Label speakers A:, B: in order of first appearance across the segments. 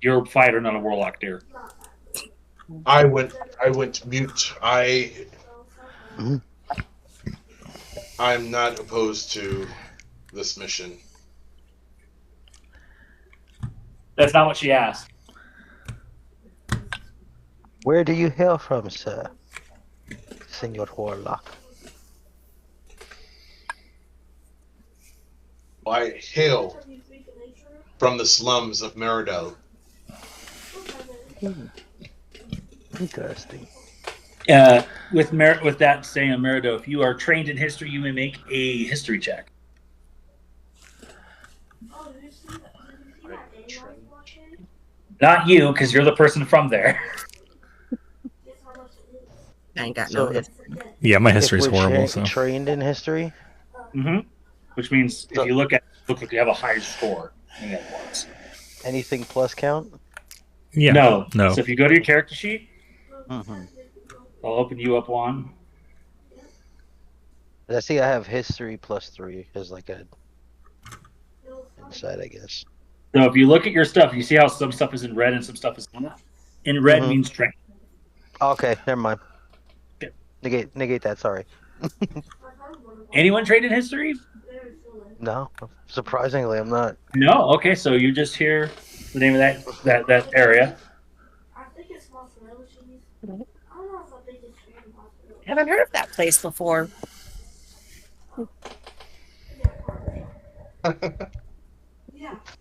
A: You're a fighter, not a warlock, dear.
B: I went mute. I'm not opposed to this mission.
A: That's not what she asked.
C: Where do you hail from, sir? Senor Warlock.
B: I hail from the slums of Meridel.
C: Interesting.
A: With that saying, Merido, if you are trained in history, you may make a history check. Not you, because you're the person from there.
D: I ain't got
C: So
D: no.
E: Yeah, my history is horrible. So
C: Trained in history?
A: Mm-hmm. Which means if you look like you have a higher score than the other ones.
C: Anything plus count?
E: yeah,
A: No.
E: no.
A: So if you go to your character sheet,
C: Mm-hmm.
A: I'll open you up one.
C: I see I have history plus 3 as like a inside, I guess.
A: So if you look at your stuff, you see how some stuff is in red and some stuff is not. In red
C: Mhm.
A: means trained.
C: Okay, never mind.
A: Okay.
C: Negate that, sorry.
A: Anyone trained in history?
C: No, surprisingly, I'm not.
A: No. Okay, so you just hear the name of that area.
D: Haven't heard of that place before.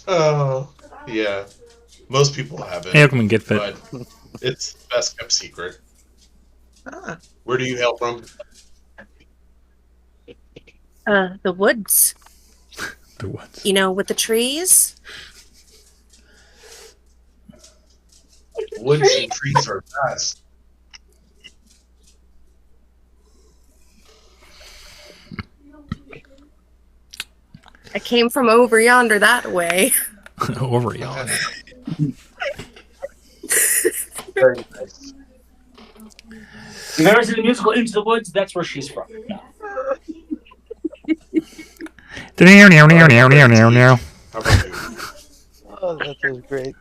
B: Oh, yeah. Most people have
E: Hey,
B: it,
E: welcome and get fit.
B: but it's the best kept secret.
D: Ah.
B: Where do you hail from?
D: The woods.
E: The woods.
D: You know, with the trees.
B: Woods and trees are best.
D: I came from over yonder that way.
E: Over yonder.
B: Very nice.
A: You've ever seen the musical Into the Woods? That's where she's from. No.
E: Now.
B: How about you?
C: Oh, that was great.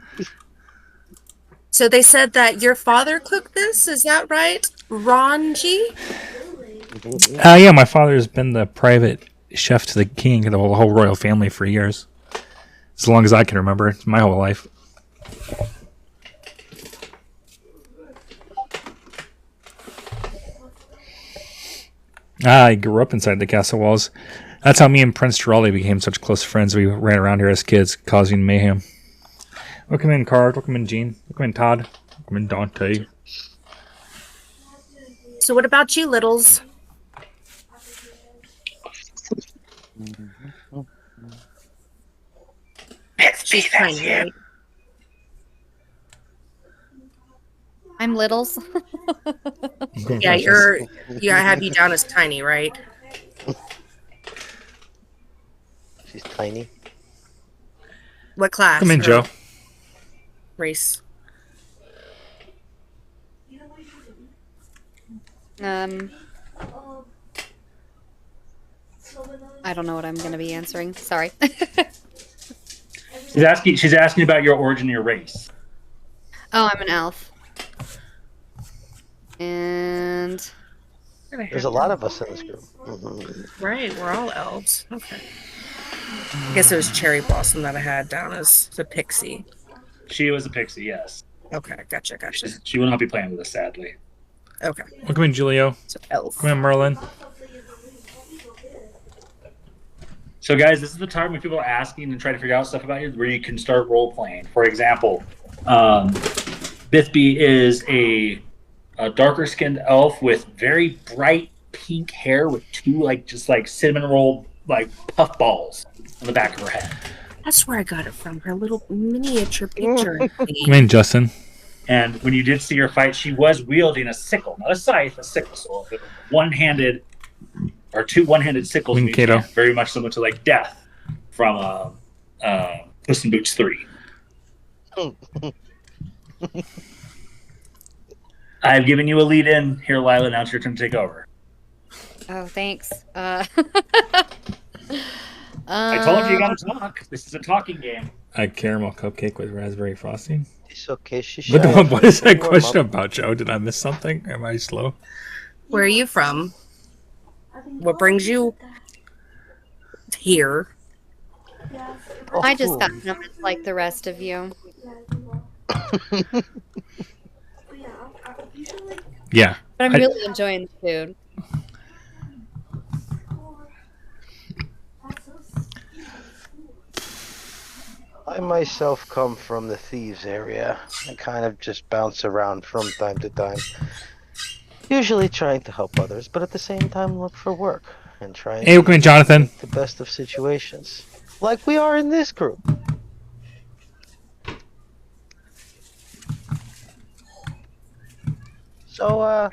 D: So they said that your father cooked this. Is that right, Ronji?
E: Yeah, my father's been the private chef to the king and the whole royal family for years. As long as I can remember. It's my whole life. I grew up inside the castle walls. That's how me and Prince Giraldi became such close friends. We ran around here as kids, causing mayhem. Welcome in, Card. Welcome in, Gene. Welcome in, Todd. Welcome in, Dante.
D: So what about you, littles? She's tiny, right?
F: I'm Littles.
D: Yeah, I have you down as tiny, right?
C: She's tiny.
D: What class?
E: Come in,
D: or
E: Joe.
D: Race.
F: I don't know what I'm going to be answering. Sorry.
A: She's asking about your origin, your race.
F: Oh, I'm an elf. And
C: There's a lot of us in this group. Mm-hmm.
D: Right, we're all elves. Okay. I guess it was Cherry Blossom that I had down as the pixie.
A: She was a pixie, yes.
D: Okay, gotcha.
A: She will not be playing with us, sadly.
D: Okay,
E: Welcome in, Julio.
D: so elf.
E: Come in, Merlin.
A: So, guys, this is the time when people are asking and trying to figure out stuff about you where you can start role playing. For example, Bithby is a darker skinned elf with very bright pink hair with two just cinnamon roll puff balls on the back of her head.
D: That's where I got it from. Her little miniature picture.
E: Come in, Justin.
A: And when you did see her fight, she was wielding a sickle, not a scythe, a sickle. So one-handed or two one-handed sickles, in each
E: Kato.
A: hand, very much similar to Death from Puss in Boots 3. I've given you a lead in here, Lila. Now it's your turn to take over.
F: oh, thanks.
A: I told you got to talk. This is a talking game.
E: A caramel cupcake with raspberry frosting.
C: It's okay. She's
E: What is that question about, Joe? Did I miss something? Am I slow?
D: Where are you from? What brings you here?
F: I just got numbers like the rest of you.
E: Yeah.
F: But I'm really enjoying the food.
C: I myself come from the thieves area and kind of just bounce around from time to time. Usually trying to help others, but at the same time look for work and trying
E: Hey, welcome in, Jonathan.
C: make the best of situations. Like we are in this group. So,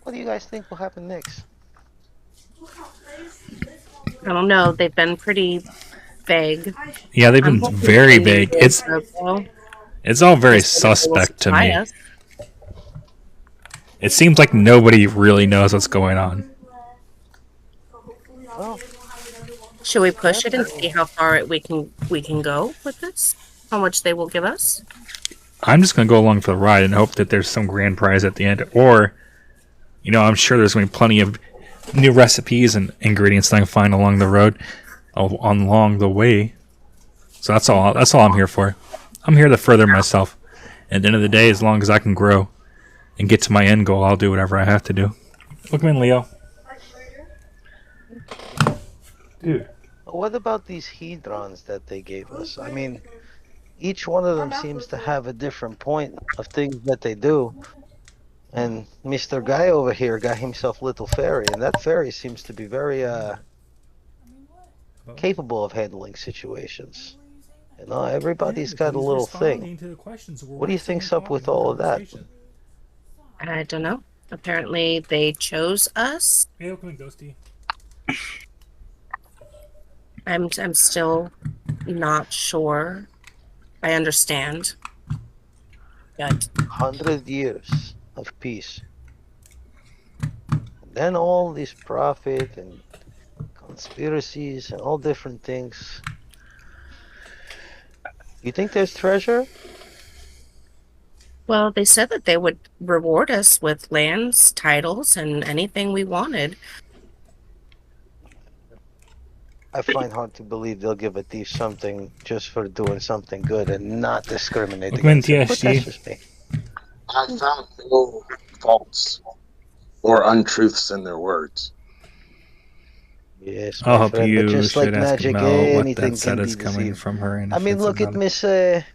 C: what do you guys think will happen next?
D: I don't know. They've been pretty vague.
E: Yeah, they've
D: I'm
E: been
D: hoping
E: very
D: they
E: vague.
D: will go.
E: It's all very
D: They said that they will
E: suspect to
D: supply
E: me.
D: us.
E: It seems like nobody really knows what's going on.
C: Well,
D: Should we push it and see how far we can go with this? How much they will give us?
E: I'm just going to go along for the ride and hope that there's some grand prize at the end. Or, I'm sure there's going to be plenty of new recipes and ingredients that I can find along the road, along the way. So that's all I'm here for. I'm here to further myself. At the end of the day, as long as I can grow and get to my end goal, I'll do whatever I have to do. Welcome in, Leo. Dude.
C: what about these hedrons that they gave us? I mean, each one of them seems to have a different point of things that they do. And Mr. Guy over here got himself Little Fairy, and that fairy seems to be very capable of handling situations. Everybody's got a little thing. What do you think's up with all of that?
D: I don't know. Apparently, they chose us.
E: Hey, welcome in, Ghosty.
D: I'm still not sure. I understand. But
C: 100 years of peace. And then all this profit and conspiracies and all different things. You think there's treasure?
D: well, they said that they would reward us with lands, titles, and anything we wanted.
C: I find hard to believe they'll give a thief something just for doing something good and not discriminate
E: Welcome in,
C: against him. But that's
E: TSG.
C: just me.
B: I found no faults or untruths in their words.
C: Yes,
E: I'll
C: my
E: help
C: friend, but
E: you.
C: just like
E: Should ask
C: magic,
E: Mel what
C: anything
E: that set
C: can
E: is
C: be
E: coming
C: deceived.
E: from her. And
C: I
E: if
C: mean,
E: it's
C: look at
E: about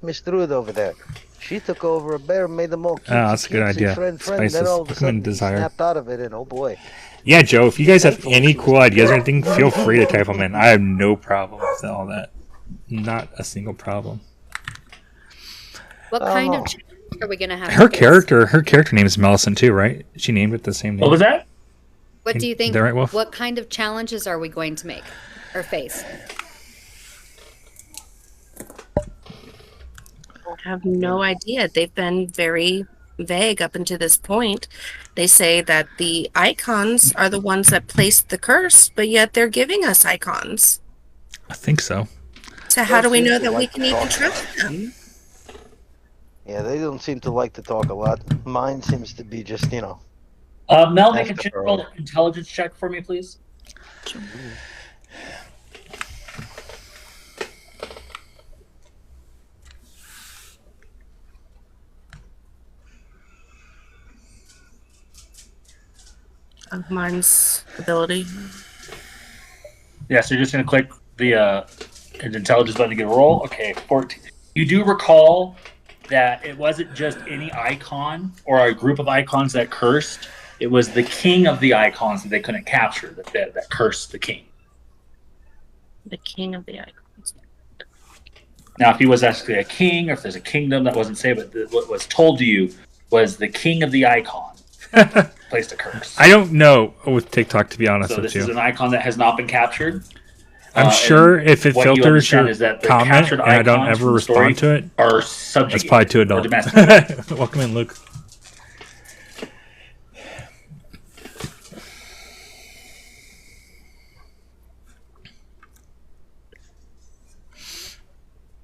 C: Miss Druid over there. She took over a bear, made them all cutesy,
E: that's a good
C: cutesy,
E: idea.
C: friend,
E: Spices.
C: then all of a
E: Put 'em in
C: sudden he
E: desire.
C: snapped out of it, and oh boy.
E: Yeah, Joe, if you guys have any cool ideas or anything, feel free to type them in. I have no problem with all that. Not a single problem.
F: What kind of challenge are we gonna have?
E: Her
F: to face?
E: character name is Melicent too, right? She named it the same name.
A: What was that?
F: What do you think?
E: They're right, Wolf?
F: What kind of challenges are we going to make or face?
D: I have no idea. They've been very vague up until this point. They say that the icons are the ones that placed the curse, but yet they're giving us icons.
E: I think so.
D: So how do we
C: Don't
D: know
C: seem to
D: that we
C: like
D: can
C: to
D: even
C: talk.
D: trust them?
C: Yeah, they don't seem to like to talk a lot. Mine seems to be just,
A: Mel, make a
C: After
A: general
C: all.
A: intelligence check for me, please.
D: Mine's ability.
A: Yeah, so you're just going to click the intelligence button to get a roll. Okay, 14. You do recall that it wasn't just any icon or a group of icons that cursed. It was the king of the icons that they couldn't capture that cursed the king.
D: The king of the icons.
A: Now, if he was actually a king, or if there's a kingdom, that wasn't said, but what was told to you was the king of the icon placed a curse.
E: I don't know with TikTok, to be honest
A: So
E: with
A: this
E: you.
A: is an icon that has not been captured.
E: I'm sure if it
A: what you
E: filters
A: understand
E: your
A: is that the
E: comment
A: captured
E: and I don't
A: icons
E: ever
A: from the story
E: respond to it,
A: are
E: that's
A: subjugated.
E: probably too
A: or
E: adult.
A: domesticated.
E: Welcome in, Luke.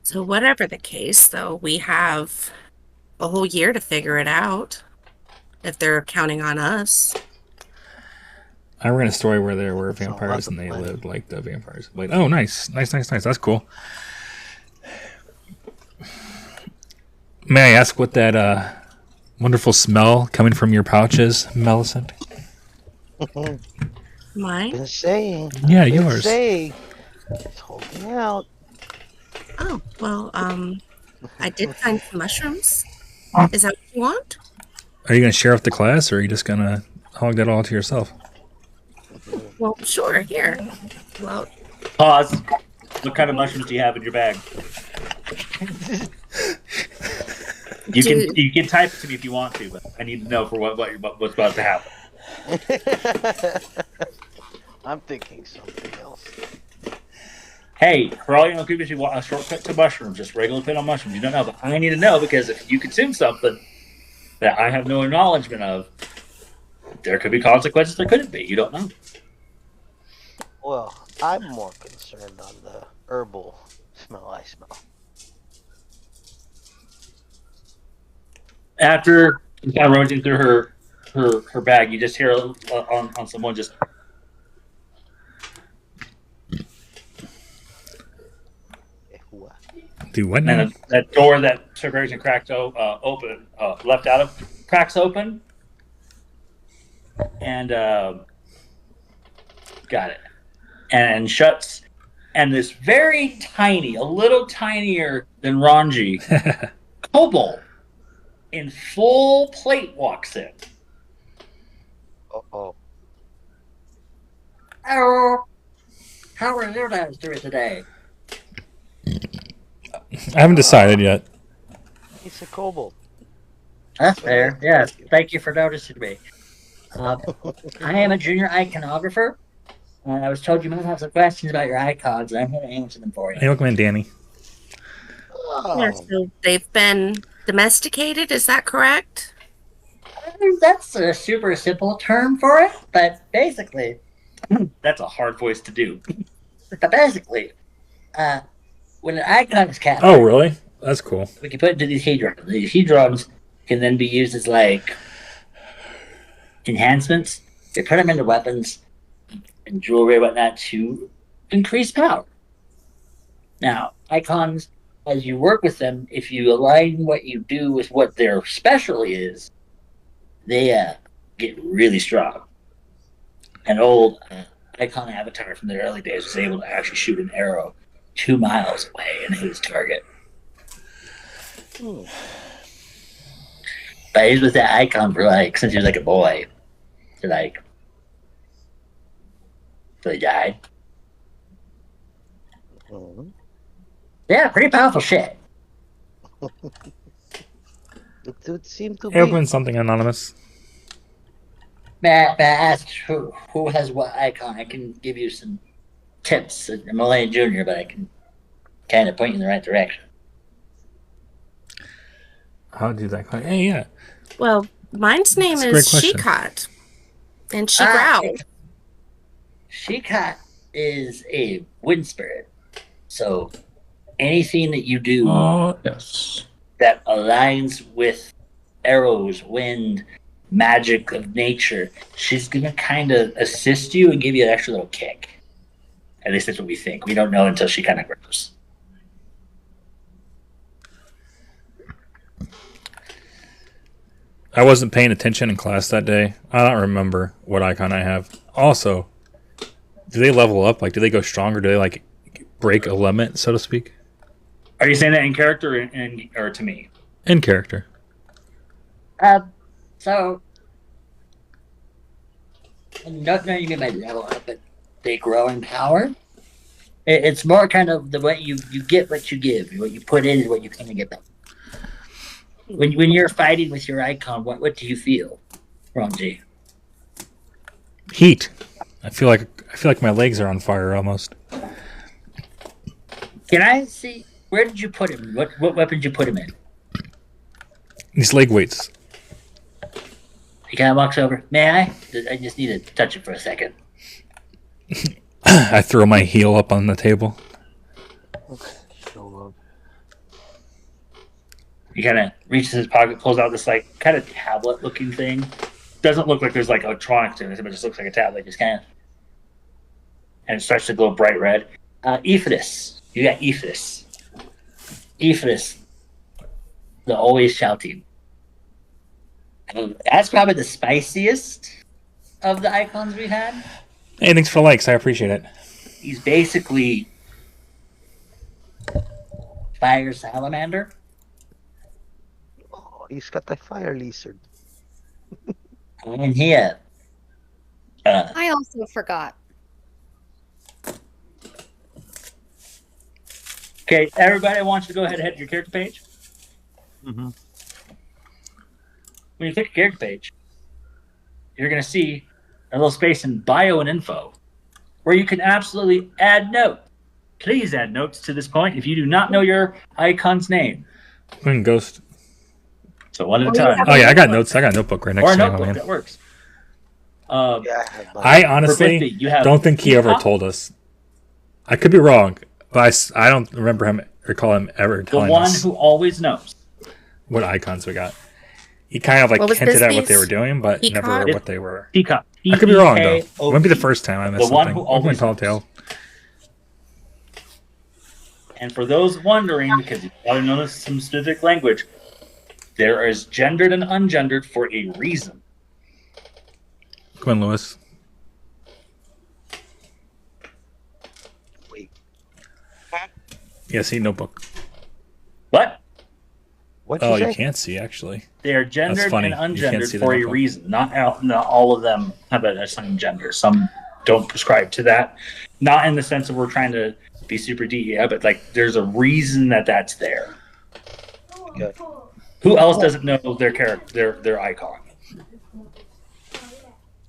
D: So So whatever the case, though, we have a whole year to figure it out. If they're counting on us.
E: I read a story where there were
C: That's a lot
E: vampires
C: of
E: and they
C: planning.
E: lived like the vampires. Like, oh, nice. That's cool. May I ask what that wonderful smell coming from your pouch is, Melicent?
D: Mine?
C: Been saying.
E: Yeah,
C: Been
E: yours.
C: saying. It's holding out.
D: Oh, well, I did find some mushrooms. Is that what you want?
E: Are you going to share with the class, or are you just going to hog that all to yourself?
D: Well, sure, here. Well,
A: Pause. What kind of mushrooms do you have in your bag? You can type it to me if you want to, but I need to know for what's about to happen.
C: I'm thinking something else.
A: Hey, for all you know, people, if you want a shortcut to mushrooms, just regular pin on mushrooms. You don't know, but I need to know because if you consume something that I have no acknowledgement of, there could be consequences. There couldn't be. You don't know.
C: Well, I'm more concerned on the herbal smell I smell.
A: After you kind of rummaging through her bag, you just hear on someone just.
E: Do what now?
A: And that door that Sir Barrington cracked open, left out of, cracks open, and got it, and shuts. And this very tiny, a little tinier than Ronji, kobold in full plate walks in.
C: Uh-oh.
A: Hello, how are you guys doing today?
E: I haven't decided yet.
C: It's a kobold.
G: That's fair. Yes. Thank you for noticing me. I am a junior iconographer. I was told you might have some questions about your icons, and I'm here to answer them for you.
E: Hey, welcome in, Danny.
D: yeah, so they've been domesticated, is that correct?
G: That's a super simple term for it, but basically,
A: That's a hard voice to do.
G: when an icon is captured,
E: Oh, really? That's cool.
G: we can put it into these hedrons. These hedrons can then be used as like enhancements. They put them into weapons and jewelry and whatnot to increase power. Now, icons, as you work with them, if you align what you do with what their specialty is, they get really strong. An old icon avatar from the early days was able to actually shoot an arrow 2 miles away and hit his target. But he was with that icon for since he was a boy. To till he died.
C: Mhm.
G: Yeah, pretty powerful shit.
C: It would seem to
E: Hey,
C: be.
E: open something anonymous.
G: May I ask who has what icon? I can give you some tips. I'm only a junior, but I can kind of point you in the right direction.
E: How do that? Hey, yeah.
D: Well, mine's name
E: That's a great
D: is
E: question.
D: Shekat. And she
G: Ah,
D: growled.
G: Shekat is a wind spirit. So anything that you do
A: Oh, yes.
G: that aligns with arrows, wind, magic of nature, she's going to kind of assist you and give you an extra little kick. At least that's what we think. We don't know until she kind of grows.
E: I wasn't paying attention in class that day. I don't remember what icon I have. Also, do they level up? Do they go stronger? Do they break a limit, so to speak?
A: Are you saying that in character or to me?
E: In character.
G: So, I don't know you mean by level up, but they grow in power. It's more kind of the way you get what you give. What you put in is what you kind of get back. When you're fighting with your icon, what do you feel, Ronji?
E: Heat. I feel like my legs are on fire almost.
G: Can I see, where did you put him? What weapon did you put him in?
E: These leg weights.
G: He kind of walks over. May I? I just need to touch it for a second.
E: I throw my heel up on the table.
C: Okay, show up.
A: He kind of reaches his pocket, pulls out this like kind of tablet-looking thing. Doesn't look like there's like electronics in it, but it just looks like a tablet. Just kind of, and it starts to glow bright red. Ephidus, you got Ephidus. Ephidus, the always shouting. That's probably the spiciest of the icons we had.
E: Hey, thanks for the likes. I appreciate it.
A: He's basically fire salamander.
C: Oh, he's got the fire lizard.
A: And here.
F: I also forgot.
A: Okay, everybody, I want you to go ahead and head to your character page.
C: Mm-hmm.
A: When you click your character page, you're going to see a little space in bio and info where you can absolutely add notes. Please add notes to this point if you do not know your icon's name.
E: Ghost.
A: So one at a time.
E: Oh yeah, I got notes. I got a notebook right next
A: Or a
E: to me,
A: notebook,
E: man.
A: that works.
C: Yeah, I have mine.
E: I honestly
A: Biffy, you have
E: don't think he ever
A: Peacock?
E: told us. I could be wrong, but I don't remember him recall him ever
A: The
E: telling
A: one
E: us
A: who always knows.
E: what icons we got. He kind of like
D: What was
E: hinted at what
D: Biffy's?
E: they were doing, but never
D: Peacock?
E: what they were.
A: Peacock.
E: I could be wrong though. It
A: Peacock.
E: wouldn't be the first time I missed
A: The one
E: something.
A: who always
E: Tall
A: knows.
E: tale.
A: And for those wondering, because you probably noticed some specific language, there is gendered and ungendered for a reason.
E: Come on, Lewis.
C: Wait,
E: Yeah, see notebook.
A: What?
C: what'd
E: Oh,
C: you
E: you
C: say?
E: can't see actually.
A: They are gendered
E: funny.
A: and
E: You can't
A: ungendered
E: see the
A: for a
E: notebook.
A: reason. Not all of them have an assigned gender. Some don't prescribe to that. Not in the sense of we're trying to be super DEI, but like there's a reason that that's there.
C: Okay.
A: Who else doesn't know their character, their icon?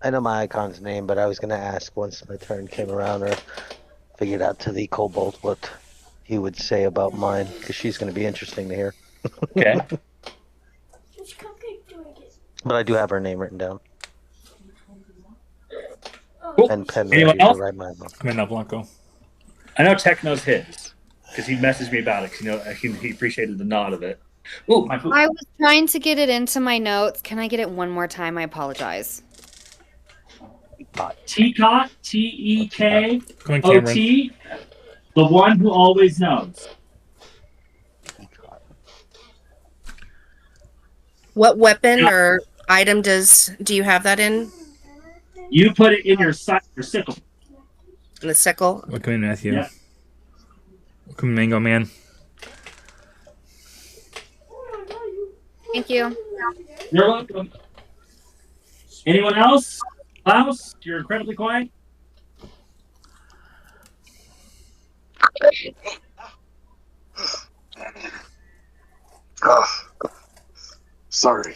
C: I know my icon's name, but I was gonna ask once my turn came around or figured out to the kobold what he would say about mine, because she's gonna be interesting to hear.
A: Okay.
C: But I do have her name written down
A: Cool.
C: and pen
A: Anyone
C: ready to
A: else?
C: write mine down.
E: Come in, Blanco.
A: I know Tech knows his because he messaged me about it. 'Cause, you know, he appreciated the nod of it. Ooh, my food.
F: I was trying to get it into my notes. Can I get it one more time? I apologize.
A: Teakot, Tekot,
E: Come in, Cameron.
A: the one who always knows.
D: What weapon or item do you have that in?
A: You put it in your sickle.
D: In the sickle?
E: Welcome in, Matthew.
A: Yeah.
E: Welcome, Mango Man.
F: Thank you.
A: You're welcome. Anyone else? Klaus, you're incredibly quiet.
B: Sorry.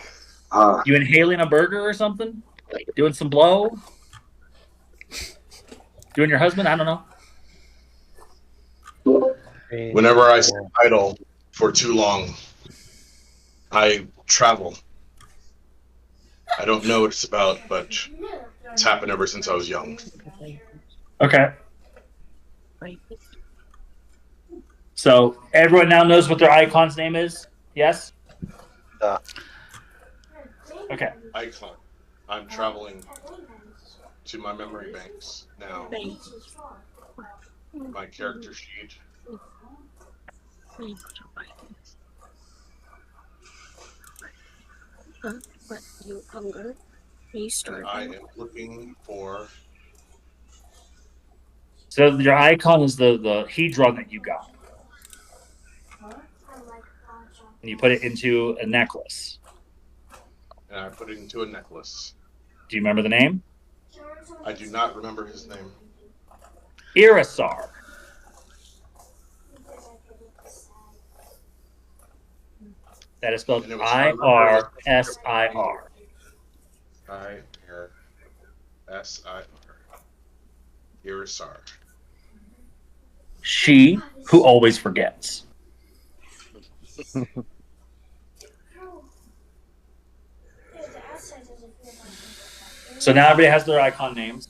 A: You inhaling a burger or something? Doing some blow? Doing your husband? I don't know.
B: Whenever I sit idle for too long, I travel. I don't know what it's about, but it's happened ever since I was young.
A: Okay. So everyone now knows what their icon's name is? Yes? Okay.
B: Icon. I'm traveling to my memory banks now. My character sheet.
D: You hunger?
B: And I am looking for.
A: So your icon is the hedron that you got. And you put it into a necklace.
B: And I put it into a necklace.
A: Do you remember the name?
B: I do not remember his name.
A: Irisar. That is spelled
B: And it was
A: Irsir.
B: I-R-S-I-R. Irisar.
A: She who always forgets. So now everybody has their icon names.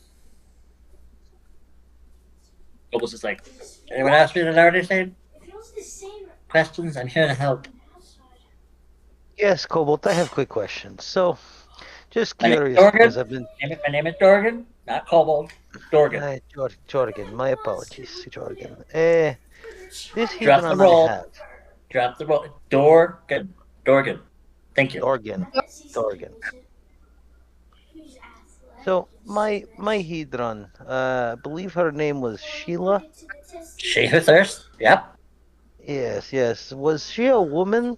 A: Almost just like, anyone ask me to already say questions? I'm here to help.
C: Yes, Cobalt, I have quick questions. So, just
G: My name's
C: curious
G: Dorgan.
C: because I've been.
G: My name is Dorgan, not Kobold. Dorgan.
C: Jorgen, my apologies, Jorgen. This
G: Drop the
C: Hedron I
G: roll.
C: have.
G: Drop the roll. Dorgan. Dorgan. Thank you.
C: Dorgan. So, my Hedron, I believe her name was Sheila.
G: Sheila Thirst. Yep.
C: Yes. Was she a woman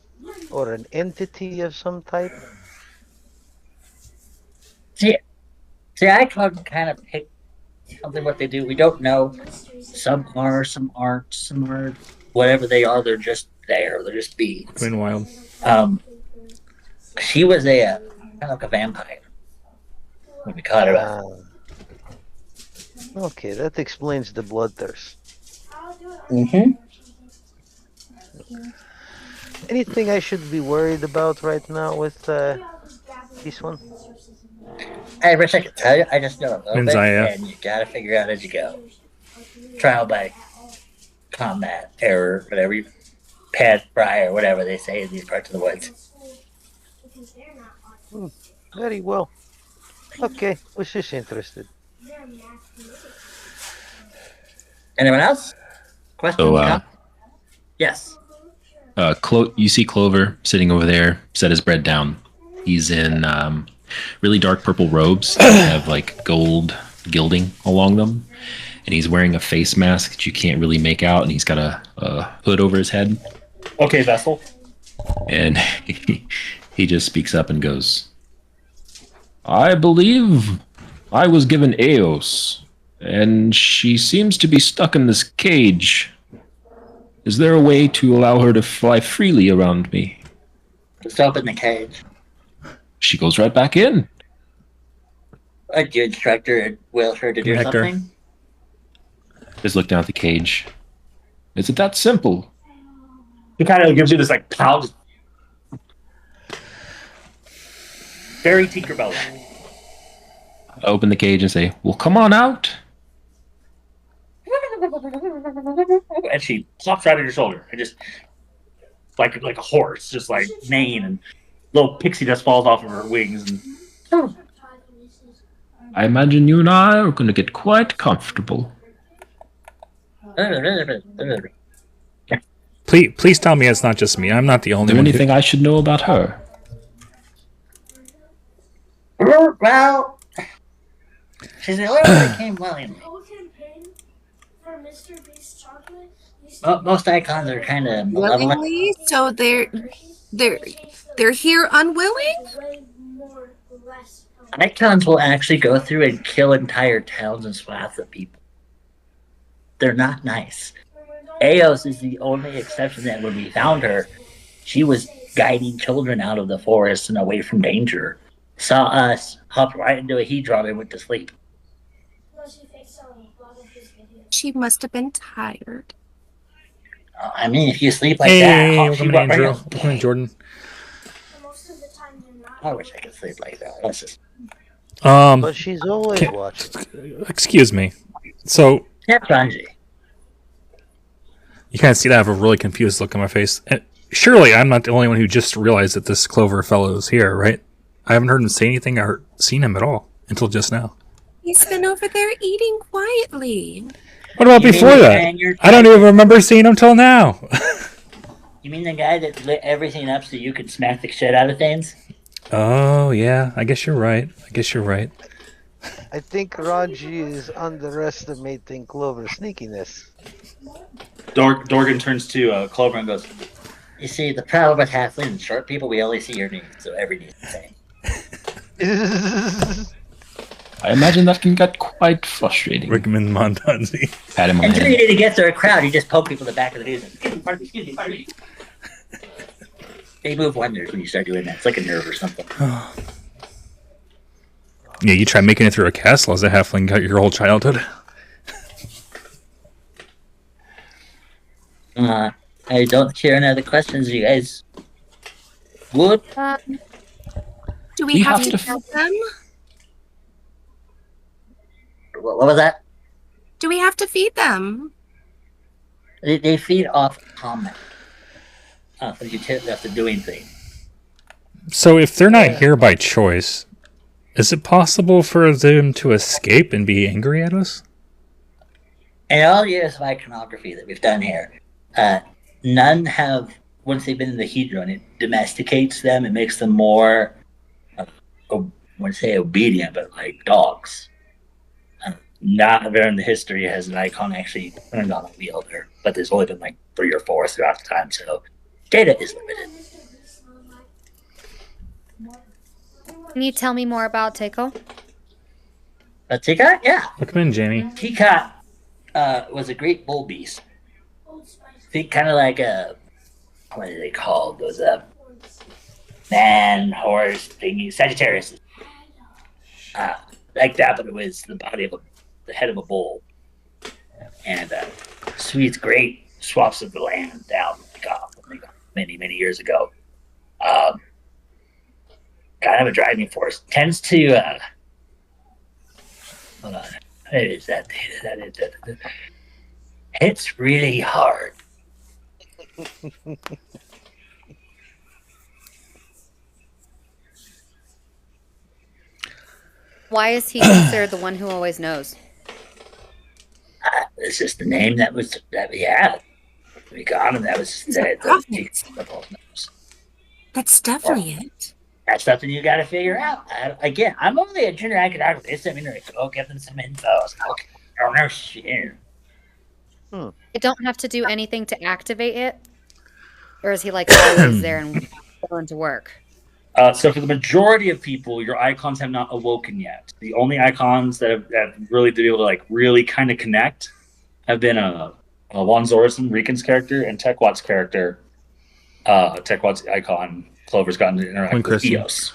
C: or an entity of some type?
G: See, I can kind of pick something what they do. We don't know. Some are, some aren't, some are whatever they are. They're just there. They're just beings.
E: Queen Wild.
G: She was a kind of like a vampire when we caught her up.
C: Okay, that explains the bloodthirst.
G: Mm-hmm.
C: Anything I should be worried about right now with this one?
G: I wish I could tell you. I just know a little bit,
E: Minzaya.
G: and you gotta figure out as you go. Trial by combat, error, whatever you pad fry or whatever they say in these parts of the woods.
C: Very well. Okay, was just interested.
G: Anyone else? Questions?
H: So,
G: Yes.
H: you see Clover sitting over there, set his bread down. He's in really dark purple robes that have like gold gilding along them, and he's wearing a face mask that you can't really make out, and he's got a hood over his head.
A: Okay, Vessel.
H: And he just speaks up and goes, "I believe I was given Eos, and she seems to be stuck in this cage. Is there a way to allow her to fly freely around me?"
G: Just open the cage.
H: She goes right back in.
G: Do you instruct her and will her to do
E: Connect her.
G: something?
H: Just look down at the cage. Is it that simple?
A: He kind of gives you this like pout. Very Tinkerbell.
H: I open the cage and say, "Well, come on out."
A: And she plops right on your shoulder and just like a horse, just like neighing, and little pixie dust falls off of her wings. And
H: I imagine you and I are going to get quite comfortable.
E: Please tell me it's not just me. I'm not the
H: Is
E: only
H: there
E: one.
H: anything I should know about her?
G: Well, she's the only one that came willingly. Most icons are kind of malevolent.
D: Willingly? So they're here unwilling?
G: Icons will actually go through and kill entire towns and swaths of people. They're not nice. Eos is the only exception that when we found her, she was guiding children out of the forest and away from danger. Saw us, hopped right into a hedron and went to sleep.
D: She must have been tired.
G: I mean, if you sleep like
E: Hey,
G: that,
E: welcome in, Andrew. Welcome in, Jordan.
G: I wish I could sleep like that. That's just
C: But she's always
E: Can't-
C: watching.
E: Excuse me. So
G: Can't Ronji.
E: you kind of see that I have a really confused look on my face. And surely I'm not the only one who just realized that this Clover fellow is here, right? I haven't heard him say anything or seen him at all until just now.
D: He's been over there eating quietly.
E: What about
G: You
E: before
G: mean the
E: that?
G: Spaniard?
E: I don't even remember seeing him till now.
G: You mean the guy that lit everything up so you could smack the shit out of things?
E: Oh, yeah. I guess you're right.
C: I think Ronji is underestimating Clover's sneakiness.
A: Dorgan turns to Clover and goes,
G: You see, the problem with halflings and short people, we only see your knees, so every knee is the same.
H: I imagine that can get quite frustrating.
E: Rickman Montanzi.
H: Pat him on the
G: Until you
H: head.
G: need to get through a crowd, you just poke people in the back of the knees. Excuse me. They move wonders when you start doing that. It's like a nerve or something.
E: Yeah, you try making it through a castle as a halfling got your whole childhood.
G: I don't hear any other questions, you guys. Would?
D: Do we
H: We
D: have
H: have
D: to
H: to
D: feed them?
G: What was that?
D: Do we have to feed them?
G: They feed off combat. Off of utility, off the doing thing.
E: So if they're not here by choice, is it possible for them to escape and be angry at us?
G: In all years of iconography that we've done here, none have, once they've been in the Hedron, it domesticates them. It makes them more, I wouldn't say obedient, but like dogs. Not ever in the history has an icon actually turned on a wielder, but there's only been like 3 or 4 throughout the time, so data is limited.
F: Can you tell me more about Teiko?
G: Tika? Yeah.
E: Welcome in, Jamie.
G: Tika was a great bull beast. Think kind of like a, what are they called? Those man, horse thingy, Sagittarius. Like that, but it was the body of the head of a bull. And Sweet's great swaths of the land down many, many years ago. Kind of a driving force. Tends to hold on. What is that data? It's really hard.
F: Why is he considered the one who always knows?
G: It's just the name that we had. We got him. That was
D: That's definitely it.
G: That's something you got to figure out. Again, I'm only a junior academic. They sent me to go give them some info. I was like, okay, I don't know shit.
F: You don't have to do anything to activate it? Or is he like always there and going to work?
A: So for the majority of people, your icons have not awoken yet. The only icons that have really been able to like really kind of connect have been Juan Zorison, Riken's character, and Tekwat's character. Tekwat's icon, Clover's gotten to interact with Eos.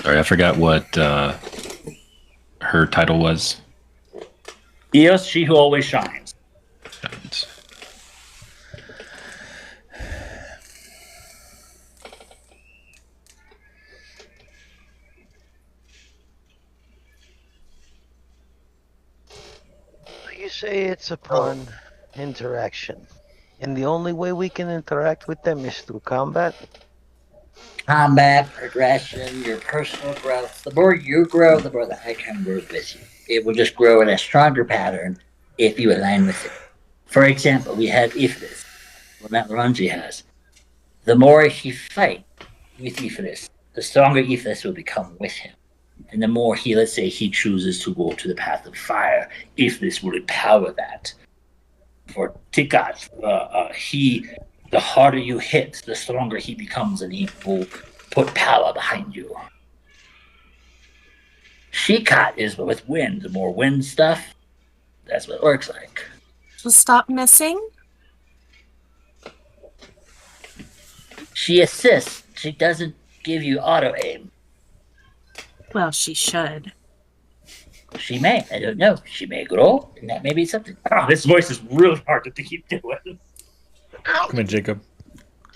H: Sorry, I forgot what her title was.
A: Eos, she who always shines.
H: Shines.
C: You say it's upon interaction. And the only way we can interact with them is through combat?
G: Combat, progression, your personal growth. The more you grow, the more the icon grows with you. It will just grow in a stronger pattern if you align with it. For example, we have Iflis, well, that Ronji has. The more he fights with Iflis, the stronger Iflis will become with him. And the more let's say he chooses to go to the path of fire, Iflis will empower that. For Tikat, the harder you hit, the stronger he becomes, and he will put power behind you. Shikat is with wind. The more wind stuff, that's what it works like.
D: So stop missing?
G: She assists. She doesn't give you auto aim.
D: Well, she should.
G: She may. I don't know. She may grow, and that may be something.
A: Oh, this voice is really hard to keep doing.
E: Come in, Jacob.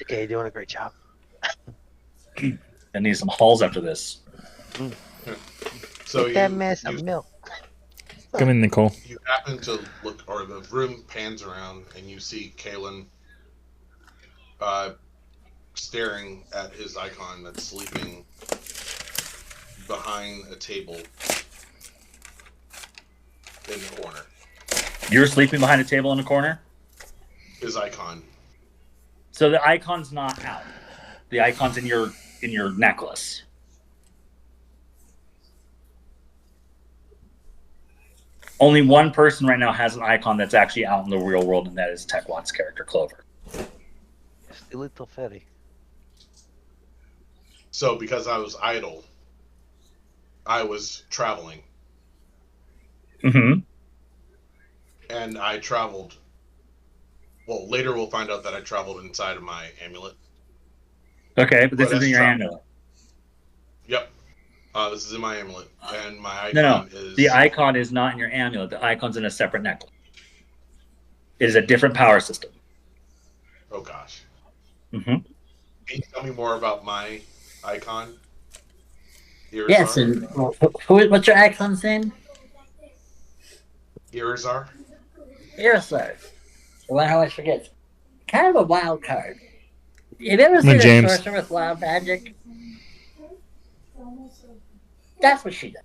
C: Okay, you're doing a great job.
A: I need some halls after this.
B: So
C: Get that mess of milk.
E: Come in, Nicole.
B: You happen to look, or the room pans around, and you see Kalen staring at his icon that's sleeping behind a table in the corner.
A: You're sleeping behind a table in the corner?
B: His icon.
A: So the icon's not out. The icon's in your necklace. Only one person right now has an icon that's actually out in the real world, and that is Tekwat's character, Clover.
C: It's the little fairy.
B: So because I was idle, I was traveling.
A: Mm-hmm.
B: And I traveled. Well, later we'll find out that I traveled inside of my amulet.
A: Okay, but this
B: Well,
A: is in your
B: that's
A: amulet.
B: Yep. This is in my amulet. And my icon
A: No.
B: is...
A: The icon is not in your amulet. The icon's in a separate necklace. It is a different power system.
B: Oh, gosh.
A: Mm-hmm.
B: Can you tell me more about my icon?
G: Yes, and what's your icon's name?
B: Irizar?
G: Irisar. The one I always forget. Kind of a wild card. You ever
E: on,
G: seen a
E: James.
G: sorcerer with wild magic? That's what she does.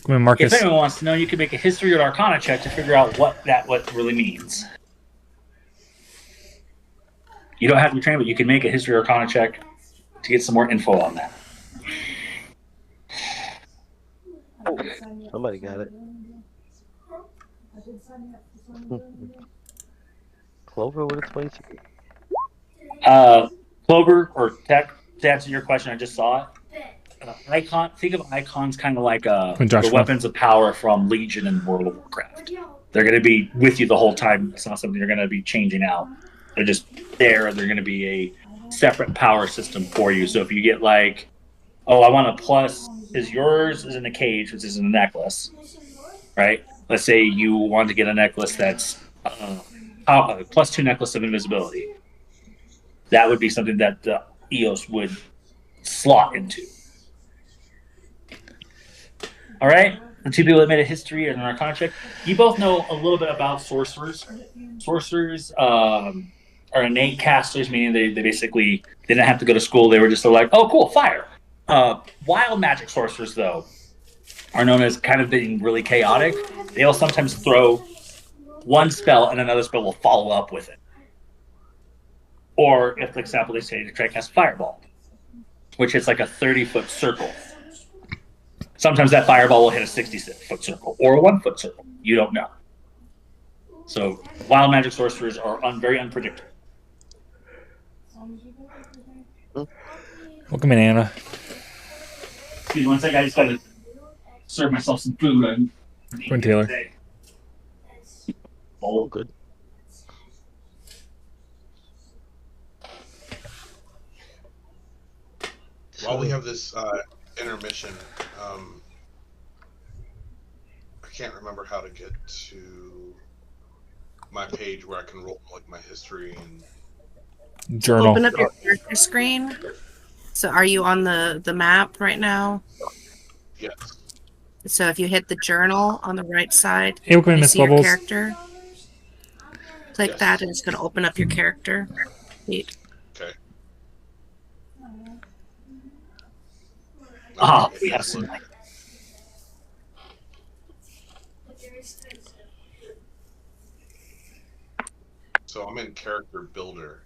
E: Come on, Marcus.
A: If anyone wants to know, you can make a history or arcana check to figure out what really means. You don't have to be trained, but you can make a history or arcana check to get some more info on that.
C: Somebody got it. Clover with a 23.
A: Clover or Tech, to answer your question, I just saw it. Icon. Think of icons kind of like the weapons of power from Legion and World of Warcraft. They're going to be with you the whole time. It's not something you're going to be changing out. They're just there, and they're going to be a separate power system for you. So if you get like, oh, I want a plus, is yours is in a cage, which is in a necklace, right? Let's say you want to get a necklace that's +2 necklace of invisibility. That would be something that the EOS would slot into. All right, the two people that made a history and an arcana check. You both know a little bit about sorcerers. Sorcerers are innate casters, meaning they basically they didn't have to go to school. They were just like, oh, cool, fire. Wild magic sorcerers, though, are known as kind of being really chaotic. They'll sometimes throw one spell and another spell will follow up with it. Or if, for example, they say to try to cast Fireball, which is like a 30-foot circle. Sometimes that fireball will hit a 60-foot circle or a 1-foot circle. You don't know. So wild magic sorcerers are very unpredictable.
E: Welcome in, Anna.
A: Excuse me one second. I just got to serve myself some food.
E: Come on, Taylor.
C: Oh, good.
B: While we have this intermission, I can't remember how to get to my page where I can roll like my history and
E: Journal.
D: Open up your character screen. So are you on the map right now?
B: yes.
D: So if you hit the journal on the right side,
E: Hey, welcome in,
D: you
E: Miss
D: see your
E: Bubbles.
D: character. Click
B: Yes.
D: that and it's going to open up your character. Neat.
B: Okay.
A: Oh, we have some.
B: So I'm in character builder.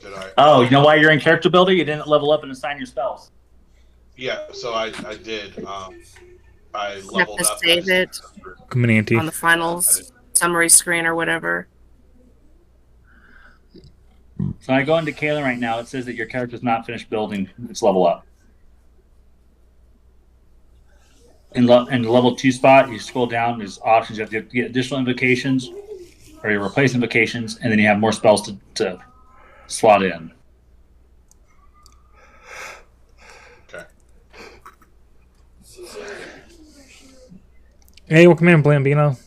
B: Did I?
A: Oh, you know why you're in character builder? You didn't level up and assign your spells.
B: Yeah. So I did. I
D: You have
B: leveled
D: to
B: up.
D: save it
E: Come in, Auntie.
D: on the finals summary screen or whatever.
A: So I go into Kalen right now. It says that your character's not finished building its level up. In the level 2 spot, you scroll down. There's options. You have to get additional invocations, or you replace invocations, and then you have more spells to slot in.
B: Okay.
E: Hey, welcome in, Blambino.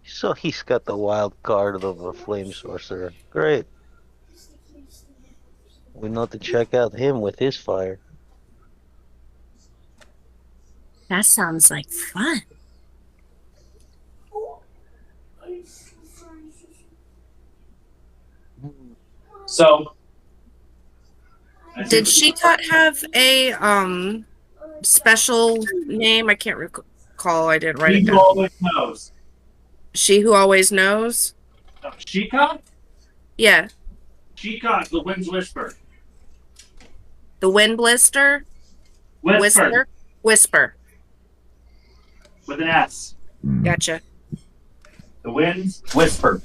C: So he's got the wild card of a flame sorcerer. Great. We know to check out him with his fire.
D: That sounds like fun.
A: So,
D: Did Shetot have a special name? I can't recall. I didn't write it
A: She
D: down.
A: always knows.
D: She who always knows?
A: Shika?
D: Yeah.
A: Shika is the wind's whisper.
D: The wind blister?
A: Whisper.
D: Whisper.
A: With an S.
D: Gotcha.
A: The wind's whisper.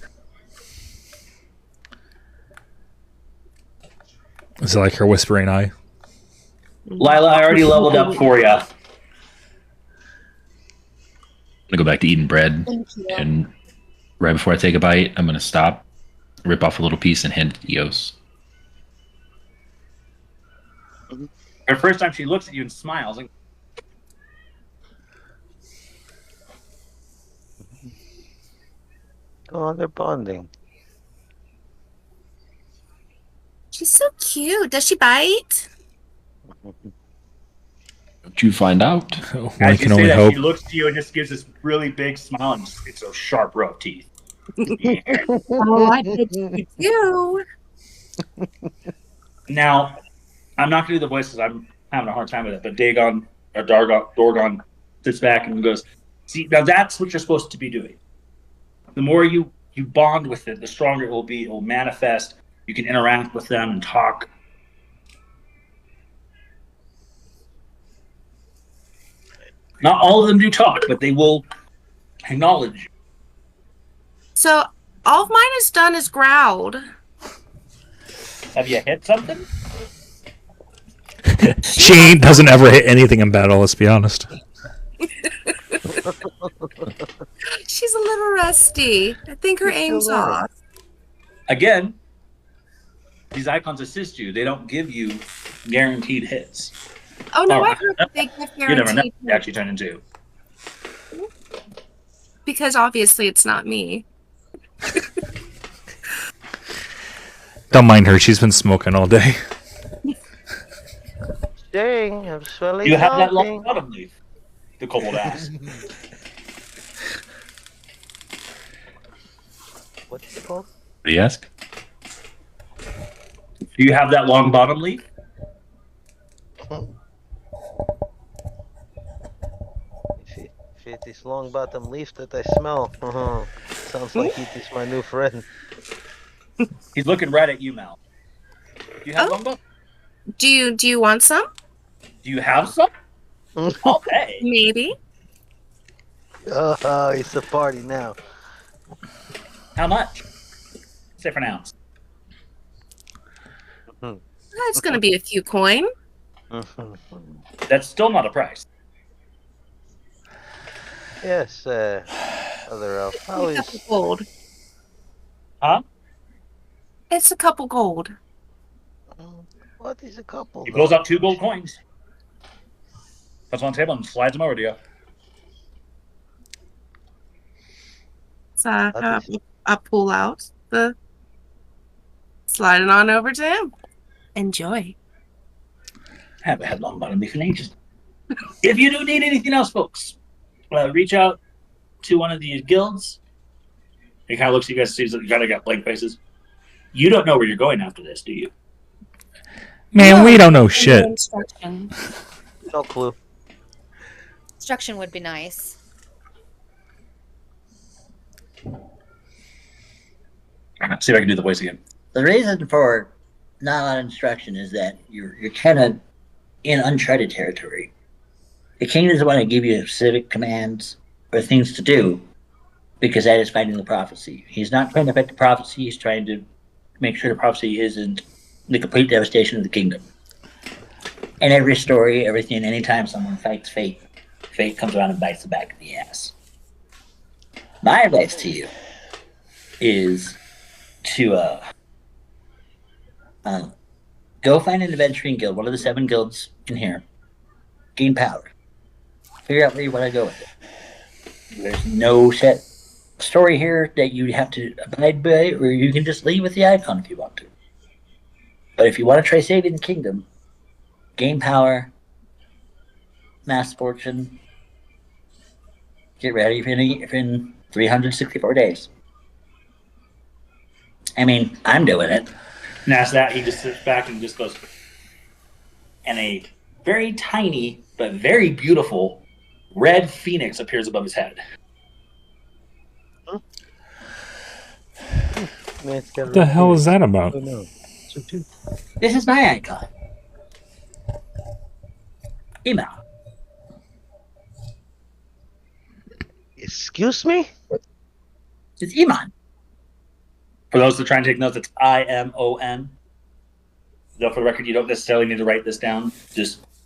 E: Is it like her whispering eye?
A: Lila, I already leveled up for you.
H: I'm gonna go back to eating bread, and right before I take a bite, I'm gonna stop, rip off a little piece, and hand it to Eos.
A: The first time she looks at you and smiles, like,
C: Oh, they're bonding.
D: She's so cute. Does she bite?
H: Don't you find out?
E: One
A: As you
E: can
A: say
E: only
A: that,
E: hope.
A: she looks to you and just gives this really big smile, and it's those sharp row of teeth.
D: Oh, I bet you do.
A: Now, I'm not going to do the voices. I'm having a hard time with it. But Dagon, or Dorgon, sits back and goes, "See, now that's what you're supposed to be doing. The more you bond with it, the stronger it will be. It will manifest. You can interact with them and talk." Not all of them do talk, but they will acknowledge you.
D: So all mine has done is growled.
A: Have you hit something?
E: She doesn't ever hit anything in battle, let's be honest.
D: She's a little rusty. I think her aim's off.
A: Again, these icons assist you. They don't give you guaranteed hits.
D: Oh no,
A: Oh,
D: I heard that they give
A: You never know
D: guaranteed
A: what they actually turn into.
D: because obviously it's not me.
E: Don't mind her, she's been smoking all day.
C: Dang, I'm swelling.
A: You have that long bottom leaf, the kobold asked.
C: What's it called?
H: What do you ask?
A: Do you have that long bottom leaf?
C: If it is long bottom leaf that I smell, sounds like it is my new friend.
A: He's looking right at you, Mal. Do you have
D: Oh.
A: long bottom?
D: Do you want some?
A: Do you have some? I'll pay.
D: Maybe.
C: Oh, it's a party now.
A: How much? Say for an ounce.
D: It's gonna be a few coin.
A: That's still not a price.
C: Yes, other elf. How
D: A couple
C: is
D: gold.
A: Huh?
D: It's a couple gold.
C: what is a couple?
A: He pulls out 2 gold coins. Puts them on the table and slides them over to you.
D: So
C: What is-
D: I pull out the slide it on over to him. Enjoy.
A: I haven't had long bottom leaf in ages. If you do need anything else, folks, reach out to one of these guilds. He kind of looks at you guys, sees that you kind of got blank faces. You don't know where you're going after this, do you?
E: Man, we don't know
D: No
E: shit.
D: instruction.
C: No clue.
F: Instruction would be nice.
A: See if I can do the voice again.
G: The reason for not a lot of instruction is that you're kind of in uncharted territory. The king doesn't want to give you specific commands or things to do because that is fighting the prophecy. He's not trying to fight the prophecy. He's trying to make sure the prophecy isn't the complete devastation of the kingdom. And every story, everything, anytime someone fights fate, fate comes around and bites the back of the ass. My advice to you is to go find an adventuring guild, one of the 7 guilds in here. Gain power. Figure out where you want to go with it. There's no set story here that you have to abide by, or you can just leave with the icon if you want to. But if you want to try saving the kingdom, gain power, mass fortune, get ready for in 364 days. I mean, I'm doing it.
A: And as that, he just sits back and just goes, and a very tiny but very beautiful red phoenix appears above his head.
C: What
E: What the hell is that about?
G: This is my icon. Email.
C: Excuse me?
G: It's Iman.
A: For those that are trying to take notes, it's IMON. Though for the record, you don't necessarily need to write this down.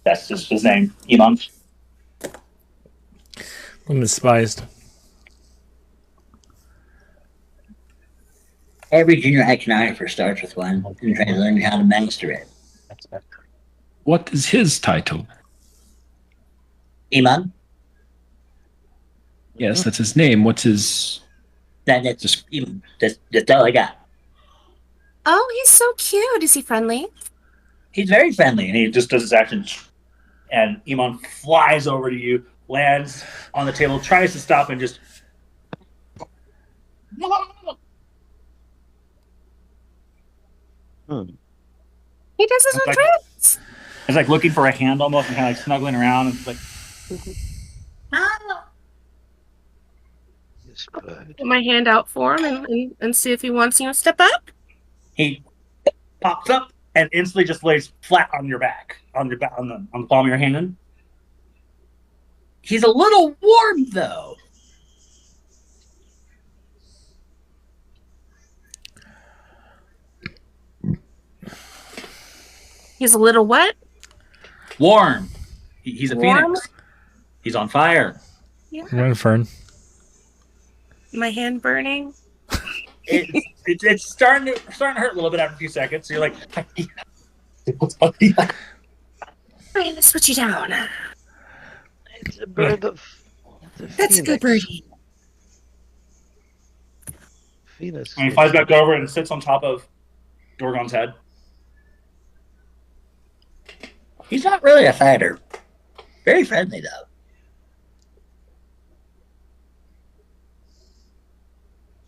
A: That's just his name, Iman.
E: I'm despised.
G: Every junior iconographer starts with one and tries to learn how to master it.
H: What is his title?
G: Iman?
H: Yes, that's his name. What's his...
G: That's Iman. That's all I got.
D: Oh, he's so cute. Is he friendly?
A: He's very friendly, and he just does his action. And Iman flies over to you, lands on the table, tries to stop, and just.
D: He does his own tricks.
A: It's like looking for a hand almost, and kind of like snuggling around. And it's like.
D: Put my hand out for him and see if he wants to step up.
A: He pops up and instantly just lays flat on your back, on the palm of your hand. He's a little warm though.
D: He's a little what?
A: Warm. He's a
D: Warm?
A: phoenix. He's on fire.
D: Yeah.
E: Run, Fern.
D: My hand burning.
A: It's starting to hurt a little bit after a few seconds. So you're like,
D: Alright, let's put you down.
C: It's a bird of.
D: That's a good birdie.
C: Phoenix.
A: and he flies back over and sits on top of Dorgon's head.
G: He's not really a fighter. Very friendly, though.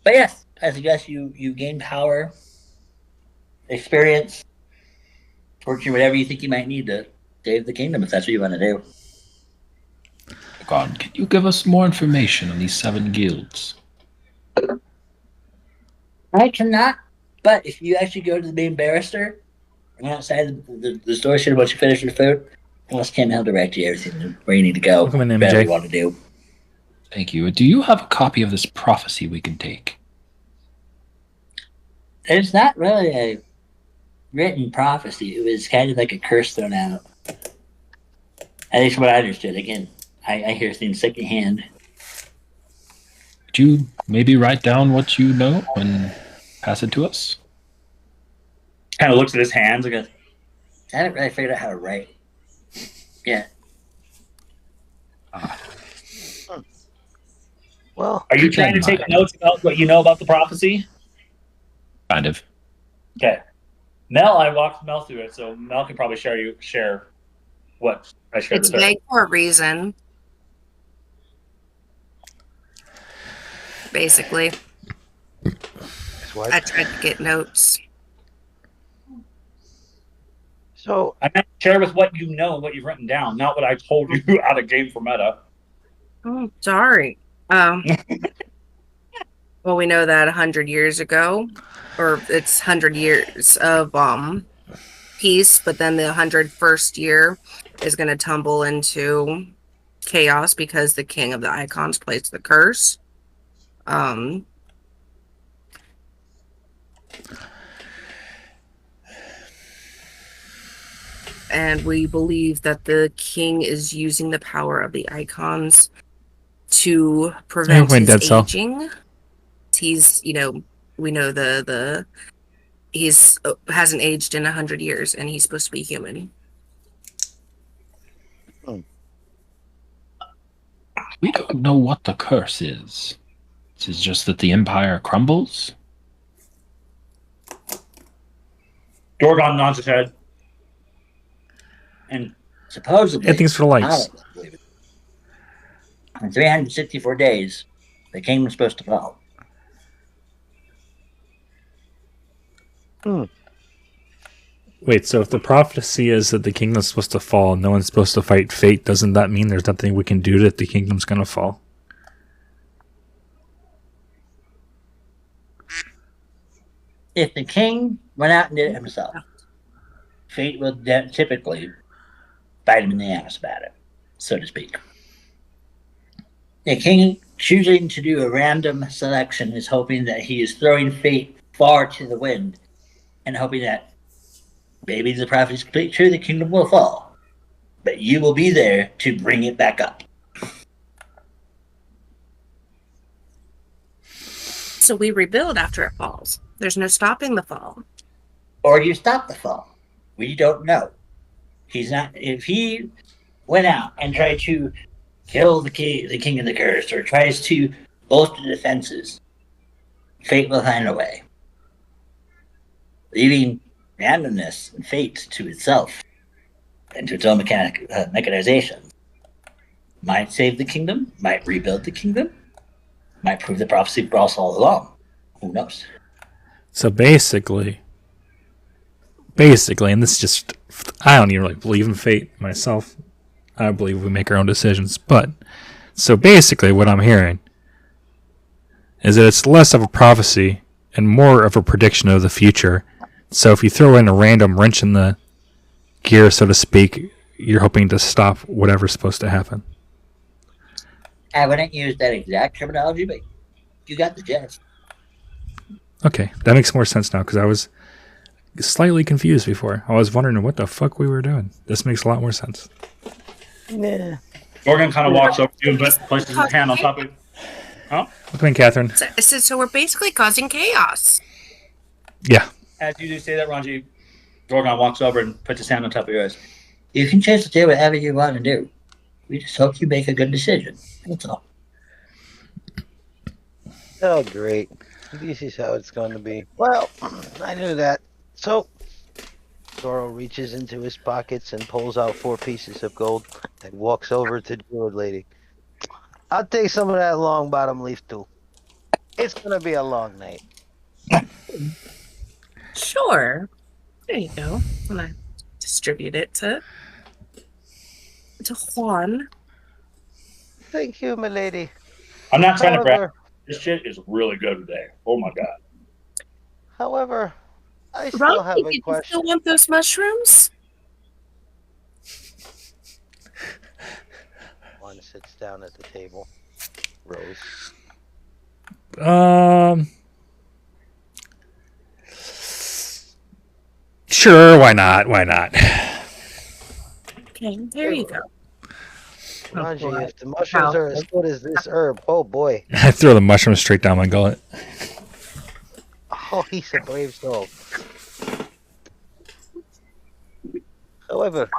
G: But yes, I suggest you gain power, experience, fortune, whatever you think you might need to save the kingdom, if that's what you want to do.
H: God, can you give us more information on these 7 guilds?
G: I cannot, but if you actually go to the main barrister, and outside the store should once you finish your food, unless Tim, he'll direct you everything where you need to go,
E: Welcome in,
G: whatever
E: MJ.
G: you want to do.
H: Thank you. Do you have a copy of this prophecy we can take?
G: It's not really a written prophecy. It was kind of like a curse thrown out. At least what I understood. Again, I hear things secondhand.
H: Could you maybe write down what you know and pass it to us?
A: Kind of looks at his hands and goes,
G: I haven't really figured out how to write. Yeah.
C: Well,
A: are you trying to take notes about what you know about the prophecy?
H: Kind of.
A: Okay. Mel, I walked Mel through it, so Mel can probably share what I shared
D: It's
A: with her.
D: vague for a reason. Basically. I tried to get notes.
C: So
A: I meant to share with what you know and what you've written down, not what I told you out of game for meta.
D: Oh, sorry. Well, we know that 100 years ago, or it's 100 years of peace, but then the 101st year is going to tumble into chaos because the king of the icons placed the curse. And we believe that the king is using the power of the icons to prevent his aging. He's, we know he's hasn't aged in 100 years, and he's supposed to be human.
H: We don't know what the curse is. Is it just that the empire crumbles?
A: Dorgon nods his head.
G: And supposedly,
E: Everything's for likes.
G: Alex, in 364 days, the kingdom's supposed to fall.
E: Wait, so if the prophecy is that the kingdom's supposed to fall and no one's supposed to fight fate, doesn't that mean there's nothing we can do that the kingdom's going to fall?
G: If the king went out and did it himself, fate will typically bite him in the ass about it, so to speak. The king choosing to do a random selection is hoping that he is throwing fate far to the wind and hoping that maybe the prophecy is completely true, the kingdom will fall, but you will be there to bring it back up.
D: So we rebuild after it falls. There's no stopping the fall.
G: Or you stop the fall. We don't know. If he went out and tried to kill the king of the curse, or tries to bolster defenses, fate will find a way. leaving randomness and fate to itself and to its own mechanization. Might save the kingdom, might rebuild the kingdom, might prove the prophecy false all along. Who knows?
E: So basically, and this is just, I don't even really believe in fate myself. I believe we make our own decisions. But, so basically what I'm hearing is that it's less of a prophecy and more of a prediction of the future. So if you throw in a random wrench in the gear, so to speak, you're hoping to stop whatever's supposed to happen.
G: I wouldn't use that exact terminology, but you got the gist.
E: Okay, that makes more sense now, because I was slightly confused before. I was wondering what the fuck we were doing. This makes a lot more sense.
C: Yeah.
A: Morgan kind of walks over to him, but places his hand on top of it. Oh,
E: Come in, Catherine.
D: So we're basically causing chaos.
E: Yeah.
A: as you do say that, Ronji, Gorgon walks over and puts his hand on top of yours.
G: You can choose to do whatever you want to do. We just hope you make a good decision. That's all.
C: Oh, great. This is how it's going to be. Well, I knew that. So, Zoro reaches into his pockets and pulls out 4 pieces of gold and walks over to the Druid Lady. I'll take some of that long bottom leaf too. It's going to be a long night.
D: Sure. There you go. And I distribute it to Juan.
C: Thank you, milady.
A: I'm not trying to brag.
C: However,
A: This shit is really good today. Oh my god.
C: however, I still
D: Ron,
C: have a
D: you still
C: question.
D: want those mushrooms?
C: One sits down at the table. Rose.
E: Sure, why not? Why not?
D: Okay, there you go.
C: Ronji, if the mushrooms are as good as this herb, oh boy.
E: I throw the mushroom straight down my gullet.
C: Oh, he's a brave soul. However,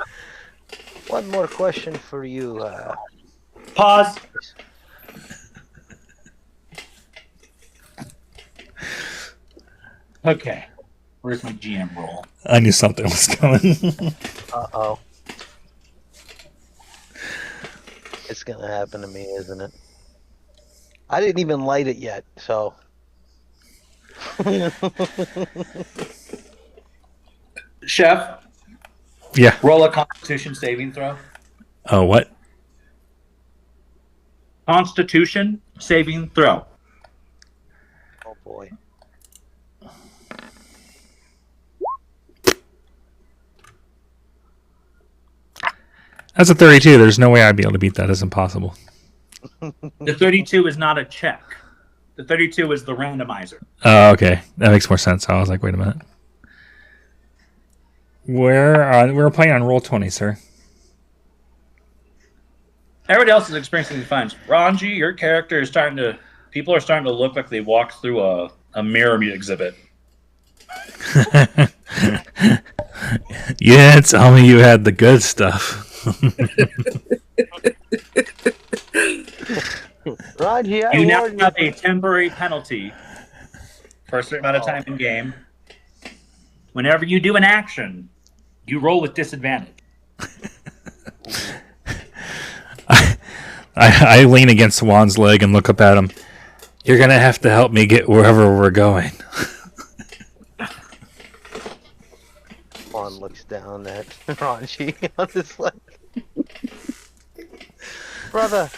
C: one more question for you.
A: Pause. Okay. Where's my GM roll?
E: I knew something was coming.
C: Uh-oh. It's gonna happen to me, isn't it? I didn't even light it yet, so...
A: Chef,
E: Yeah.
A: roll a Constitution saving throw.
E: Oh, what?
A: Constitution saving throw.
C: Oh boy.
E: That's a 32. There's no way I'd be able to beat that. It's impossible.
A: The 32 is not a check. The 32 is the randomizer.
E: Oh, okay. That makes more sense. I was like, wait a minute. We're playing on roll 20, sir.
A: Everybody else is experiencing these finds. Ronji, your character is starting to... People are starting to look like they walked through a mirror exhibit.
E: Yeah, tell me you had the good stuff.
C: Ronji, I
A: You now
C: warned
A: have a temporary penalty for a certain amount of time in game. Whenever you do an action, you roll with disadvantage.
E: I lean against Juan's leg and look up at him. You're going to have to help me get wherever we're going.
C: Juan looks down at Ronji on his leg. Brother,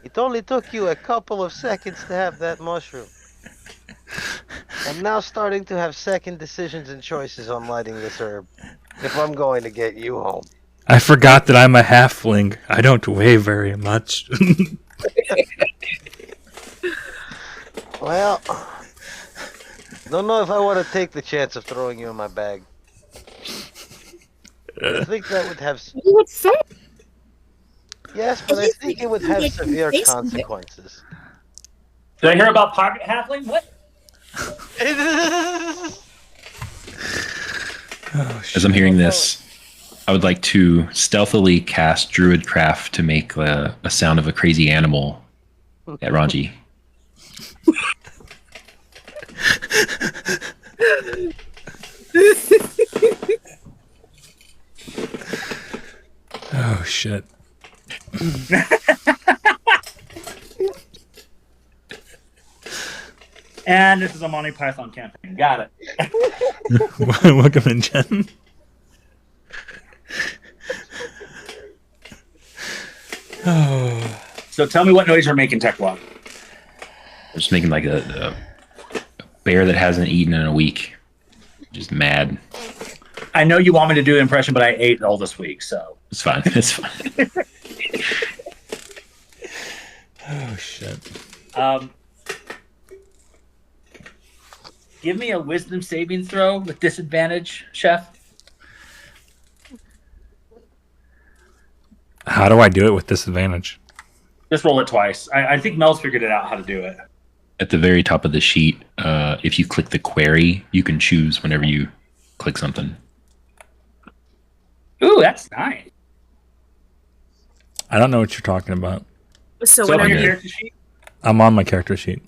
C: it only took you a couple of seconds to have that mushroom. I'm now starting to have second decisions and choices on lighting this herb. If I'm going to get you home.
E: I forgot that I'm a halfling. I don't weigh very much.
C: Well, don't know if I want to take the chance of throwing you in my bag. I think that would have...
D: You would say.
C: Yes, but I think it would have severe consequences.
A: Did I hear about pocket halfling? What?
H: As I'm hearing this, I would like to stealthily cast Druidcraft to make a sound of a crazy animal at Ronji.
E: shit.
A: And this is a Monty Python campaign. Got it.
E: Welcome in, Jen.
A: So tell me what noise you're making, Tech1.
H: Just making like a bear that hasn't eaten in a week. Just mad.
A: I know you want me to do an impression, but I ate all this week, so
H: It's fine. It's fine.
E: Oh shit.
A: Give me a wisdom saving throw with disadvantage, Chef.
E: How do I do it with disadvantage?
A: Just roll it twice. I think Mel's figured it out how to do it.
H: At the very top of the sheet, if you click the query, you can choose whenever you click something.
A: Ooh, that's nice.
E: I don't know what you're talking about.
D: So
A: So on
D: whenever
A: your
H: Okay.
A: character sheet,
E: I'm on my character sheet.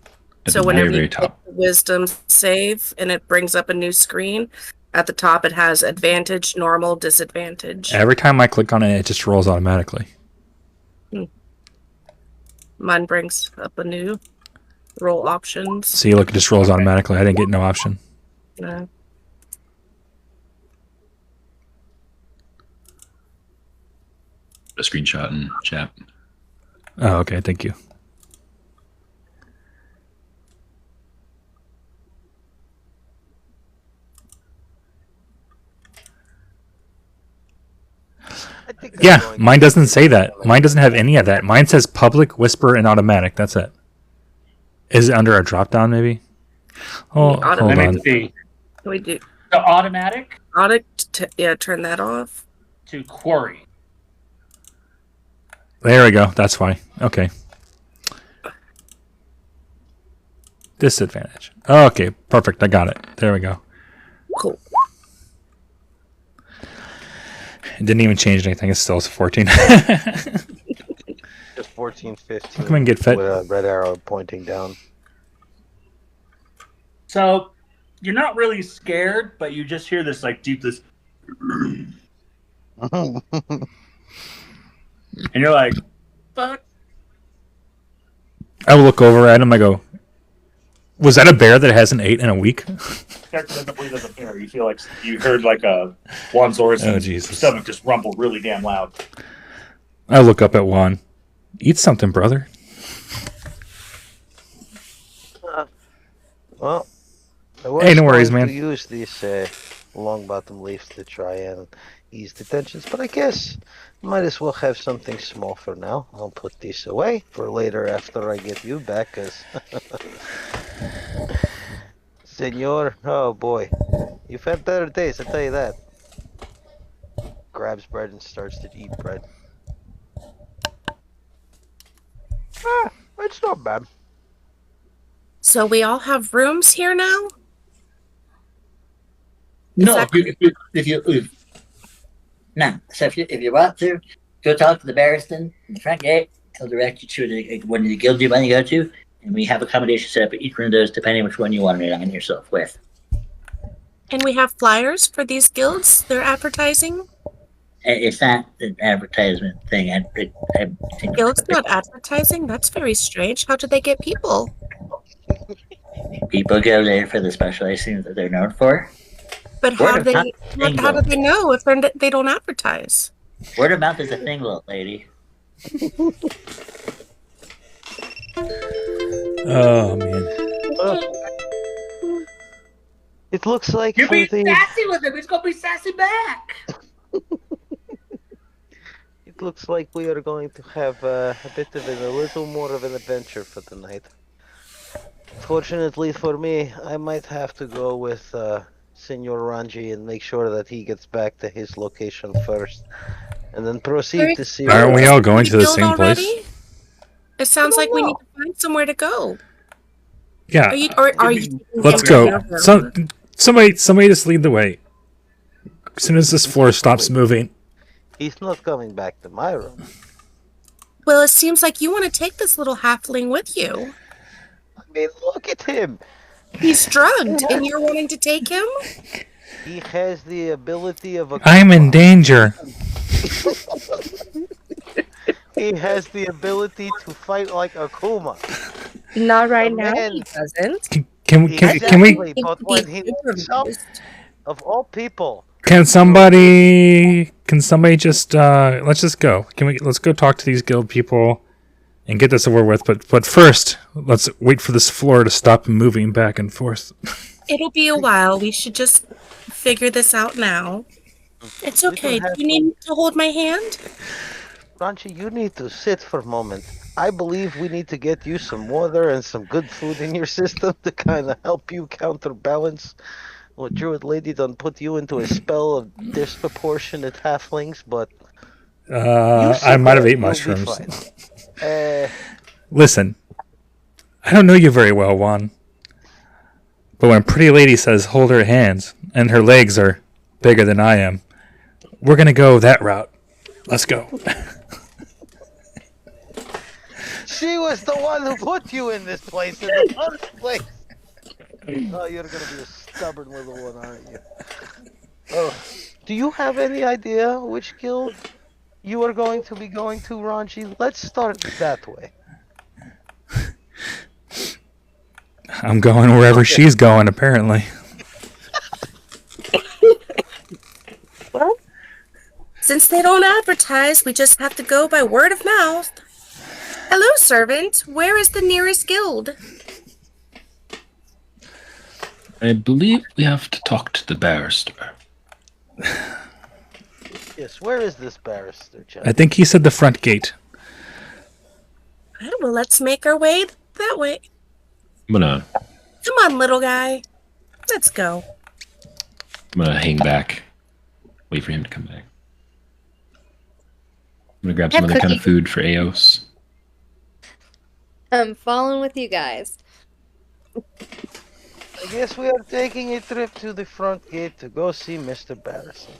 H: At
D: So
H: the
D: whenever
H: very,
D: you
H: very
D: click
H: top.
D: the wisdom save and it brings up a new screen, at the top it has advantage, normal, disadvantage.
E: Every time I click on it, it just rolls automatically.
D: Mine brings up a new roll options.
E: See, look, it just rolls automatically. I didn't get no option.
D: Uh,
H: A screenshot in chat.
E: Oh, okay. Thank you.
C: I think I'm
E: Yeah,
C: going
E: mine
C: to-
E: doesn't say that. Mine doesn't have any of that. Mine says public, whisper, and automatic. That's it. Is it under a drop down, maybe? Oh,
D: Auto-
E: hold
A: let me
E: on.
A: see.
D: Can we do
A: The automatic
D: audit? Yeah, turn that off.
A: to query.
E: There we go. That's why. Okay. Disadvantage. Okay, perfect. I got it. There we go.
D: Cool.
E: It didn't even change anything. It's still 14.
C: Just 14, 15.
E: Come and get fit.
C: With a red arrow pointing down.
A: So you're not really scared, but you just hear this like deep this, and you're like, "Fuck."
E: I will look over at him. I go, was that a bear that hasn't ate in a week?
A: Character doesn't believe there's a bear. You feel like you heard like a Juan Zora's
E: Oh, Jesus.
A: stomach just rumble really damn loud.
E: I look up at Juan. Eat something, brother.
C: Well, I was
E: Hey, no worries,
C: going
E: man.
C: to use these long bottom leaves to try and ease the tensions, but I guess might as well have something small for now. I'll put these away for later after I get you back, cause Senor, oh boy, you've had better days, I'll tell you that. Grabs bread and starts to eat bread. It's not bad.
D: So we all have rooms here now?
G: No,
D: Exactly.
G: if you want to, go talk to the barristan in the front gate. He'll direct you to one of the guilds you want to go to, and we have accommodation set up at each one of those, depending which one you want to align yourself with.
D: And we have flyers for these guilds they're advertising?
G: It's not an advertisement thing. I think
D: Guilds not advertising? That's very strange. How do they get people?
G: people go there for the specialized things that they're known for.
D: But
G: Word
D: how
G: of
D: they
G: mouth
D: how do they know if they don't advertise?
G: Word of mouth is a thing, little lady.
E: Oh, man.
C: It looks like
A: You
C: for
A: be
C: the
A: sassy with him. He's gonna be sassy back.
C: it looks like we are going to have a little more of an adventure for the night. Fortunately for me, I might have to go with Senor Ronji and make sure that he gets back to his location first, and then proceed to see.
E: Aren't we all going to the
D: Guild
E: same place?
D: already? It sounds like we need to find somewhere to go.
E: Yeah,
D: Are you? Taking
E: let's
D: care
E: go.
D: of them?
E: Somebody just lead the way. As soon as this floor stops moving.
C: He's not coming back to my room.
D: Well, it seems like you want to take this little halfling with you.
C: I mean, look at him.
D: He's drugged, and you're wanting to take him?
C: He has the ability of a.
E: I'm in danger.
C: He has the ability to fight like Akuma.
D: Not right
C: A
D: now.
C: man-
D: He doesn't.
E: Can we
C: Exactly,
D: He
C: but
D: could
C: when
D: be
C: he wakes up,
D: supervised.
C: of all people,
E: can somebody just let's just go. Let's go talk to these guild people and get this over with, but first let's wait for this floor to stop moving back and forth.
D: It'll be a while. We should just figure this out now. It's
C: We
D: okay.
C: don't
D: Do
C: have
D: you need to hold my hand?
C: Ronji, you need to sit for a moment. I believe we need to get you some water and some good food in your system to kind of help you counterbalance what Druid Lady done put you into a spell of disproportionate halflings, but
E: I might have ate
C: you'll be
E: mushrooms.
C: fine.
E: Listen, I don't know you very well, Juan. But when Pretty Lady says hold her hands, and her legs are bigger than I am, we're gonna go that route. Let's go.
C: She was the one who put you in this place in the first place. Oh, you're gonna be a stubborn little one, aren't you? Oh, do you have any idea which guild you are going to be going to, Ronji? Let's start that way.
E: I'm going wherever she's going, apparently.
D: Well, since they don't advertise, we just have to go by word of mouth. Hello, servant. Where is the nearest guild?
H: I believe we have to talk to the barrister.
C: Yes, where is this barrister, Chad?
E: I think he said the front gate.
D: Well, let's make our way that way.
H: I'm gonna
D: Come on, little guy. Let's go.
H: hang back. Wait for him to come back. I'm gonna grab some
F: Have
H: other kind of
F: cookie.
H: food for Eos.
F: I'm following with you guys.
C: I guess we are taking a trip to the front gate to go see Mr. Barrison.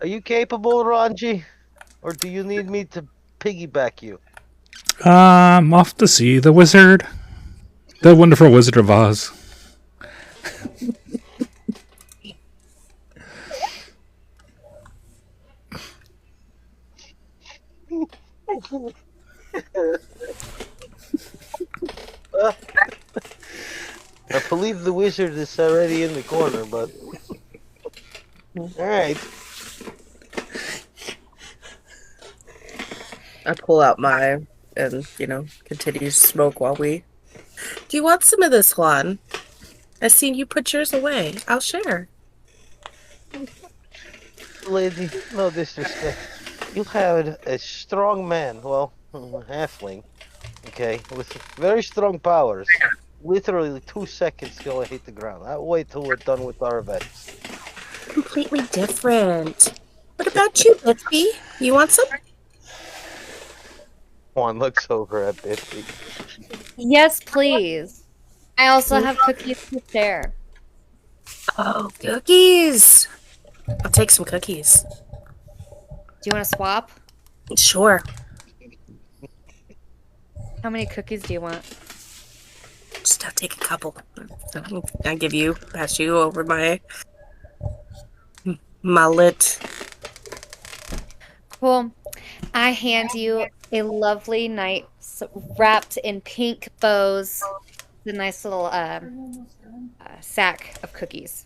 C: Are you capable, Ronji? Or do you need me to piggyback you?
E: I'm off to see the wizard. The wonderful Wizard of Oz.
C: I believe the wizard is already in the corner, but... Alright.
D: I pull out my and, continue to smoke while we... Do you want some of this, Juan? I seen you put yours away. I'll share.
C: Lady, no disrespect. You had a strong man, well, a halfling, okay, with very strong powers. Literally 2 seconds till I hit the ground. I'll wait till we're done with our events.
D: Completely different. What about you, Bitsy? You want some?
C: Juan looks over at Biffy.
F: Yes, please. I also have cookies to share.
D: Oh, cookies. I'll take some cookies.
F: Do you want to swap?
D: Sure.
F: How many cookies do you want?
D: Just I'll take a couple. I pass you over my mullet.
F: Cool. I hand you a lovely night wrapped in pink bows. The nice little sack of cookies.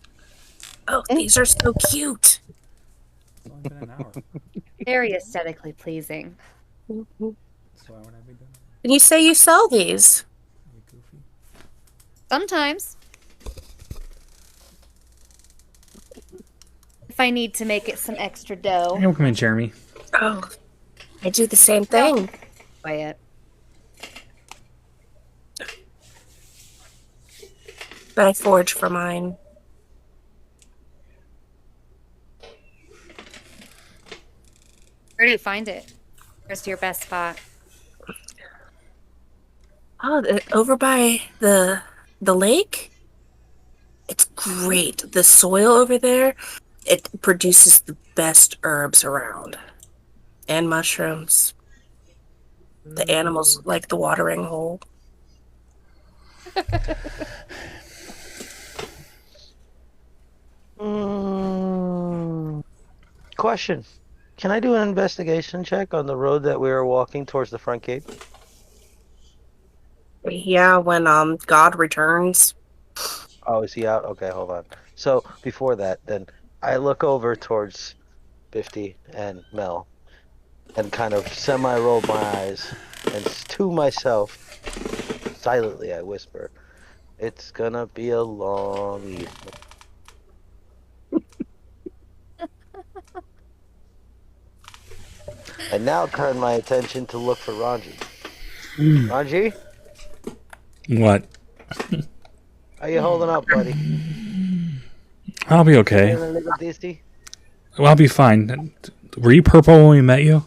D: Oh, these are so cute.
E: It's only been an hour.
F: Very aesthetically pleasing.
E: So why would I be done?
D: And you say you sell these?
E: You goofy.
F: Sometimes. If I need to make it some extra dough.
E: Hey, welcome in, Jeremy.
D: Oh, I do the same thing.
F: Buy it.
D: But I forge for mine.
F: Where do you find it? Where's your best spot?
D: Oh, over by the lake. It's great. The soil over there, it produces the best herbs around. And mushrooms. The animals like the watering hole.
C: Question. Can I do an investigation check on the road that we were walking towards the front gate?
D: Yeah, when God returns.
C: Oh, is he out? Okay, hold on. So before that, then I look over towards 50 and Mel and kind of semi-roll my eyes, and to myself, silently I whisper, "It's gonna be a long evening." And now turn my attention to look for Ronji. Ronji,
E: What?
C: how you holding up, buddy?
E: I'll be okay.
C: Feeling a little dizzy?
E: Well, I'll be fine. Were you purple when we met you?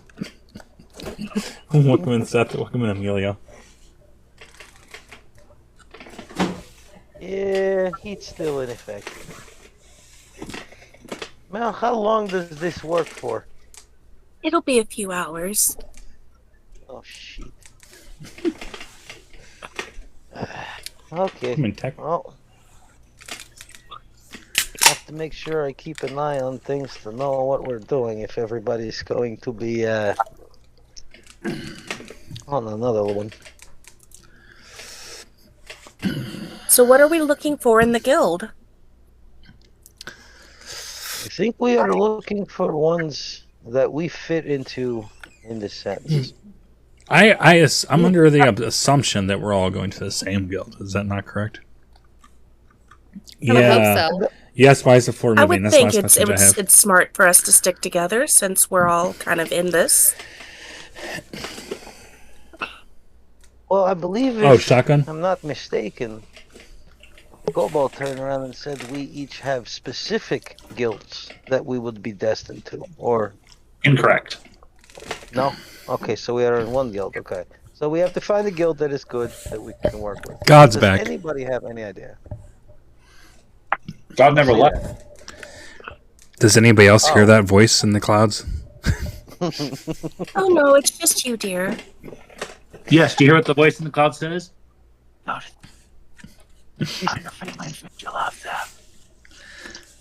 E: Welcome in, Seth. Welcome in, Emilio.
C: Yeah, he's still in effect. Mel, how long does this work for?
D: It'll be a few hours.
C: Oh, shit. Okay.
E: I'm in tech.
C: Well, have to make sure I keep an eye on things to know what we're doing if everybody's going to be on another one.
D: So what are we looking for in the guild?
C: I think we are looking for ones that we fit into in this sense.
E: I'm under the assumption that we're all going to the same guild. Is that not correct?
F: I would hope so.
E: Yes, why is it for
D: I
E: moving?
D: would
E: That's the
D: think
E: last message I have.
D: it's smart for us to stick together since we're all kind of in this.
C: Well, I believe
E: Oh,
C: if
E: shotgun?
C: I'm not mistaken, Cobalt turned around and said we each have specific guilds that we would be destined to. Or
A: Incorrect.
C: no? Okay, so we are in one guild. Okay. So we have to find a guild that is good that we can work with.
E: God's
C: Does
E: back.
C: anybody have any idea?
A: God never
C: Say
A: left.
C: that.
E: Does anybody else hear
C: Oh.
E: that voice in the clouds?
D: Oh no, it's just you, dear.
A: Yes, do you hear what the voice in the cloud says? God. I'm your feelings, you love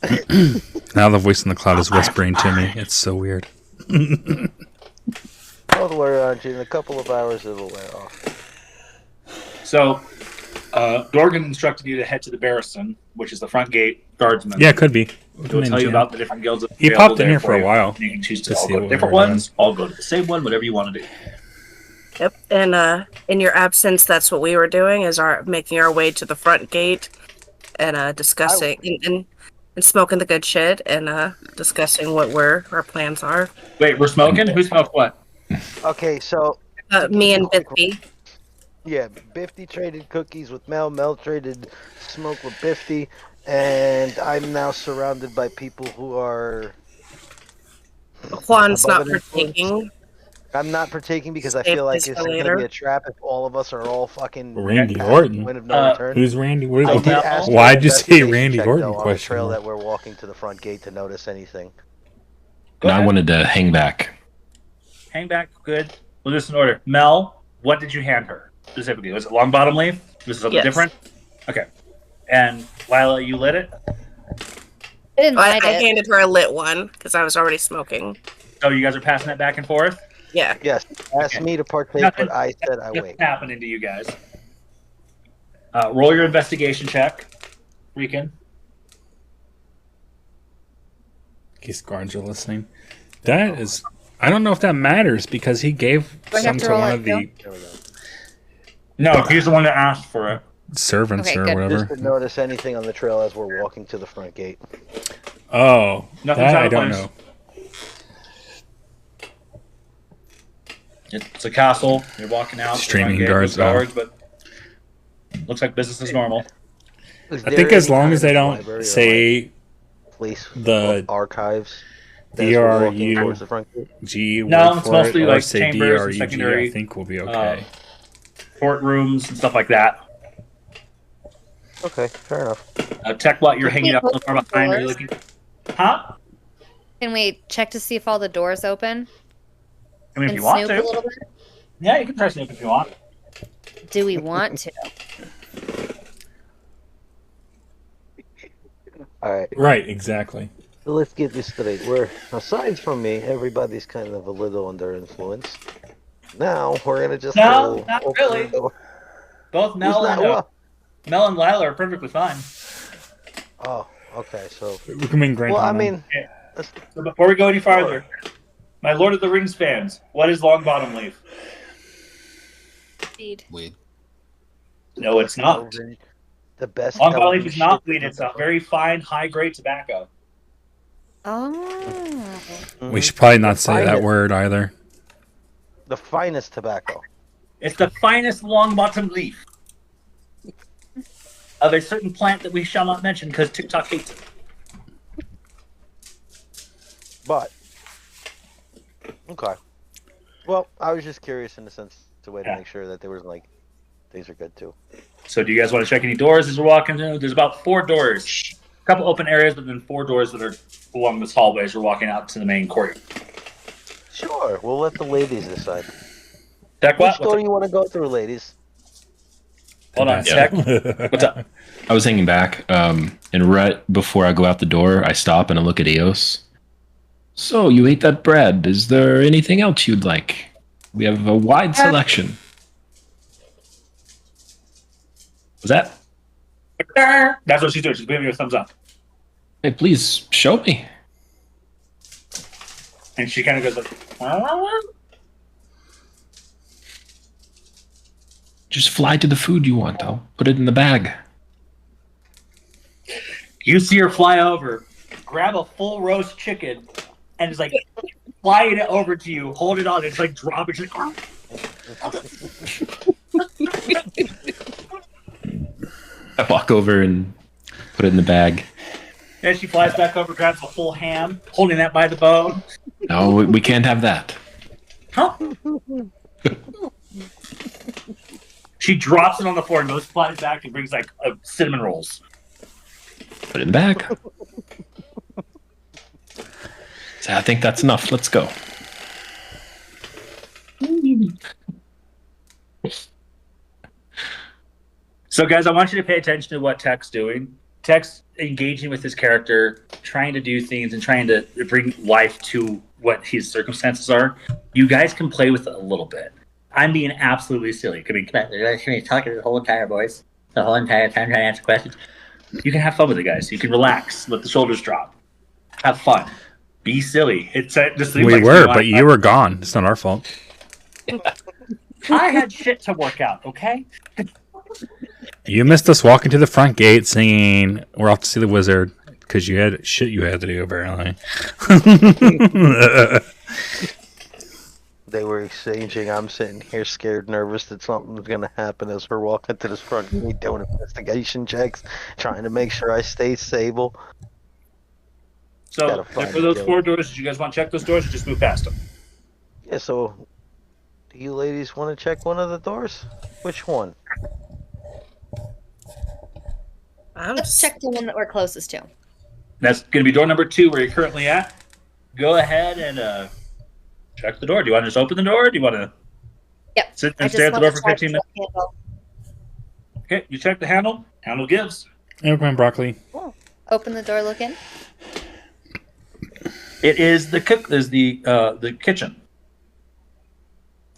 A: them.
E: Now the voice in the cloud is whispering to me. It's so weird.
C: Don't worry, Archie. In a couple of hours, it'll wear off.
A: So, Dorgan instructed you to head to the Barristan, which is the front gate guardsman.
E: Yeah, it could be.
A: He'll tell you about the different guilds.
E: He
A: available
E: popped in
A: there
E: here for a
A: you.
E: while.
A: You can choose
E: to
A: to all
E: see
A: go to
E: what we
A: different
E: were doing.
A: ones, all go to the same one, whatever you want to do.
D: Yep. And in your absence, that's what we were doing: is making our way to the front gate and discussing and smoking the good shit and discussing what our plans are.
A: Wait, we're smoking? Who smoked what?
C: Okay, so
D: Me and Biffy.
C: yeah, Bifty traded cookies with Mel. Mel traded smoke with Bifty, and I'm now surrounded by people who are.
D: Juan's
C: Above
D: not
C: an influence.
D: partaking.
C: I'm not partaking because I
D: Save
C: feel like
D: this
C: it's
D: for
C: going to
D: later.
C: be a trap if all of us are all fucking.
E: Randy
C: at
E: Orton.
C: Point of no return.
E: Who's Randy? What
C: I
E: is
C: did
E: it?
C: ask for
E: Why'd
C: an
E: you say
C: investigation
E: Randy
C: check,
E: Orton?
C: though, on the
E: Question
C: trail
E: mark.
C: that we're walking to the front gate to notice anything.
A: Go
H: And I
A: ahead.
H: wanted to hang back.
A: Hang back, good. We'll do this in order. Mel, what did you hand her specifically? Was it long bottom leaf? Was it something
D: Yes.
A: different? Okay. And Lila, you lit it?
F: I didn't
D: I
F: like it.
D: handed her a lit one because I was already smoking.
A: So you guys are passing that back and forth?
D: Yeah.
C: Yes, asked
A: Okay.
C: me to partake,
A: Nothing-
C: but I said I
A: What's
C: wait.
A: happening to you guys? Roll your investigation check. Rican.
E: In case guards are listening. That is. I don't know if that matters because he gave
F: Do I have
E: some
F: to
E: to
F: roll
E: one
F: it
E: of the
C: There we go.
A: No, he's the one that asked for it.
E: servants
F: Okay,
E: or
F: good.
E: whatever.
C: Just to notice anything on the trail as we're walking to the front gate.
E: Oh,
A: Nothing's
E: that
A: out
E: I
A: of
E: don't
A: place.
E: know.
A: It's a castle. You're walking out.
E: Streaming
A: You're
E: guards,
A: but looks like business is normal.
C: Is
E: I
C: there
E: think as
C: any
E: long
C: kind
E: as they
C: of
E: don't
C: library or,
E: say
C: like, place
E: the
C: of archives as we're walking
E: DRU
C: towards the front gate.
E: G
A: No,
E: word
A: it's
E: for
A: mostly
E: it, or
A: like
E: say
A: chambers and
E: DRUG,
A: secondary,
E: I think we'll be okay.
A: Port rooms and stuff like that.
C: Okay, fair enough.
A: Tech what you're
F: Can
A: hanging
F: we
A: up
F: open
A: far
F: the
A: behind. Are you
F: doors?
A: looking? Huh?
F: Can we check to see if all the doors open
A: I mean, if
F: and
A: you want
F: snoop a
A: to.
F: little bit?
A: Yeah, you can try snoop if you want.
F: Do we want to?
C: All right.
E: Right, exactly.
C: So let's get this straight. Aside from me, everybody's kind of a little under influence. Now we're gonna just
A: No, not
C: open
A: really.
C: the door.
A: Both Mel
C: Who's
A: and
C: not what?
A: Mel and Lila are perfectly fine.
C: Oh, okay. So,
E: We can make grand.
C: well, I mean,
A: So before we go any farther, my Lord of the Rings fans, what is Longbottom leaf?
F: Indeed.
I: Weed.
A: No, it's not.
C: the best.
A: Longbottom leaf
C: LD
A: is not
C: shit
A: weed. It's a very fine, high-grade tobacco.
F: Oh.
E: We should probably not say that
C: Finest.
E: word either.
C: The finest tobacco.
A: It's the finest Longbottom leaf of a certain plant that we shall not mention because TikTok hates it.
C: But okay. Well, I was just curious in the sense to way to make sure that there was like things are good too.
A: So do you guys want to check any doors as we're walking through? There's about 4 doors. A couple open areas, but then 4 doors that are along this hallway as we're walking out to the main courtyard.
C: Sure, we'll let the ladies decide.
A: Check
C: Which
A: what?
C: door do you want to go through, ladies?
A: Hold on,
H: Yeah.
A: check. What's up?
H: I was hanging back, and right before I go out the door, I stop and I look at Eos. So, you ate that bread. Is there anything else you'd like? We have a wide selection. Was that?
A: That's what she's doing. She's giving you a thumbs up.
H: Hey, please show me.
A: And she kind of goes like,
H: Just fly to the food you want. I'll put it in the bag.
A: you see her fly over, grab a full roast chicken, and it's like flying it over to you, hold it on, it's like dropping. She's like,
H: I walk over and put it in the bag.
A: and she flies back over, grabs a full ham, holding that by the bone.
H: No, we can't have that.
A: Huh? She drops it on the floor and goes flies back and brings like cinnamon rolls.
H: Put it in the bag. So I think that's enough. Let's go.
A: So, guys, I want you to pay attention to what Tech's doing. Tech's engaging with his character, trying to do things and trying to bring life to what his circumstances are. You guys can play with it a little bit. I'm being absolutely silly. I mean, come on, you're going to talk the whole entire voice, the whole entire time trying to answer questions. You can have fun with it, guys. You can relax, let the shoulders drop, have fun, be silly. It's just
E: We were, but you were gone. It's not our fault.
A: I had shit to work out. Okay.
E: You missed us walking to the front gate singing "We're off to see the wizard" because you had shit you had to do apparently.
C: They were exchanging. I'm sitting here scared, nervous that something's going to happen as we're walking to this front gate doing investigation checks, trying to make sure I stay stable.
A: So,
C: Gotta find
A: for those
C: a
A: 4 doors, did you guys want to check those doors or just move past them?
C: Yeah, so do you ladies want to check one of the doors? Which one?
F: Let's check the one that we're closest to.
A: That's going to be door number 2 where you're currently at. Go ahead and check the door. Do you want to just open the door or do you want to
F: Yep.
A: sit
F: I
A: and
F: just
A: stay at the
F: wanna
A: door for
F: check
A: 15 minutes?
F: the handle.
A: Okay, you check the handle. Handle gives.
E: Open broccoli.
F: Open the door, look in.
A: It is the cook. Is the kitchen.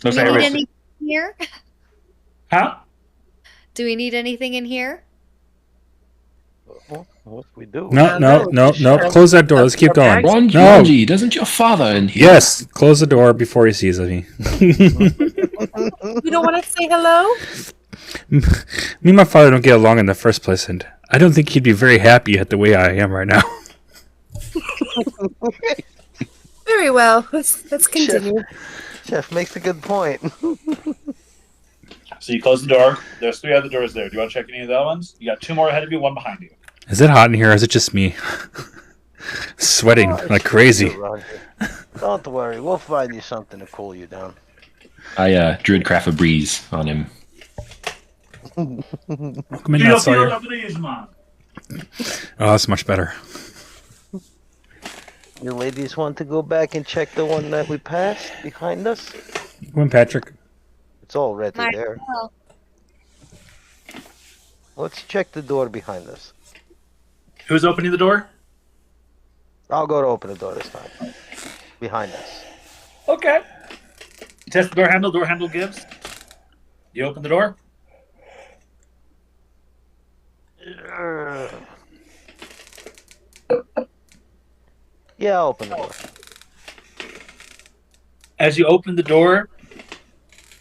F: Do
A: Looks
F: we
A: like
F: need
A: it is.
F: anything in here?
A: Huh?
F: Do we need anything in here?
C: Well, what we do?
E: No. Close that door. Let's keep going.
H: Ronji,
E: No.
H: Ronji, doesn't your father in here?
E: Yes, close the door before he sees me.
D: You don't want to say hello?
E: Me and my father don't get along in the first place, and I don't think he'd be very happy at the way I am right now.
D: Very well. Let's continue.
C: Chef makes a good point.
A: So you close the door. There's 3 other doors there. Do you want to check any of the other ones? You got 2 more ahead of you, 1 behind you.
E: Is it hot in here, or is it just me? Sweating like crazy.
C: Don't worry, we'll find you something to cool you down.
H: I druid craft a breeze on him.
E: Come in, Sawyer. Oh, that's much better.
C: You ladies want to go back and check the one that we passed behind us?
E: Come in, Patrick.
C: It's already
F: Might
C: there.
F: as well.
C: Let's check the door behind us.
A: Who's opening the door?
C: I'll go to open the door this time. Behind us.
A: Okay. Test the door handle. Door handle gives. You open the door.
C: Yeah, I'll open the door.
A: As you open the door,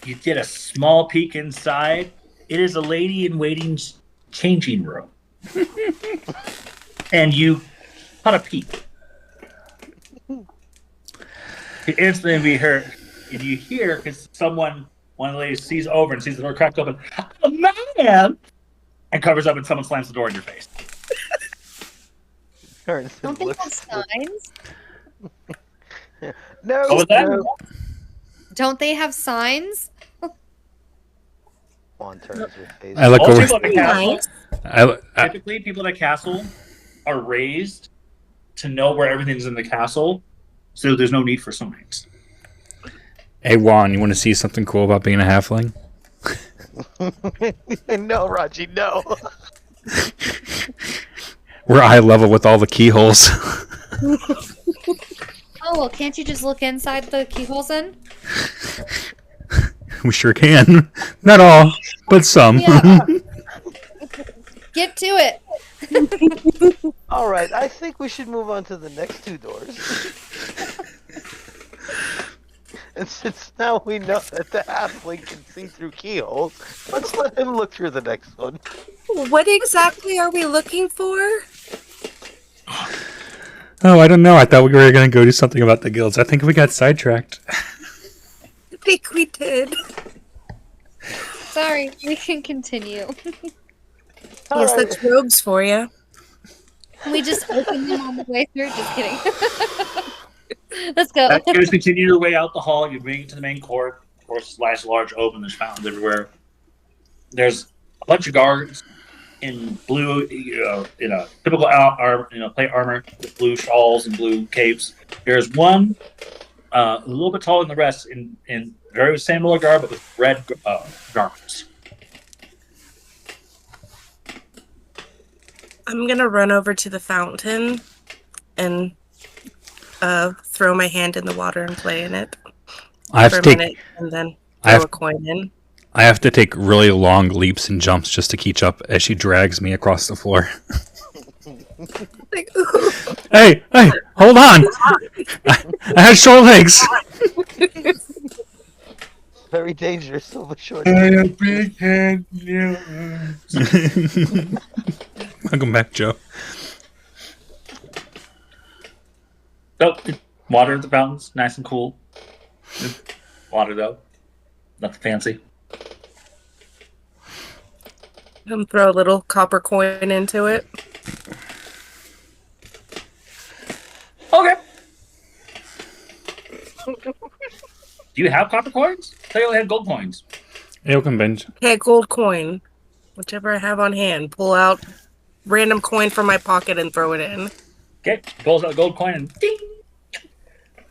A: you get a small peek inside. It is a lady in waiting's changing room. And you caught a peek. You instantly heard, and you hear because one of the ladies sees over and sees the door cracked open. Oh, man! And covers up, and someone slams the door in your face.
C: Turns and
F: Don't they have
C: looks.
F: signs?
C: No,
A: What was that?
C: no.
F: Don't they have signs?
C: Juan turns with face.
E: I look
A: All
E: over.
A: people at the castle,
E: I,
A: typically, people at a castle are raised to know where everything's in the castle, so there's no need for signs.
E: hey Juan, you want to see something cool about being a halfling?
C: No, Ronji, no.
E: We're eye level with all the keyholes.
F: Oh, well, can't you just look inside the keyholes then?
E: We sure can. Not all, but some.
F: Yeah. Get to it.
C: All right, I think we should move on to the next two doors. And since now we know that the halfling can see through keyholes, let's let him look through the next one.
D: What exactly are we looking for?
E: Oh, I don't know. I thought we were going to go do something about the guilds. I think we got sidetracked.
D: I think we did.
F: Sorry, we can continue.
C: All
D: Yes,
C: right.
D: that's robes for you.
F: We just opened them on the way through. Just kidding. Let's go.
A: You guys continue your way out the hall. You bring it to the main court. Of course, it's nice, large, open. There's fountains everywhere. There's a bunch of guards in blue, in a typical plate armor with blue shawls and blue capes. There's one a little bit taller than the rest in very similar garb, but with red garments.
D: I'm gonna run over to the fountain and throw my hand in the water and play in it
E: I have
D: for
E: to
D: a
E: take.
D: minute, and then
E: I
D: throw
E: have-
D: a coin in.
E: I have to take really long leaps and jumps just to keep up as she drags me across the floor.
D: Like, ooh.
E: Hey, hold on! I have short legs.
C: Very dangerous over short.
A: Big hand,
E: Welcome back, Joe.
A: So, water at the fountains, nice and cool. Water though, nothing fancy.
D: And throw a little copper coin into it.
A: Okay. Do you have copper coins? I thought you only had gold coins.
E: Hey, welcome, Benj.
D: Okay, gold coin. Whichever I have on hand. Pull out random coin from my pocket and throw it in.
A: Okay, pulls out a gold coin and ding!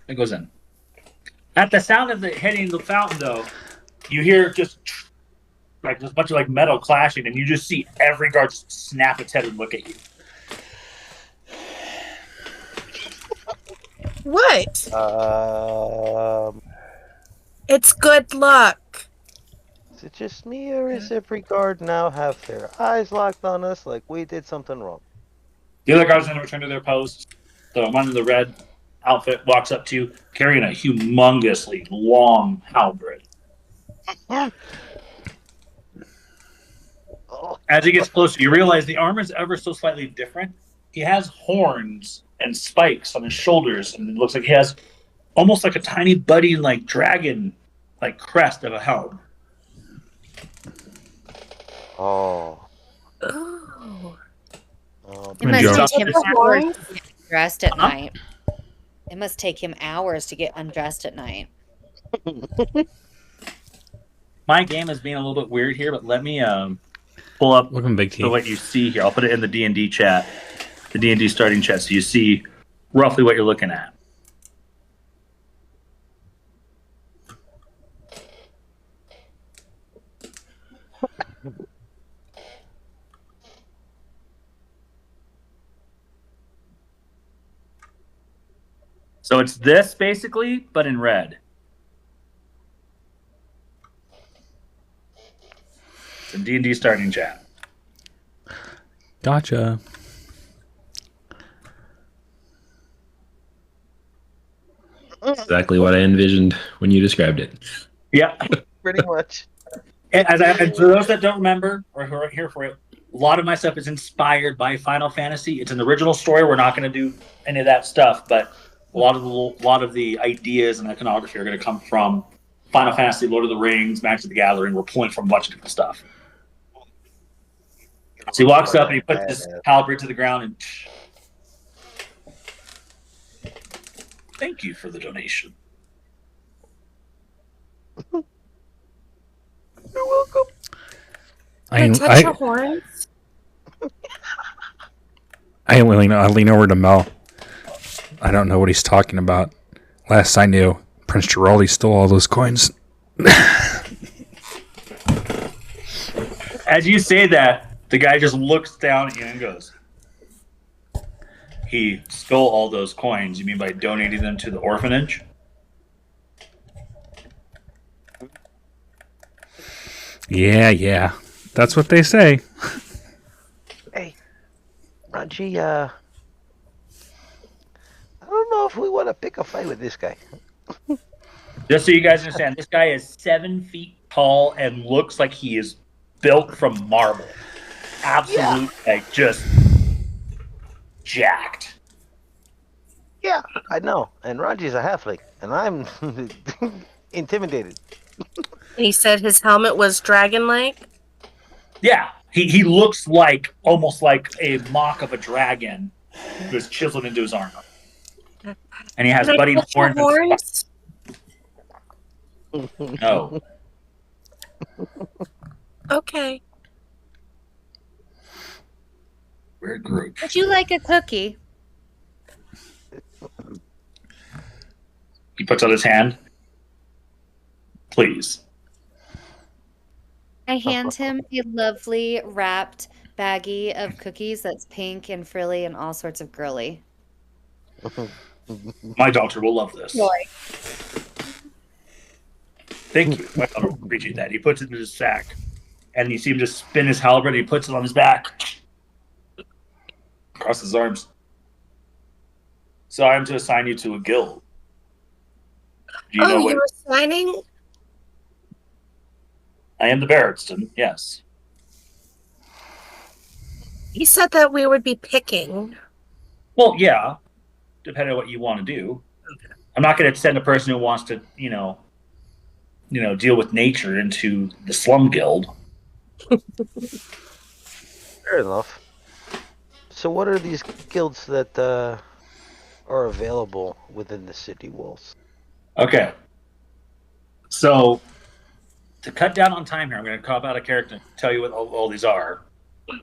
A: It goes in. At the sound of it hitting the fountain, though, you hear just like there's a bunch of like metal clashing, and you just see every guard snap its head and look at you.
D: What?
C: Um,
D: It's good luck.
C: is it just me, or is every guard now have their eyes locked on us like we did something wrong?
A: The other guards then return to their posts. The one in the red outfit walks up to you, carrying a humongously long halberd.
C: Oh,
A: As he gets closer, you realize the armor is ever so slightly different. He has horns and spikes on his shoulders, and it looks like he has almost like a tiny budding, like dragon, like crest of a helm.
C: oh,
D: Oh.
C: oh.
F: It must
E: Joe.
F: take him
A: Just-
F: hours to get dressed at
A: Huh?
F: night. It must take him hours to get undressed at night.
A: My game is being a little bit weird here, but let me pull up
E: Welcome, Big T.
A: what you see here. I'll put it in the D&D chat, the D&D starting chat, so you see roughly what you're looking at. So it's this basically, but in red. It's a D&D starting chat.
E: Gotcha.
H: Exactly what I envisioned when you described it.
A: Yeah.
C: Pretty much.
A: And for those that don't remember or who aren't here for it, a lot of my stuff is inspired by Final Fantasy. It's an original story. We're not going to do any of that stuff, but a lot of the ideas and iconography are going to come from Final Fantasy, Lord of the Rings, Magic the Gathering. We're pulling from a bunch of different stuff. So he walks up and he puts his halberd to the ground and thank you for the donation.
C: You're welcome.
E: I
D: touch your horns.
E: I lean over to Mel. I don't know what he's talking about. Last I knew, Prince Giraldi stole all those coins.
A: As you say that, the guy just looks down at you and goes, he stole all those coins. You mean by donating them to the orphanage?
E: Yeah. That's what they say.
C: Hey, Ronji, I don't know if we want to pick a fight with this guy.
A: Just so you guys understand, this guy is 7 feet tall and looks like he is built from marble. Absolute, like, just jacked.
C: Yeah, I know. And Ronji's a halfling, and I'm intimidated.
D: He said his helmet was dragon-like.
A: Yeah, he looks like almost like a mock of a dragon that's chiseled into his armor. And he has
D: Can I
A: budding
D: touch your
A: horns.
D: horns?
A: No.
D: Okay.
A: Weird group.
F: Would you like a cookie?
A: He puts out his hand. Please.
F: I hand him a lovely wrapped baggie of cookies that's pink and frilly and all sorts of girly.
A: My daughter will love this.
F: Boy.
A: Thank you. My daughter will appreciate that. He puts it in his sack. And you see him just spin his halberd and he puts it on his back. Across his arms. So I'm to assign you to a guild. Do you know what?
D: You were signing?
A: I am the Barrettston, yes.
D: You said that we would be picking.
A: Well, yeah. Depending on what you want to do. Okay. I'm not going to send a person who wants to, deal with nature into the slum guild.
C: Fair enough. So what are these guilds that are available within the city walls?
A: Okay. So, to cut down on time here, I'm going to cop out a character and tell you what all these are. If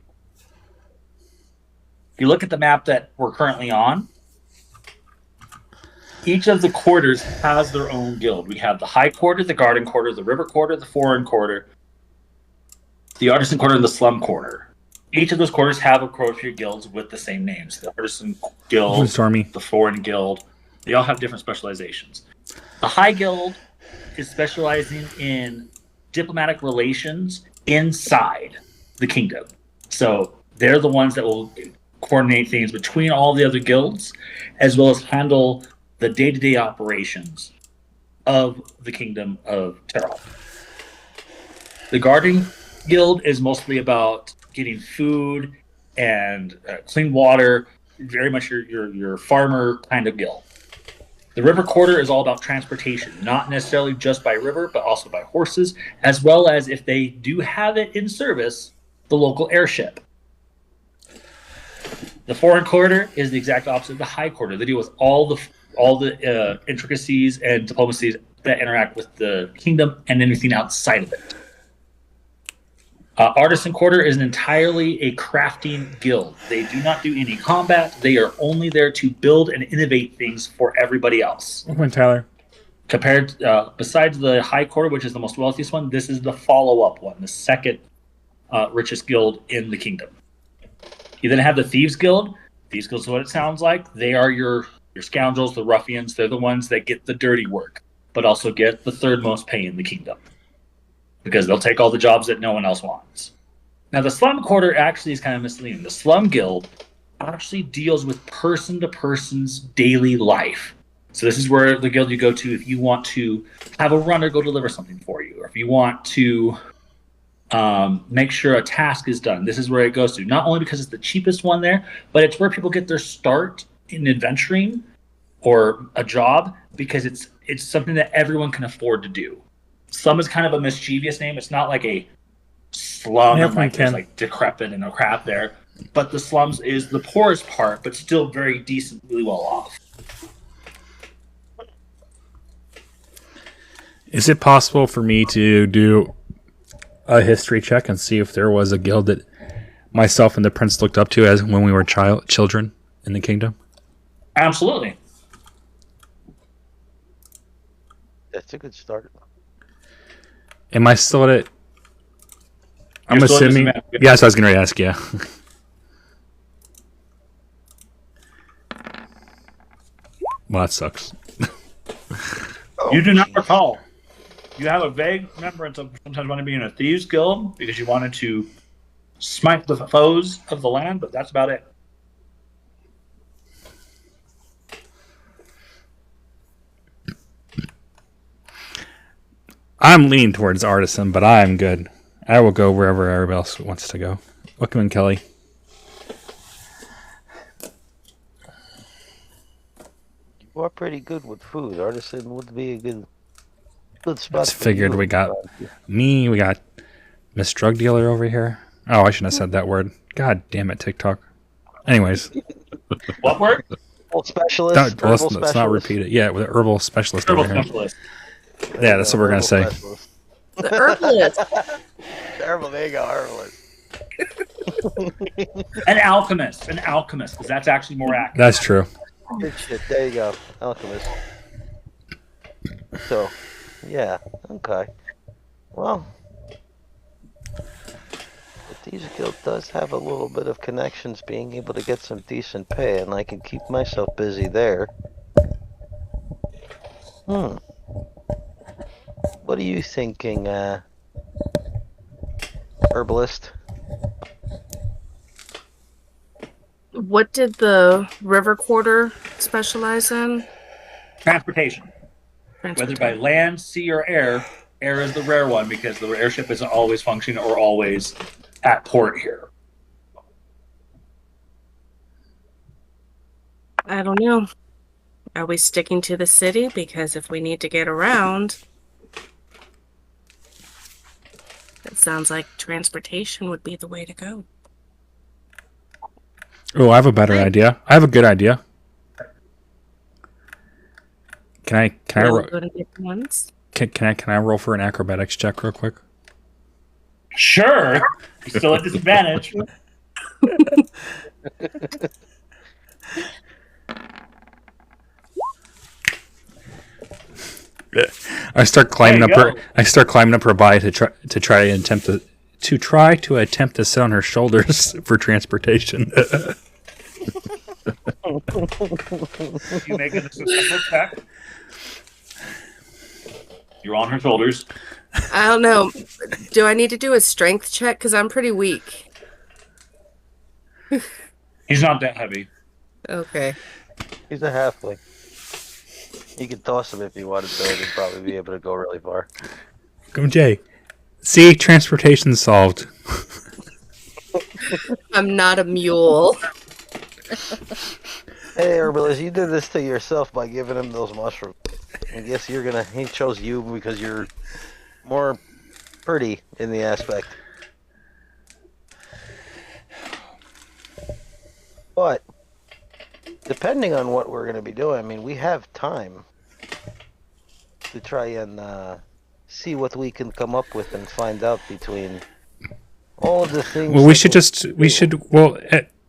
A: you look at the map that we're currently on, each of the quarters has their own guild. We have the High Quarter, the Garden Quarter, the River Quarter, the Foreign Quarter, the Artisan Quarter, and the Slum Quarter. Each of those quarters have appropriate guilds with the same names. The Artisan Guild, the Foreign Guild, they all have different specializations. The High Guild is specializing in diplomatic relations inside the kingdom. So they're the ones that will coordinate things between all the other guilds, as well as handle the day-to-day operations of the kingdom of Terrell. The Guarding Guild is mostly about getting food and clean water, very much your farmer kind of guild. The River Quarter is all about transportation, not necessarily just by river, but also by horses, as well as, if they do have it in service, the local airship. The Foreign Quarter is the exact opposite of the High Quarter. They deal with all the intricacies and diplomacies that interact with the kingdom and anything outside of it. Artisan Quarter is entirely a crafting guild. They do not do any combat. They are only there to build and innovate things for everybody else.
E: When Tyler.
A: Compared, besides the High Quarter, which is the most wealthiest one, this is the follow-up one, the second richest guild in the kingdom. You then have the Thieves Guild. Thieves Guild is what it sounds like. They are your Your scoundrels, the ruffians, they're the ones that get the dirty work, but also get the third most pay in the kingdom. Because they'll take all the jobs that no one else wants. Now, the slum quarter actually is kind of misleading. The slum guild actually deals with person-to-person's daily life. So this is where the guild you go to if you want to have a runner go deliver something for you, or if you want to make sure a task is done. This is where it goes to. Not only because it's the cheapest one there, but it's where people get their start in adventuring or a job, because it's something that everyone can afford to do. Slum is kind of a mischievous name. It's not like a slum and like there's like decrepit and no crap there. But the slums is the poorest part, but still very decently well off.
E: Is it possible for me to do a history check and see if there was a guild that myself and the prince looked up to as when we were children in the kingdom?
A: Absolutely.
C: That's a good start.
E: Am I still at it? I'm
A: You're still at
E: assuming.
A: disadvantage.
E: Yes, I was going to ask. Yeah. Well, that sucks.
A: You do not recall. You have a vague remembrance of sometimes wanting to be in a thieves guild because you wanted to smite the foes of the land, but that's about it.
E: I'm leaning towards artisan, but I'm good. I will go wherever everybody else wants to go. Welcome in, Kelly.
C: You are pretty good with food. Artisan would be a good spot.
E: Just
C: for
E: figured
C: you.
E: we got me. We got Miss Drug Dealer over here. Oh, I shouldn't have said that word. God damn it, TikTok. Anyways.
A: What word?
C: Herbal specialist.
E: Let's not repeat it. Yeah, with an herbal specialist
A: Herbal
E: over here.
A: specialist.
E: Yeah, that's what we're going to say.
C: Specialist.
D: The herbalist.
C: Herbal, there you go, herbalist.
A: An alchemist, because that's actually more accurate.
E: That's true.
C: Good shit. There you go, alchemist. So, yeah, okay. Well, the Thieves Guild does have a little bit of connections, being able to get some decent pay, and I can keep myself busy there. What are you thinking, herbalist?
D: What did the river quarter specialize in?
A: Transportation. Whether by land, sea, or air. Air is the rare one because the airship isn't always functioning or always at port here.
D: I don't know. Are we sticking to the city? Because if we need to get around, it sounds like transportation would be the way to go.
E: Oh, I have a better idea. I have a good idea. Can I roll? Can I roll for an acrobatics check real quick?
A: Sure. You're still at disadvantage.
E: I start climbing up her. I start climbing up her body to try to attempt to sit on her shoulders for transportation.
A: You make a successful check. You're on her shoulders.
D: I don't know. Do I need to do a strength check? Because I'm pretty weak.
A: He's not that heavy.
D: Okay.
C: He's a halfling. You could toss him if you wanted to. He'd probably be able to go really far.
E: Come, Jay. See, transportation solved.
D: I'm not a mule.
C: Hey, herbalist, you did this to yourself by giving him those mushrooms. I guess he chose you because you're more pretty in the aspect. But, depending on what we're going to be doing, I mean, we have time to try and see what we can come up with and find out between all of the things.
E: Well,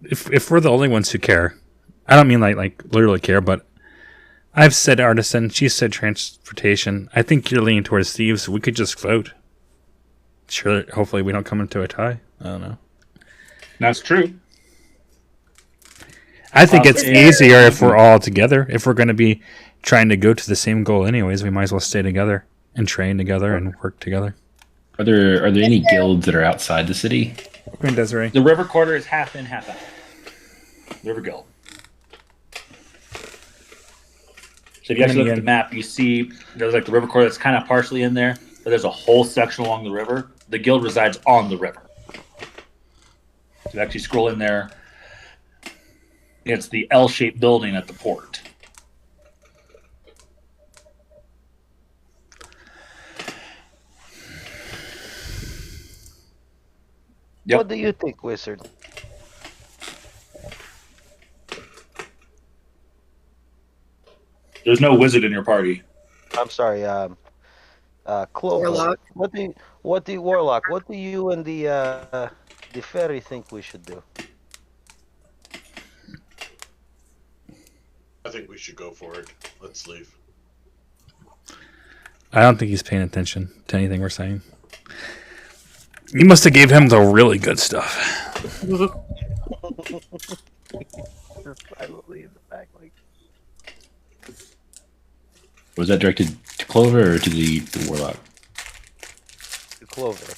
E: if we're the only ones who care, I don't mean like literally care, but I've said artisan, she said transportation. I think you're leaning towards thieves, so we could just vote. Sure, hopefully we don't come into a tie. I don't know.
A: That's true.
E: I think it's
A: Is there-
E: easier if we're all together. If we're going to be trying to go to the same goal anyways, we might as well stay together and train together and work together.
H: Are there any guilds that are outside the city?
E: Queen Desiree.
A: The river quarter is half in, half out. River Guild. So if you actually look at the map, you see there's like the river quarter that's kind of partially in there, but there's a whole section along the river. The guild resides on the river. So you actually scroll in there. It's the L-shaped building at the port. Yep.
C: What do you think, Wizard?
A: There's no wizard in your party.
C: I'm sorry, Clover.
D: Warlock.
C: What do you, Warlock? What do you and the fairy think we should do?
B: I think we should go for it. Let's leave.
E: I don't think he's paying attention to anything we're saying. You must have gave him the really good stuff.
C: Silently in the back, like.
H: Was that directed to Clover or to the warlock?
C: To Clover.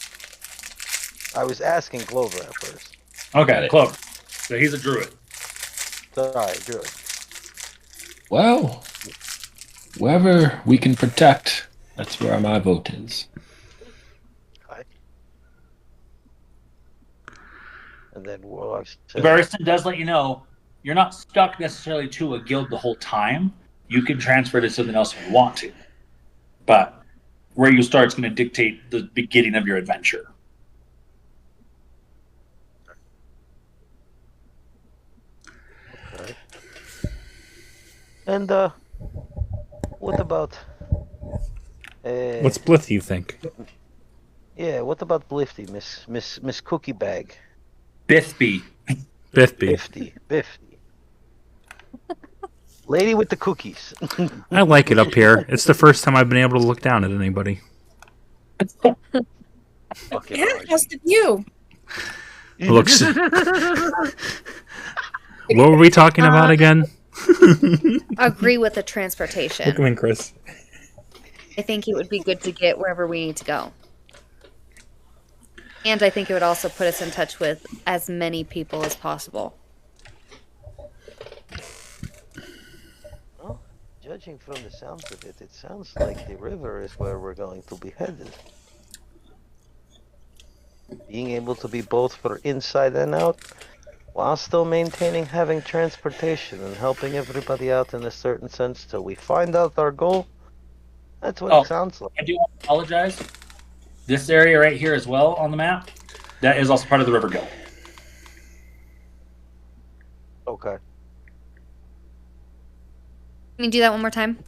C: I was asking Clover at first.
A: Okay, Clover. So he's a druid.
C: Sorry, Druid.
H: Well, whoever we can protect, that's where my vote is.
C: And then Warlock
A: The
C: said,
A: barrister does let you know you're not stuck necessarily to a guild the whole time. You can transfer to something else if you want to. But where you start is going to dictate the beginning of your adventure.
C: okay. And what about
E: What's Blith, you think?
C: yeah, what about Blifty, Miss Cookie Bag?
A: Bithby.
E: Bithby.
C: Bifty. Lady with the cookies.
E: I like it up here. It's the first time I've been able to look down at anybody.
C: Fucking
D: Yeah,
C: Ronji.
D: how's the view?
E: Looks. What were we talking about again?
F: Agree with the
E: Look
F: transportation.
E: at me, Chris.
F: I think it would be good to get wherever we need to go. And I think it would also put us in touch with as many people as possible.
C: Well, judging from the sounds of it, it sounds like the river is where we're going to be headed. Being able to be both for inside and out, while still maintaining having transportation and helping everybody out in a certain sense till we find out our goal. That's what
A: Oh.
C: it sounds like.
A: I do apologize. This area right here as well on the map, that is also part of the River Guild.
C: Okay.
F: Can you do that one more time?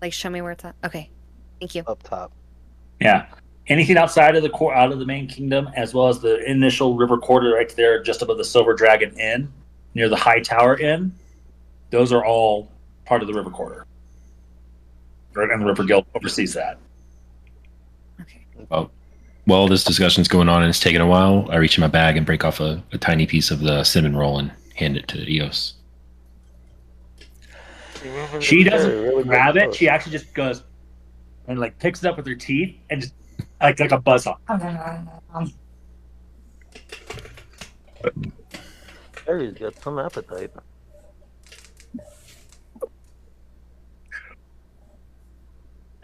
F: Like, show me where it's at. Okay. Thank you.
C: Up top.
A: Yeah. Anything outside of the out of the main kingdom, as well as the initial river quarter right there, just above the Silver Dragon Inn, near the High Tower Inn, those are all part of the river quarter. And the River Guild oversees that.
F: Okay.
H: While this discussion's going on and it's taking a while, I reach in my bag and break off a tiny piece of the cinnamon roll and hand it to Eos.
A: She doesn't grab it. She actually just goes and like picks it up with her teeth and just like a buzzsaw.
C: Harry's got some appetite.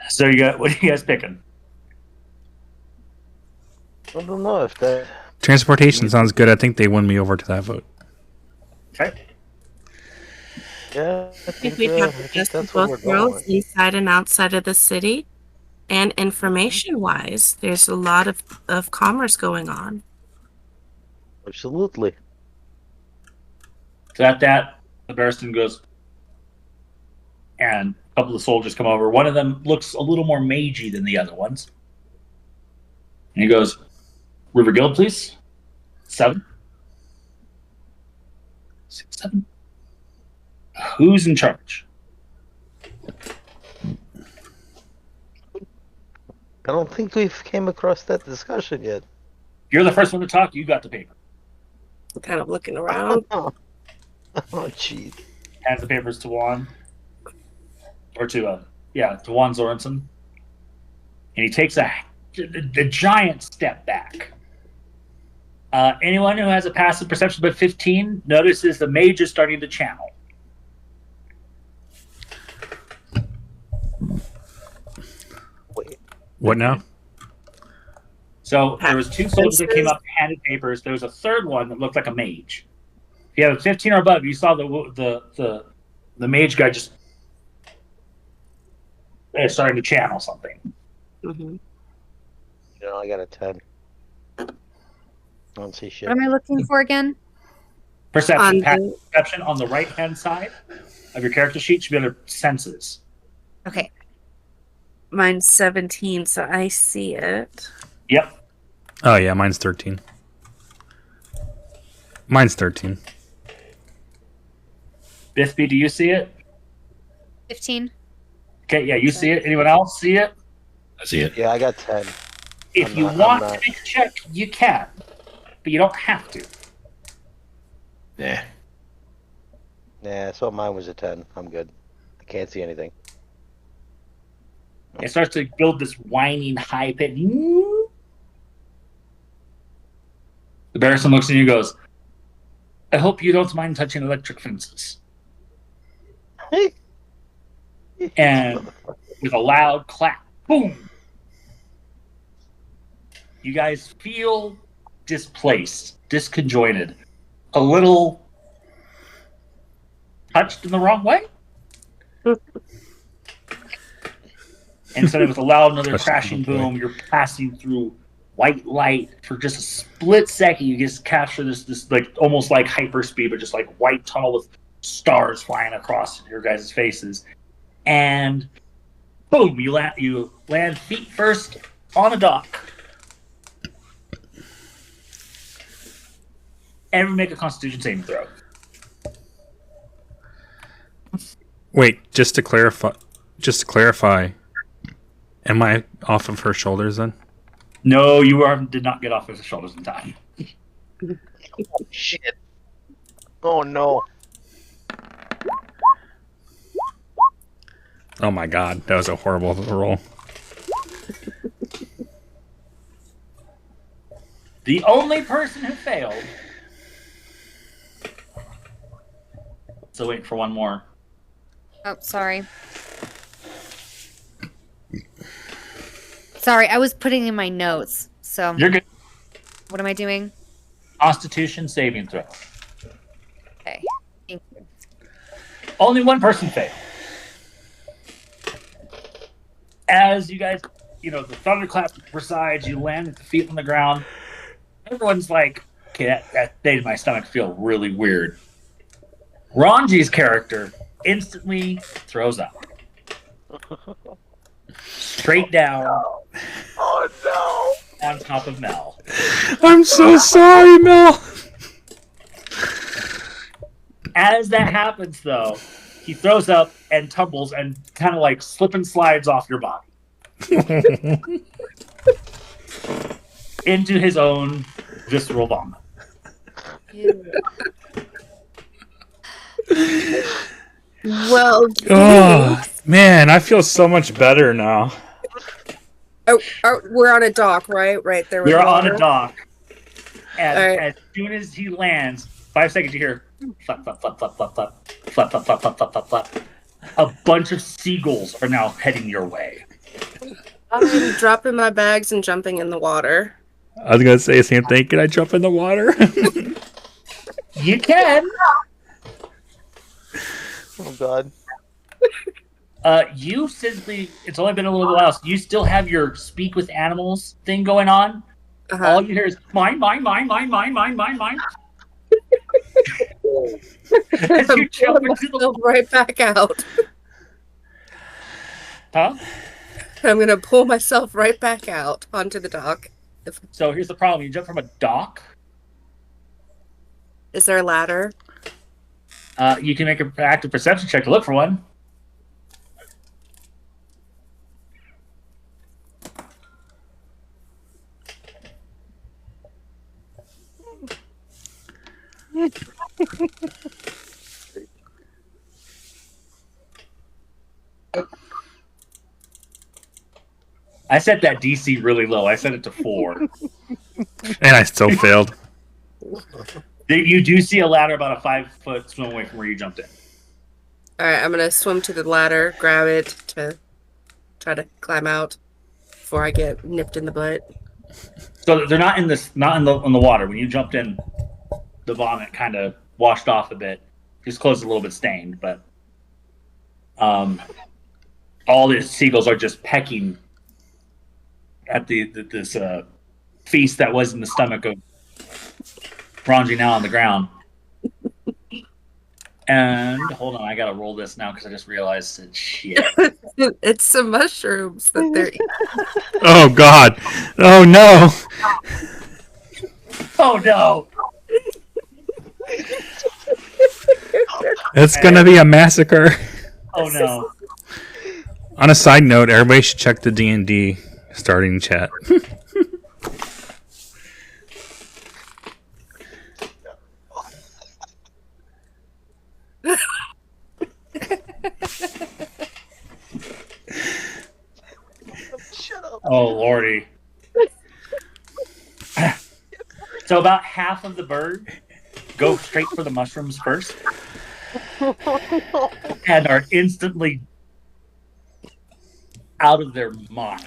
A: So you got what are you guys picking?
C: I don't know if that.
E: Transportation sounds good. I think they won me over to that vote.
A: Okay.
C: Yeah, I
I: I think
C: think,
I: we'd
C: I
I: have to
C: think
I: just
C: that's what we're
I: both
C: going
I: worlds,
C: with.
I: inside and outside of the city. And information wise, there's a lot of commerce going on.
C: Absolutely.
A: So at that, the Barristan goes, and a couple of soldiers come over. One of them looks a little more magey than the other ones. And he goes, River Guild, please. 7. 6, 7. Who's in charge?
C: I don't think we've came across that discussion yet.
A: You're the first one to talk. You got the paper.
I: kind of looking around.
C: Oh, jeez.
A: Hands the papers to Juan. Or to, to Juan Zorensen. And he takes a giant step back. Anyone who has a passive perception of 15 notices the mage is starting to channel.
C: Wait.
E: What now?
A: So there was 2 soldiers that came up, handed papers. There was a third one that looked like a mage. If you have a 15 or above, you saw the mage guy just starting to channel something.
I: Mm-hmm.
C: I got a 10. I don't see shit.
F: What am I looking for again?
A: Perception. Perception on the right-hand side of your character sheet should be under senses.
F: Okay.
I: Mine's 17, so I see it.
A: Yep.
E: Oh yeah, mine's 13. Mine's 13.
A: Biffby, do you see it?
F: 15.
A: Okay, yeah, you see it. Anyone else see it?
H: I see it.
C: Yeah, I got 10.
A: If
C: I'm
A: you
C: not-
A: want
C: I'm
A: to
C: not-
A: make a check, you can. But you don't have to.
H: Yeah.
C: Yeah, I saw mine was a 10. I'm good. I can't see anything.
A: It starts to build this whining high pitch. The Barrison looks at you and goes, I hope you don't mind touching electric fences. And with a loud clap, boom! You guys feel displaced, disconjointed, a little touched in the wrong way. And so with a loud another crashing boom, you're passing through white light for just a split second. You just capture this like almost like hyperspeed, but just like white tunnel with stars flying across your guys' faces. And boom, you land feet first on a dock. And make a Constitution saving throw.
E: Wait, just to clarify, am I off of her shoulders then?
A: No, did not get off his shoulders in time.
C: Shit. Oh no.
E: Oh my god, that was a horrible roll.
A: The only person who failed. So wait for one more.
F: Oh, sorry. Sorry, I was putting in my notes. So
A: You're good.
F: what am I doing?
A: Constitution saving throw.
F: Okay. Thank you.
A: Only one person failed. As you guys, the thunderclap resides, you land at the feet on the ground. Everyone's like, okay, that made my stomach feel really weird. Ronji's character instantly throws up. Straight down.
C: Oh no.
A: On top of Mel.
E: I'm so sorry, Mel.
A: As that happens, though, he throws up and tumbles and kind of like slip and slides off your body. Into his own visceral vomit.
I: Well,
E: Oh man, I feel so much better now.
I: we're on a dock, right? Right there. with
A: We're on
I: water.
A: a dock. And
I: All right.
A: as soon as he lands, 5 seconds you hear flap, flap, flap, flap, flap, flap, flap, flap, flap, flap, flap, flap, flap. A bunch of seagulls are now heading your way.
I: I'm dropping my bags and jumping in the water.
E: I was gonna say the same thing. Can I jump in the water?
A: You can.
C: Oh god.
A: You simply, it's only been a little while, so you still have your speak with animals thing going on.
I: Uh-huh.
A: All you hear is mine, mine, mine, mine, mine, mine, mine, mine. As you jump into the
I: Myself right back out.
A: huh?
I: I'm gonna pull myself right back out onto the dock.
A: So here's the problem: you jump from a dock.
I: Is there a ladder?
A: You can make an active perception check to look for one. I set that DC really low. I set it to 4.
E: And I still failed.
A: You do see a ladder about a 5-foot swim away from where you jumped in.
D: All right, I'm gonna swim to the ladder, grab it to try to climb out before I get nipped in the butt.
A: So they're not in the water. When you jumped in, the vomit kind of washed off a bit. Just clothes a little bit stained, but all the seagulls are just pecking at this feast that was in the stomach of Ronji, now on the ground. And hold on, I gotta roll this now because I just realized that shit.
D: It's some mushrooms that they're eating.
E: Oh God! Oh no!
A: Oh no!
E: It's gonna be a massacre.
A: Oh no!
E: On a side note, everybody should check the D&D starting chat.
A: Oh lordy! So about half of the bird go straight for the mushrooms first, and are instantly out of their mind.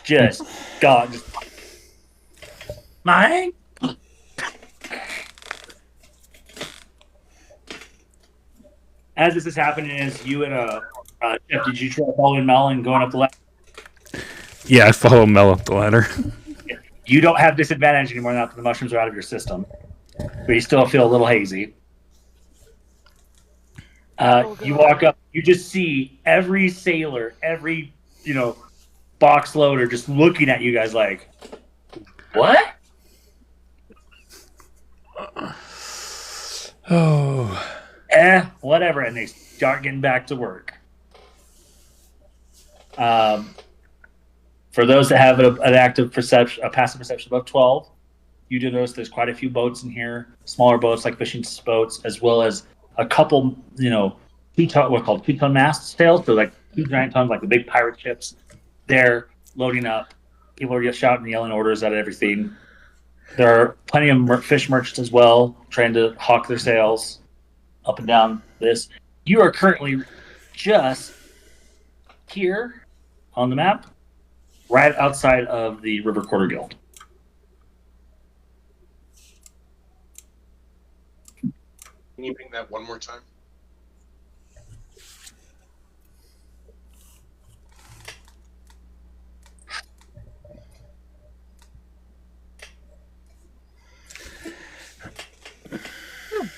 A: Just God, mine. As this is happening, is you and Jeff, did you try following Mel and going up the ladder?
E: Yeah, I follow Mel up the ladder.
A: You don't have disadvantage anymore now that the mushrooms are out of your system, but you still feel a little hazy. You walk up, you just see every sailor, every box loader just looking at you guys like, what?
E: Oh.
A: Whatever, and they start getting back to work. For those that have an active perception, a passive perception above 12, you do notice there's quite a few boats in here, smaller boats like fishing boats, as well as a couple, 2-ton mast sails, so like 2 giant tons, like the big pirate ships. They're loading up. People are just shouting and yelling orders at everything. There are plenty of fish merchants as well, trying to hawk their sails up and down this. You are currently just here on the map, right outside of the River Quarter Guild.
B: Can you bring that one more time?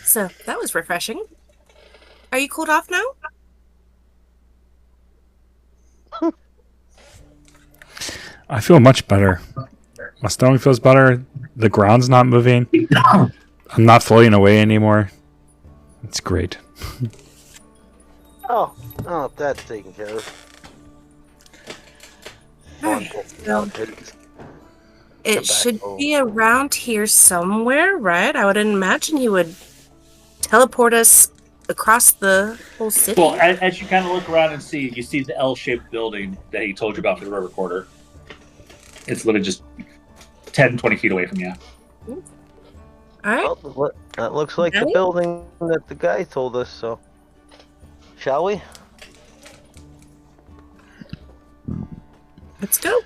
I: So that was refreshing. Are you cooled off now?
E: I feel much better. My stomach feels better. The ground's not moving. I'm not floating away anymore. It's great.
C: Oh, that's taken care of.
I: It should be around here somewhere, right? I would imagine he would teleport us across the whole city.
A: Well, as you kind of look around and you see the L-shaped building that he told you about for the River Quarter. It's literally just 10, 20 feet away from you.
I: All right.
C: Well, that looks like the building that the guy told us, so shall we?
I: Let's go.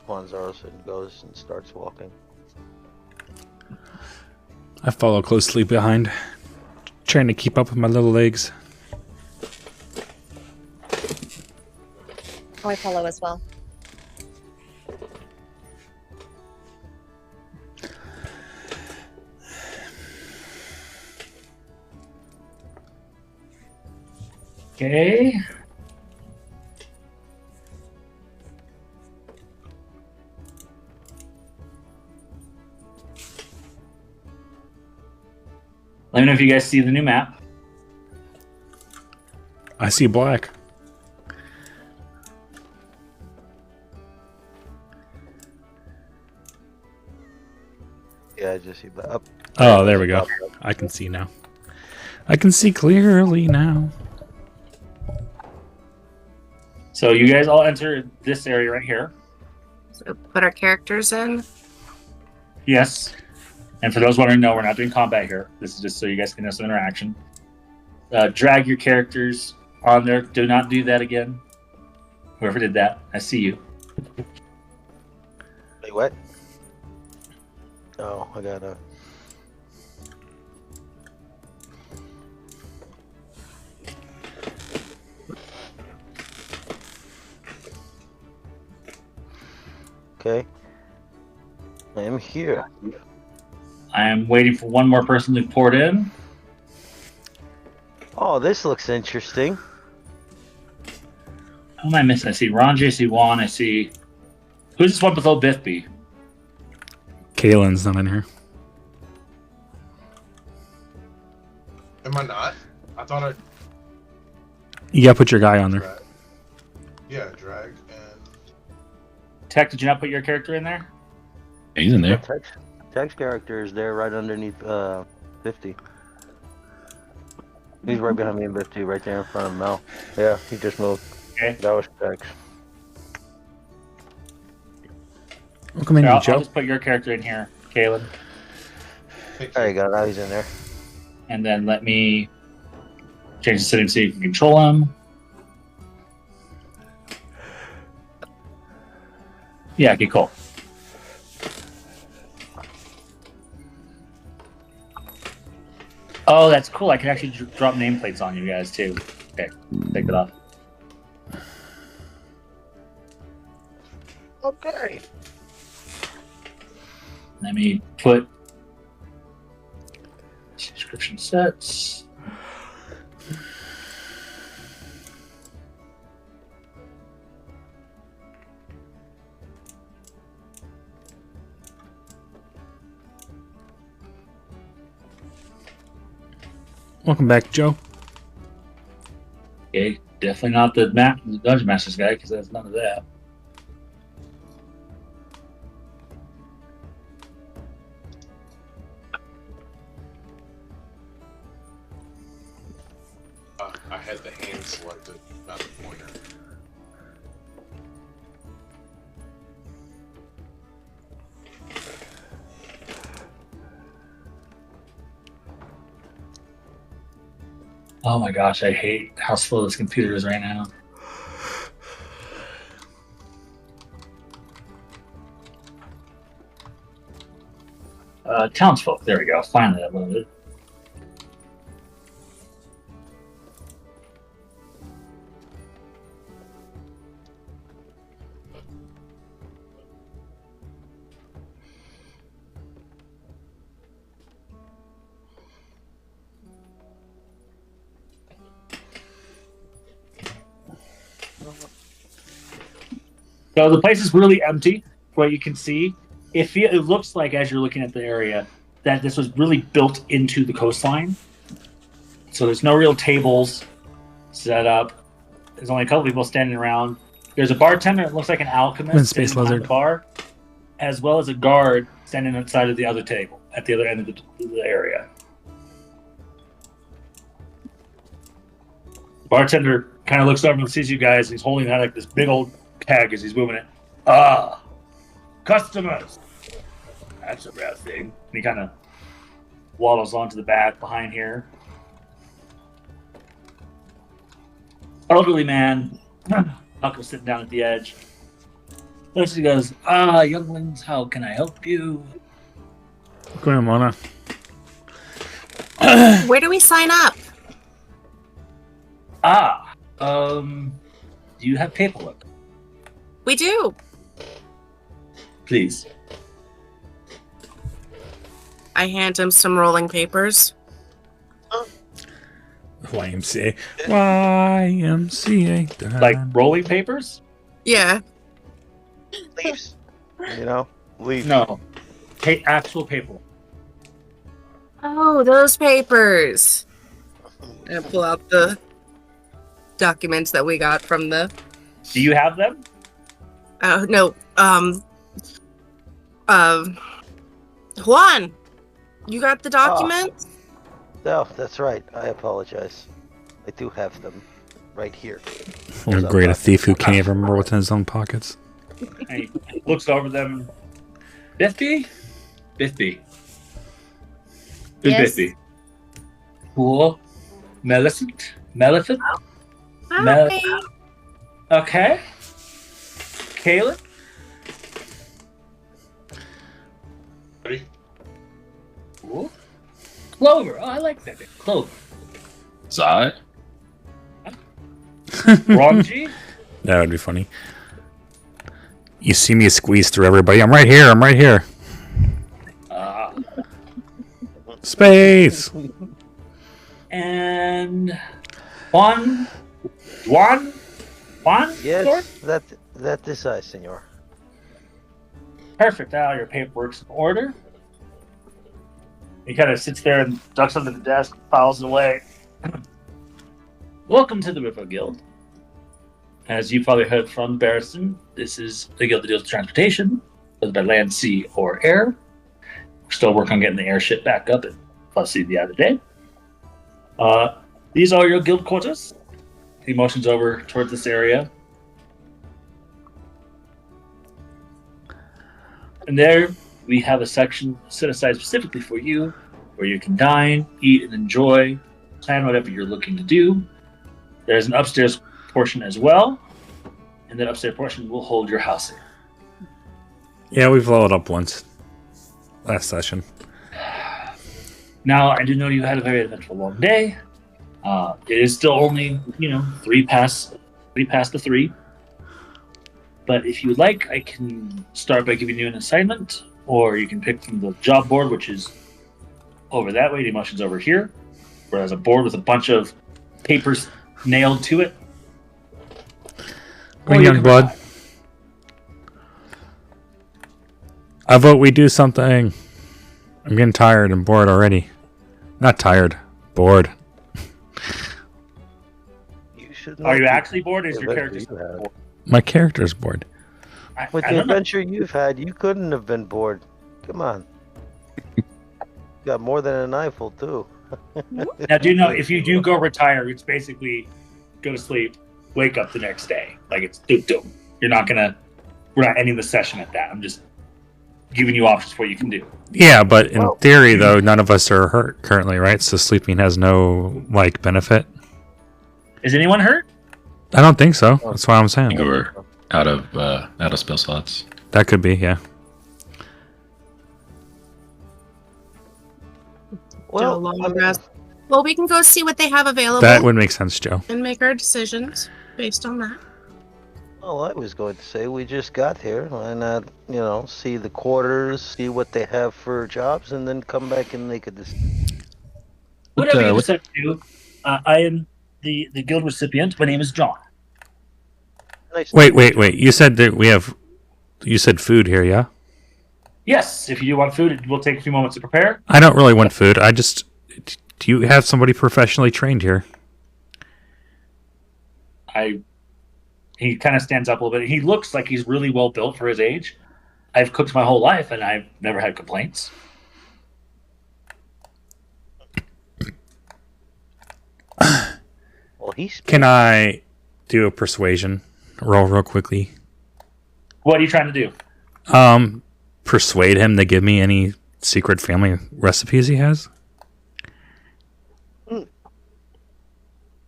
C: Ponzarosin goes and starts walking.
E: I follow closely behind, trying to keep up with my little legs.
F: Oh, I follow as well.
A: Okay. Let me know if you guys see the new map.
E: I see black.
C: Yeah, I just see that up.
E: Oh, there we go. I can see now. I can see clearly now.
A: So you guys all enter this area right here.
I: So put our characters in.
A: Yes. And for those wondering, no, we're not doing combat here. This is just so you guys can have some interaction. Drag your characters on there. Do not do that again. Whoever did that, I see you.
C: Wait, what? Oh, I gotta. Okay. I am here.
A: I am waiting for one more person to pour it in.
C: Oh, this looks interesting.
A: Who am I missing? I see Ronji, I see Juan, I see... Who's this one below Biffby?
E: Kalen's not in here.
B: Am I not? I thought I.
E: You gotta put your guy on there.
B: Drag. Yeah, drag and.
A: Tech, did you not put your character in there?
H: He's in there.
C: Text character is there right underneath 50. He's right behind me in 50, right there in front of Mel. Yeah, he just moved.
A: Okay.
C: That was Tex.
E: Welcome in,
A: Here, I'll
E: Joe.
A: just put your character in here, Kalen.
C: There you go, now he's in there.
A: And then let me change the settings so you can control him. Yeah, okay, cool. Oh, that's cool. I can actually drop nameplates on you guys, too. Okay, take it off.
C: Okay.
A: Let me put subscription sets.
E: Welcome back, Joe.
A: Okay, definitely not the Dungeon Masters guy because there's none of that.
B: I had the hand selected, not the pointer.
A: Oh my gosh, I hate how slow this computer is right now. Townsfolk, there we go. Finally, I loaded it. So the place is really empty, what you can see. It looks like, as you're looking at the area, that this was really built into the coastline. So there's no real tables set up. There's only a couple people standing around. There's a bartender, it looks like an alchemist
E: Space
A: sitting behind
E: Lizard.
A: the bar, as well as a guard standing outside of the other table, at the other end of the area. The bartender kind of looks over and sees you guys. He's holding out like this big old keg as he's moving it. Ah, customers. That's a rare thing. And he kind of waddles onto the back behind here. Elderly man, Huckle sitting down at the edge. Looks, he goes, younglings, how can I help you?
E: Go ahead, Mona.
I: Where do we sign up?
A: Do you have paperwork?
I: We do.
A: Please.
I: I hand him some rolling papers.
E: YMCA. YMCA.
A: Like rolling papers?
I: Yeah.
C: Leaves. You know? Leaves.
A: No. Actual paper.
I: Oh, those papers. And pull out the documents that we got from the.
A: Do you have them?
I: No. Juan, you got the documents?
C: Oh, that's right. I apologize. I do have them. right here.
E: You're great, a thief who can't even remember what's in his own pockets.
A: And he looks over them. Biffy? Biffy. Who's
F: Yes.
A: Biffy? Cool. Melicent? Maleficent?
I: Hi.
A: Okay. Caleb?
B: Ready?
A: Cool. Clover. Oh, I like that name. Clover.
H: Zai?
A: Ronji?
E: That would be funny. You see me squeeze through everybody. I'm right here. I'm right here. Space.
A: And Juan?
C: Yes, that is I, senor.
A: Perfect. Now your paperwork's in order. He kind of sits there and ducks under the desk, files it away. Welcome to the River Guild. As you probably heard from Barristan, this is the guild that deals with transportation, whether by land, sea, or air. We're still working on getting the airship back up at Fussy the other day. These are your guild quarters. He motions over towards this area. And there we have a section set aside specifically for you, where you can dine, eat, and enjoy, plan whatever you're looking to do. There's an upstairs portion as well, and that upstairs portion will hold your housing.
E: Yeah, we've leveled up once. Last session.
A: Now, I do know you had a very eventful long day. It is still only, 3 past the 3. But if you would like, I can start by giving you an assignment, or you can pick from the job board, which is over that way. The motion's over here, where there's a board with a bunch of papers nailed to it.
E: Hey, young blood. I vote we do something. I'm getting tired and bored already. Not tired, bored.
A: Are you actually bored, or is your character bored?
E: My character's bored.
C: With the adventure you've had, you couldn't have been bored. Come on. You got more than an eyeful, too.
A: Now, do you know, if you do go retire, it's basically go to sleep, wake up the next day. Like, it's doom. We're not ending the session at that. I'm just giving you options for what you can do.
E: Yeah, but in theory, though, none of us are hurt currently, right? So sleeping has no, benefit.
A: Is anyone hurt?
E: I don't think so. That's what I'm saying.
H: I think we're out of spell slots.
E: That could be, yeah.
I: Well, we can go see what they have available
E: That would make sense, Joe.
I: and make our decisions based on that.
C: Well, I was going to say we just got here. Why not, see the quarters, see what they have for jobs, and then come back and make a decision.
A: Whatever you decide to do, I am the guild recipient. My name is John.
C: Nice.
E: Wait. You said that you said food here, yeah?
A: Yes, if you do want food, it will take a few moments to prepare.
E: I don't really want food. Do you have somebody professionally trained here?
A: He kind of stands up a little bit. He looks like he's really well built for his age. I've cooked my whole life, and I've never had complaints.
C: Well,
E: Can I do a persuasion roll real quickly?
A: What are you trying to do?
E: Persuade him to give me any secret family recipes he has.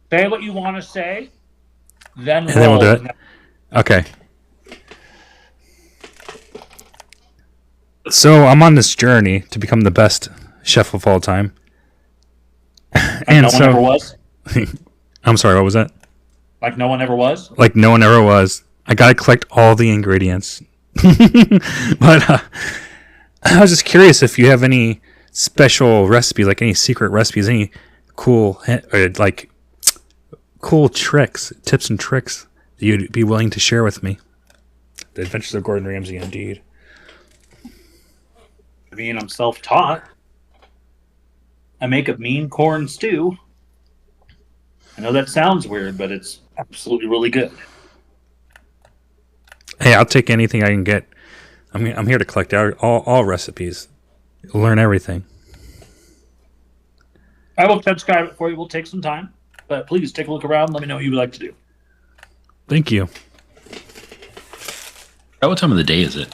A: Say what you want to say, then
E: And then we'll do it. Okay. So I'm on this journey to become the best chef of all time.
A: And no one ever was?
E: I'm sorry, what was that?
A: Like no one ever was?
E: Like no one ever was. I gotta collect all the ingredients. But I was just curious if you have any special recipes, like any secret recipes, any cool, cool tricks, tips and tricks that you'd be willing to share with me. The Adventures of Gordon Ramsay, indeed.
A: I mean, I'm self-taught. I make a mean corn stew. I know that sounds weird, but it's absolutely really good.
E: Hey, I'll take anything I can get. I'm here to collect all recipes, learn everything.
A: I will transcribe it for you. We'll take some time. but please take a look around. Let me know what you would like to do.
E: Thank you.
H: What time of the day is it?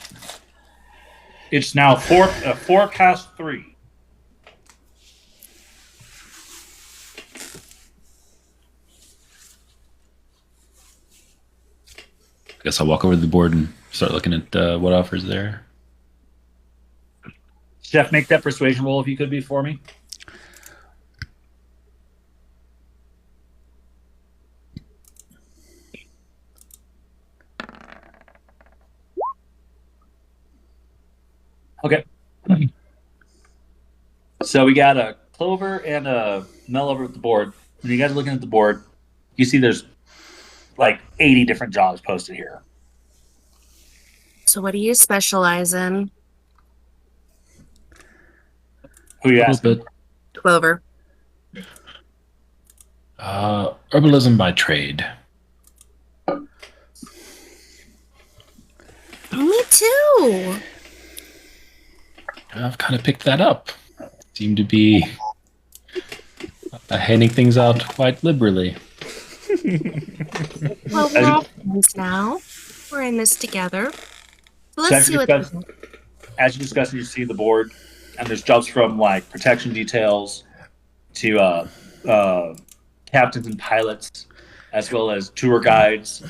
A: It's now 3:04.
H: I guess I'll walk over to the board and start looking at what offers there.
A: Chef, make that persuasion roll if you could be for me. Okay. So we got a Clover and a Mel over at the board. When you guys are looking at the board, you see there's like 80 different jobs posted here.
I: So what do you specialize in?
A: Who are you
H: A little
A: asking?
H: bit.
I: Clover.
H: Herbalism by trade.
I: Me too.
H: I've kind of picked that up. Seem to be handing things out quite liberally.
I: Well, we're all friends now. We're in this together. So let's see what.
A: As you discuss, you see the board, and there's jobs from like protection details to captains and pilots, as well as tour guides.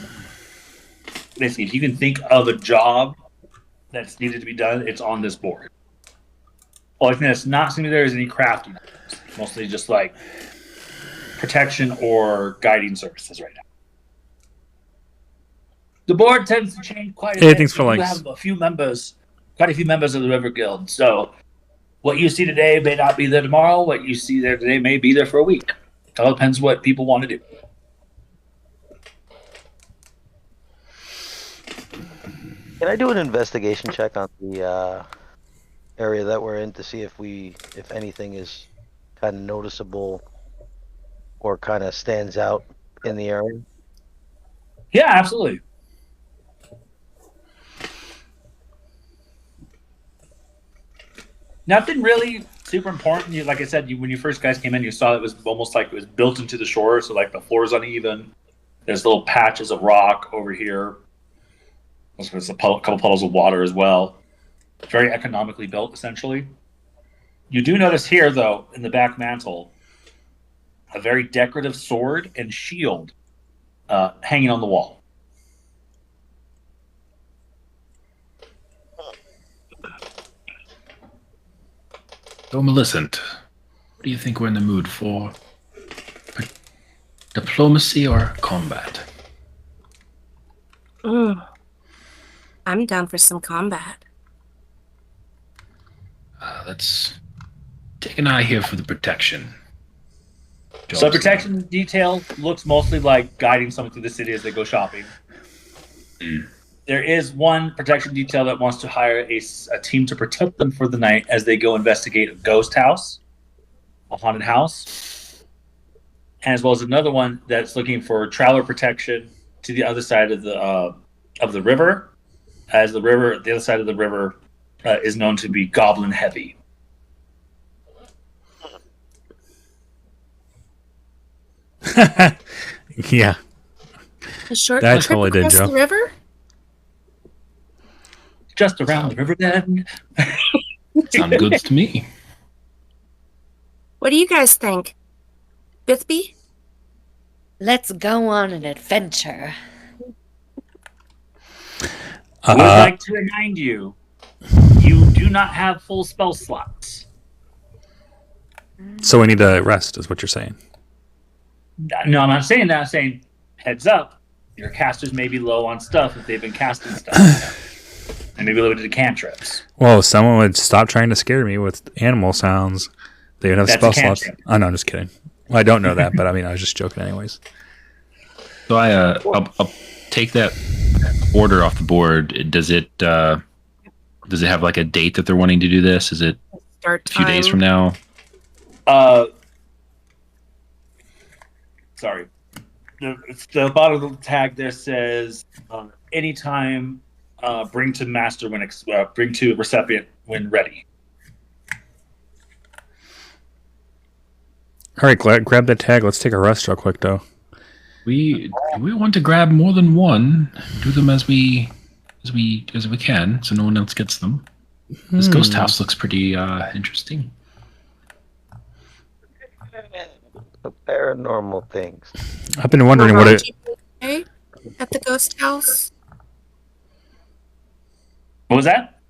A: Basically, if you can think of a job that's needed to be done, it's on this board. Only thing that's not seeing there is any crafting. Mostly just like protection or guiding services right now. The board tends to change quite a bit.
E: Thanks for
A: We
E: likes.
A: have quite a few members of the River Guild. So what you see today may not be there tomorrow. What you see there today may be there for a week. It all depends what people want to do.
C: Can I do an investigation check on the area that we're in to see if anything is kind of noticeable or kind of stands out in the area?
A: Yeah, absolutely. Nothing really super important. Like I said, when you first guys came in, you saw it was almost like it was built into the shore. So like the floor is uneven. There's little patches of rock over here. There's a couple puddles of water as well. Very economically built, essentially. You do notice here, though, in the back mantle, a very decorative sword and shield hanging on the wall.
H: So, Melicent, what do you think we're in the mood for? Diplomacy or combat?
I: I'm down for some combat.
H: Let's take an eye here for the protection.
A: So protection detail looks mostly like guiding someone through the city as they go shopping. There is one protection detail that wants to hire a team to protect them for the night as they go investigate a ghost house, a haunted house, and as well as another one that's looking for traveler protection to the other side of the river, as the other side of the river is known to be goblin heavy.
E: Yeah,
I: A short
E: That
I: trip
E: totally did,
I: across
E: Joe.
I: the river?
A: Just around the river then.
H: Sounds good to me.
I: What do you guys think? Bithby?
F: Let's go on an adventure.
A: I would like to remind you, you do not have full spell slots.
E: So we need to rest, is what you're saying.
A: No, I'm not saying that. I'm saying, heads up, your casters may be low on stuff if they've been casting stuff. And maybe limited to cantrips.
E: Well, if someone would stop trying to scare me with animal sounds, they would have
A: That's
E: spell
A: a
E: slots.
A: cantrip.
E: Oh, no, I'm just kidding. Well, I don't know that, but I mean, I was just joking anyways.
H: So I'll take that order off the board. Does it have like a date that they're wanting to do this? Is it
I: Start
H: a few days
I: time.
H: from now?
A: Sorry. The bottom of the tag there says, anytime, bring to master when bring to recipient when ready.
E: All right, grab that tag. Let's take a rest real quick, though.
H: We want to grab more than one. Do them as we can, so no one else gets them. This ghost house looks pretty interesting.
C: The paranormal things.
E: I've been wondering what it.
I: Okay, at the ghost house.
A: What was that?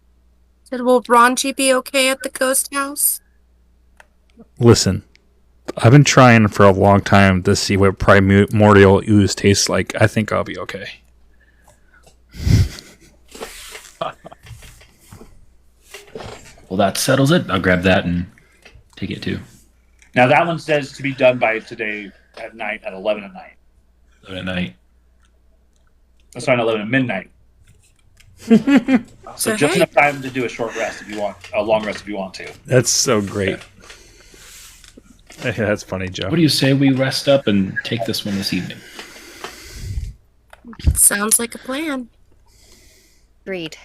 I: Said, will Ronji be okay at the ghost house?
E: Listen, I've been trying for a long time to see what primordial ooze tastes like. I think I'll be okay.
H: Well, that settles it. I'll grab that and take it too.
A: Now that one says to be done by today at night at 11 at night.
H: 11 at night.
A: That's not 11 at midnight. So just enough time to do a short rest if you want, a long rest if you want to.
E: That's so great. Yeah, that's funny, Joe.
H: What do you say we rest up and take this one this evening?
I: Sounds like a plan.
F: Agreed.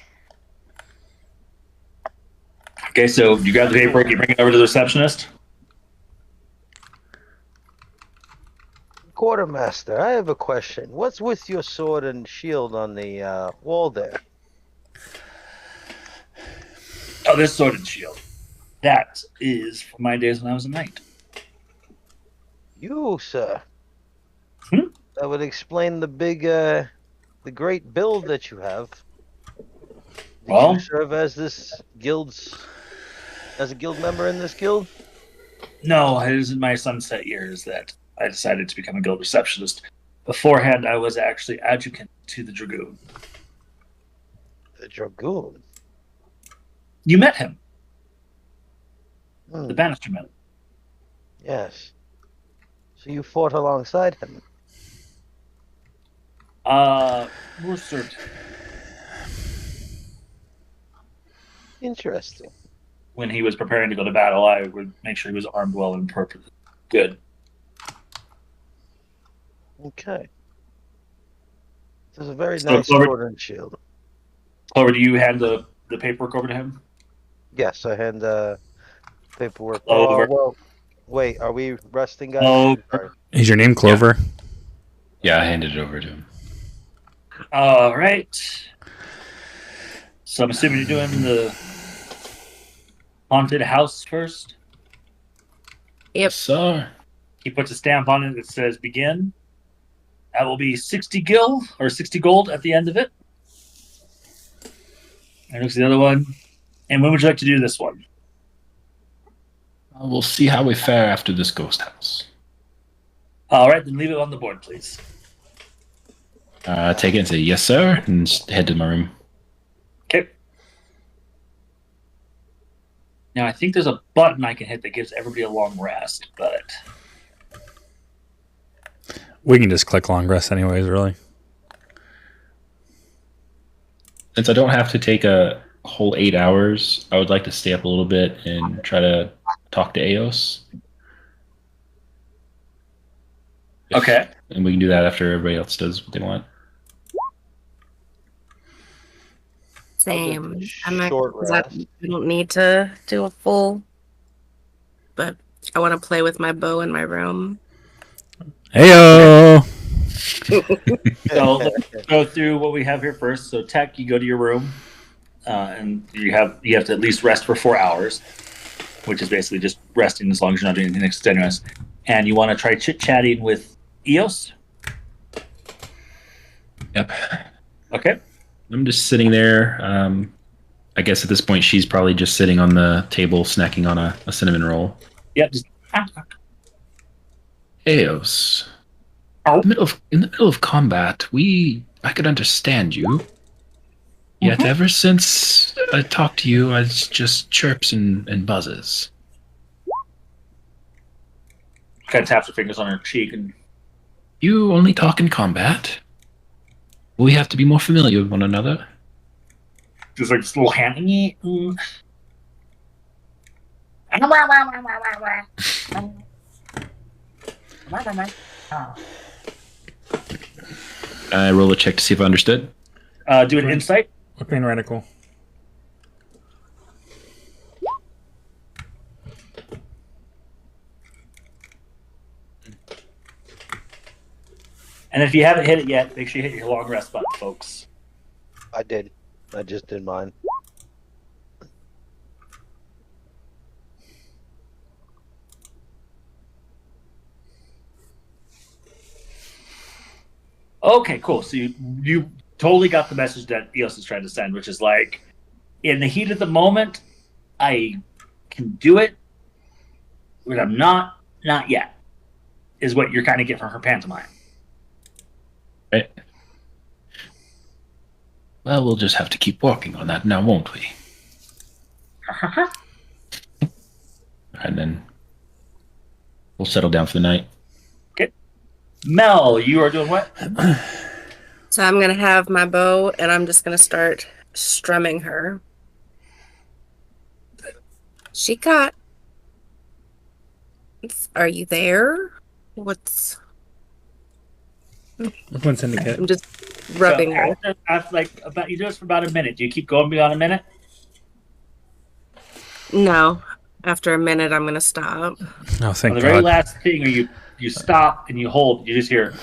A: Okay, so you got the paperwork, you bring it over to the receptionist?
C: Quartermaster, I have a question. What's with your sword and shield on the wall there?
A: Oh, this sword and shield. That is from my days when I was a knight.
C: You, sir. That would explain the big, the great build that you have. Did you serve as this as a guild member in this guild?
A: No, it was in my sunset years that I decided to become a guild receptionist. Beforehand, I was actually adjutant to the Dragoon.
C: The Dragoon?
A: You met him. The Bannisterman.
C: Yes. So you fought alongside him?
A: We're served.
C: Interesting.
A: When he was preparing to go to battle, I would make sure he was armed well and perfect. Good.
C: Okay. This is a very nice sword and shield.
A: Clover, do you hand the paperwork over to him?
C: Yes, I hand paperwork
A: over.
C: Oh, well, wait, are we resting, guys?
E: Is your name Clover?
H: Yeah, I handed it over to him.
A: All right. So I'm assuming you're doing the haunted house first?
I: Yep.
H: Sir.
A: He puts a stamp on it that says begin. That will be 60 gil or 60 gold at the end of it. And looks at the other one. And when would you like to do this one?
H: We'll see how we fare after this ghost house.
A: All right, then leave it on the board, please.
H: Take it and say yes, sir, and just head to my room.
A: Okay. Now, I think there's a button I can hit that gives everybody a long rest, but...
E: We can just click long rest anyways, really.
H: Since I don't have to take a whole 8 hours, I would like to stay up a little bit and try to talk to Eos.
A: Okay.
H: And we can do that after everybody else does what they want.
I: Same. I don't need to do a full, but I want to play with my bow in my room.
E: Heyo!
A: So let's go through what we have here first. So Tech, you go to your room, and you have to at least rest for 4 hours, which is basically just resting as long as you're not doing anything extenuous. And you want to try chit-chatting with Eos?
H: Yep.
A: Okay.
H: I'm just sitting there. I guess at this point she's probably just sitting on the table snacking on a cinnamon roll.
A: Yep. Just...
H: Eos. In the middle of combat, I could understand you. Yet ever since I talked to you, it's just chirps and buzzes.
A: Kind of taps her fingers on her cheek and...
H: You only talk in combat? We have to be more familiar with one another.
A: Just like this little hand.
H: I roll a check to see if I understood.
A: Do an insight.
E: Arcane Radical.
A: And if you haven't hit it yet, make sure you hit your long rest button, folks.
C: I did. I just did mine.
A: Okay, cool. So you totally got the message that Eos is trying to send, which is like, in the heat of the moment, I can do it, but I'm not yet, is what you're kind of getting from her pantomime.
H: Right. Well, we'll just have to keep working on that now, won't we? And then we'll settle down for the night.
A: Okay. Mel, you are doing what?
I: So I'm gonna have my bow, and I'm just gonna start strumming her. Shika, are you there? What's?
E: One syndicate.
I: I'm just rubbing her.
A: After you do this for about a minute. Do you keep going beyond a minute?
I: No. After a minute, I'm gonna stop.
E: Oh, thank
A: The
E: God.
A: very last thing, where you stop and you hold, you just hear.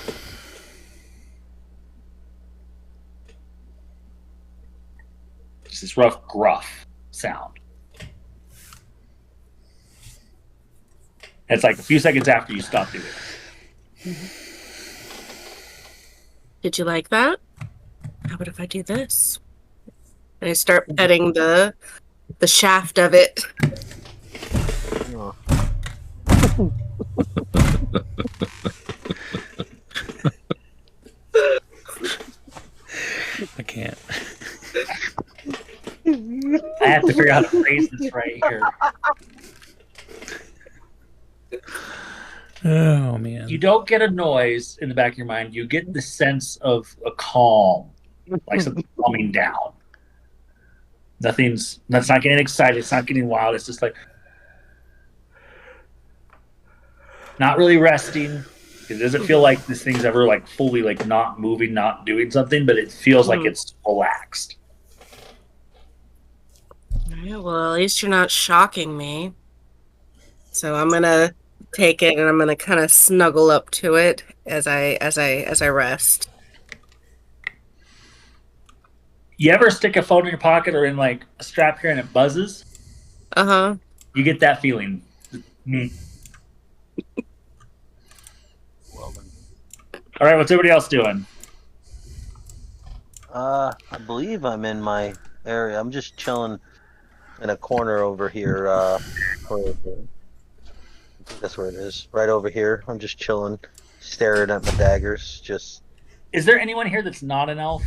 A: Just this rough, gruff sound. It's like a few seconds after you stop doing it.
I: Did you like that? How about if I do this? And I start petting the shaft of it.
C: Oh.
E: I can't.
A: I have to figure out how to phrase this right here.
E: Oh man.
A: You don't get a noise in the back of your mind. You get the sense of a calm, like something calming down. That's not getting excited. It's not getting wild. It's just like not really resting. It doesn't feel like this thing's ever like fully like not moving, not doing something, but it feels like it's relaxed.
I: Yeah, well, at least you're not shocking me. So I'm gonna take it and I'm gonna kind of snuggle up to it as I rest.
A: You ever stick a phone in your pocket or in like a strap here and it buzzes?
I: Uh-huh.
A: You get that feeling. All right, what's everybody else doing?
C: I believe I'm in my area. I'm just chilling in a corner over here. I think that's where it is. Right over here. I'm just chilling, staring at my daggers. Just.
A: Is there anyone here that's not an elf?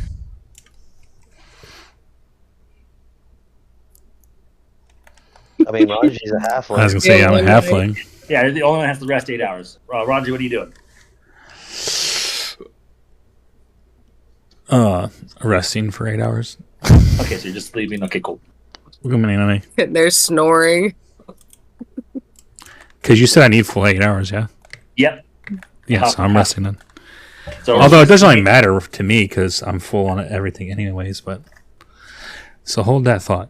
C: I mean, Ronji's a halfling.
E: I was gonna say I'm a halfling.
A: Yeah, you're the only one that has to rest 8 hours. Ronji, what are you doing?
E: Resting for 8 hours.
A: Okay, so you're just sleeping. Okay, cool.
I: They're snoring.
E: Because you said I need full 8 hours, yeah?
A: Yep.
E: Yeah, so I'm resting then.
A: So
E: although it doesn't really matter to me because I'm full on everything anyways, but so hold that thought.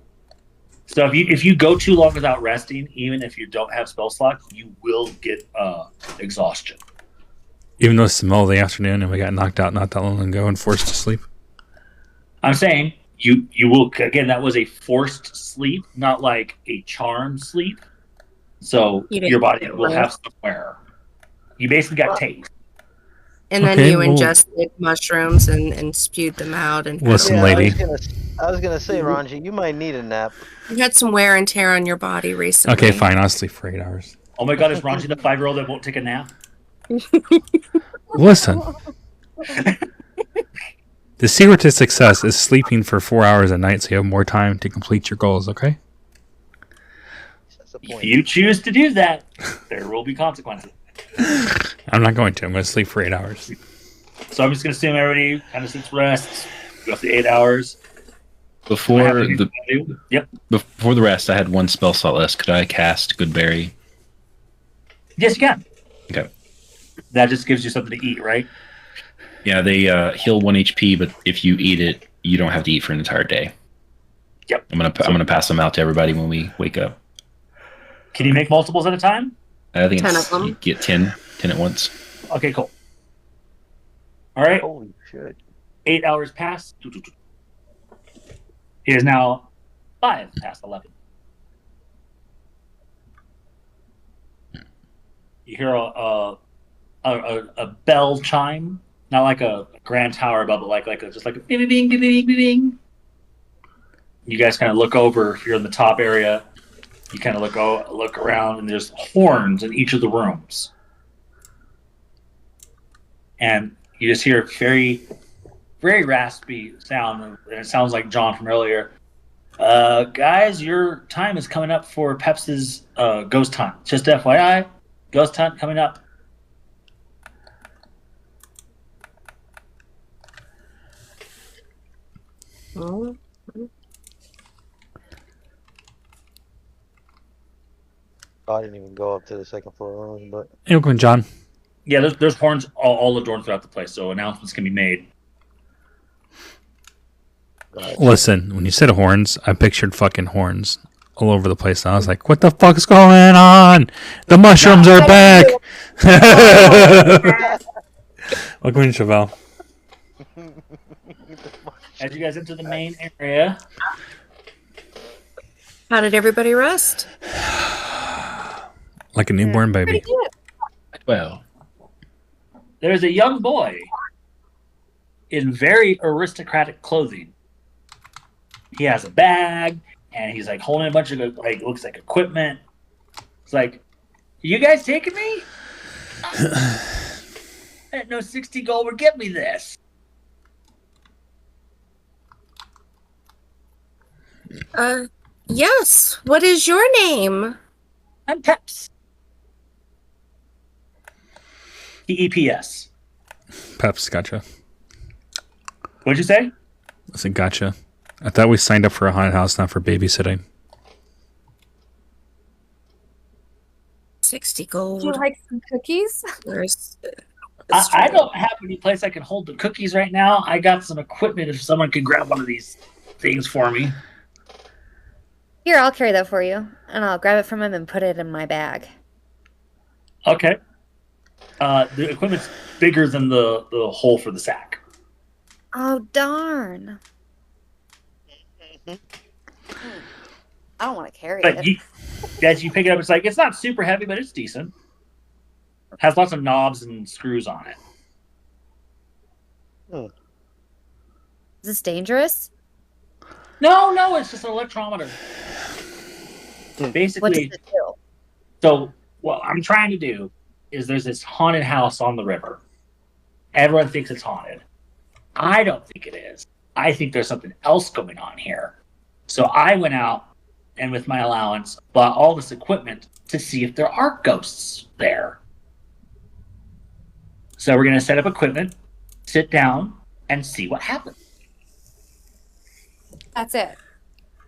A: So if you go too long without resting, even if you don't have spell slots, you will get exhaustion.
E: Even though it's the middle of the afternoon and we got knocked out not that long ago and forced to sleep.
A: I'm saying you will, again, that was a forced sleep, not like a charmed sleep. So your body will have somewhere. You basically got taste.
I: And then you ingested mushrooms and spewed them out. And
E: listen, lady.
C: I was gonna say, Ronji, you might need a nap.
I: You had some wear and tear on your body recently.
E: Okay, fine. I'll sleep for 8 hours.
A: Oh my God, is Ronji the 5-year-old that won't take a nap?
E: Listen. The secret to success is sleeping for 4 hours a night so you have more time to complete your goals, okay?
A: If you choose to do that, there will be consequences.
E: I'm not going to. I'm going to sleep for 8 hours.
A: So I'm just going to assume everybody kind of sits rests, go for the 8 hours.
H: Before the rest, I had one spell slot left. Could I cast Goodberry?
A: Yes, you can.
H: Okay.
A: That just gives you something to eat, right?
H: Yeah, they heal 1 HP, but if you eat it, you don't have to eat for an entire day.
A: Yep.
H: I'm gonna pass them out to everybody when we wake up.
A: Can you make multiples at a time?
H: I think
I: 10 of them.
H: you get 10 at once.
A: Okay, cool. All right.
C: Holy shit.
A: 8 hours pass. It is now 5 past 11. You hear a bell chime, not like a grand tower bell, but like just like a bing, bing, bing, bing, bing, bing. You guys kind of look over. If you're in the top area, you kind of look around, and there's horns in each of the rooms, and you just hear a very, very raspy sound, and it sounds like John from earlier. Guys, your time is coming up for Peps's ghost hunt. Just FYI, ghost hunt coming up.
I: Oh.
C: I didn't even go up to the second floor room, but
E: Hey, welcome, John.
A: Yeah, there's horns all adorned throughout the place, so announcements can be made.
E: Listen, when you said horns, I pictured fucking horns all over the place. And I was like, what the fuck is going on? The mushrooms are back. Welcome in, Chevelle.
A: As you guys enter the main area,
I: How did everybody rest?
E: Like a newborn baby.
I: Pretty good.
H: Well,
A: there's a young boy in very aristocratic clothing. He has a bag, and he's like holding a bunch of like looks like equipment. It's like, you guys taking me? I had no 60 gold would get me this.
I: Yes. What is your name?
A: I'm Peps. PEPS.
E: Peps, gotcha.
A: What'd you say?
E: I said gotcha. I thought we signed up for a haunted house, not for babysitting.
I: 60
F: Would
I: gold.
F: you like some cookies?
A: I don't have any place I can hold the cookies right now. I got some equipment if someone could grab one of these things for me.
F: Here, I'll carry that for you, and I'll grab it from him and put it in my bag.
A: Okay. The equipment's bigger than the hole for the sack.
F: Oh, darn. I don't want to carry
A: But
F: it.
A: as you pick it up, it's not super heavy, but it's decent. Has lots of knobs and screws on it.
F: Is this dangerous?
A: No, it's just an electrometer.
F: What
A: Basically,
F: does it do?
A: so what I'm trying to do is there's this haunted house on the river. Everyone thinks it's haunted. I don't think it is. I think there's something else going on here. So I went out and with my allowance bought all this equipment to see if there are ghosts there. So we're going to set up equipment, sit down, and see what happens.
F: That's it.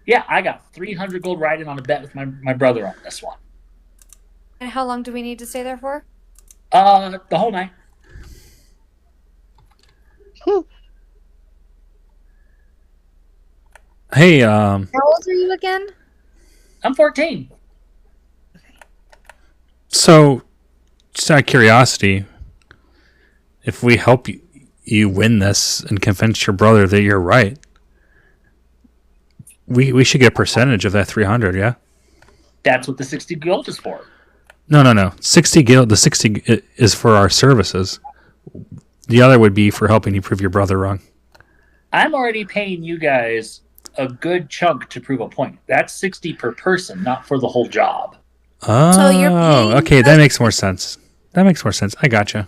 A: Yeah, I got 300 gold riding on a bet with my brother on this one.
F: And how long do we need to stay there for?
A: The whole night.
E: Hey,
F: How old are you again?
A: I'm 14.
E: so just out of curiosity, if we help you win this and convince your brother that you're right, we should get a percentage of that 300, yeah?
A: That's what the 60 gold is for.
E: No. 60 guild. The 60 is for our services. The other would be for helping you prove your brother wrong.
A: I'm already paying you guys a good chunk to prove a point. That's 60 per person, not for the whole job.
E: Oh,
I: So you're paying
E: okay. That
I: us-
E: makes more sense. I gotcha.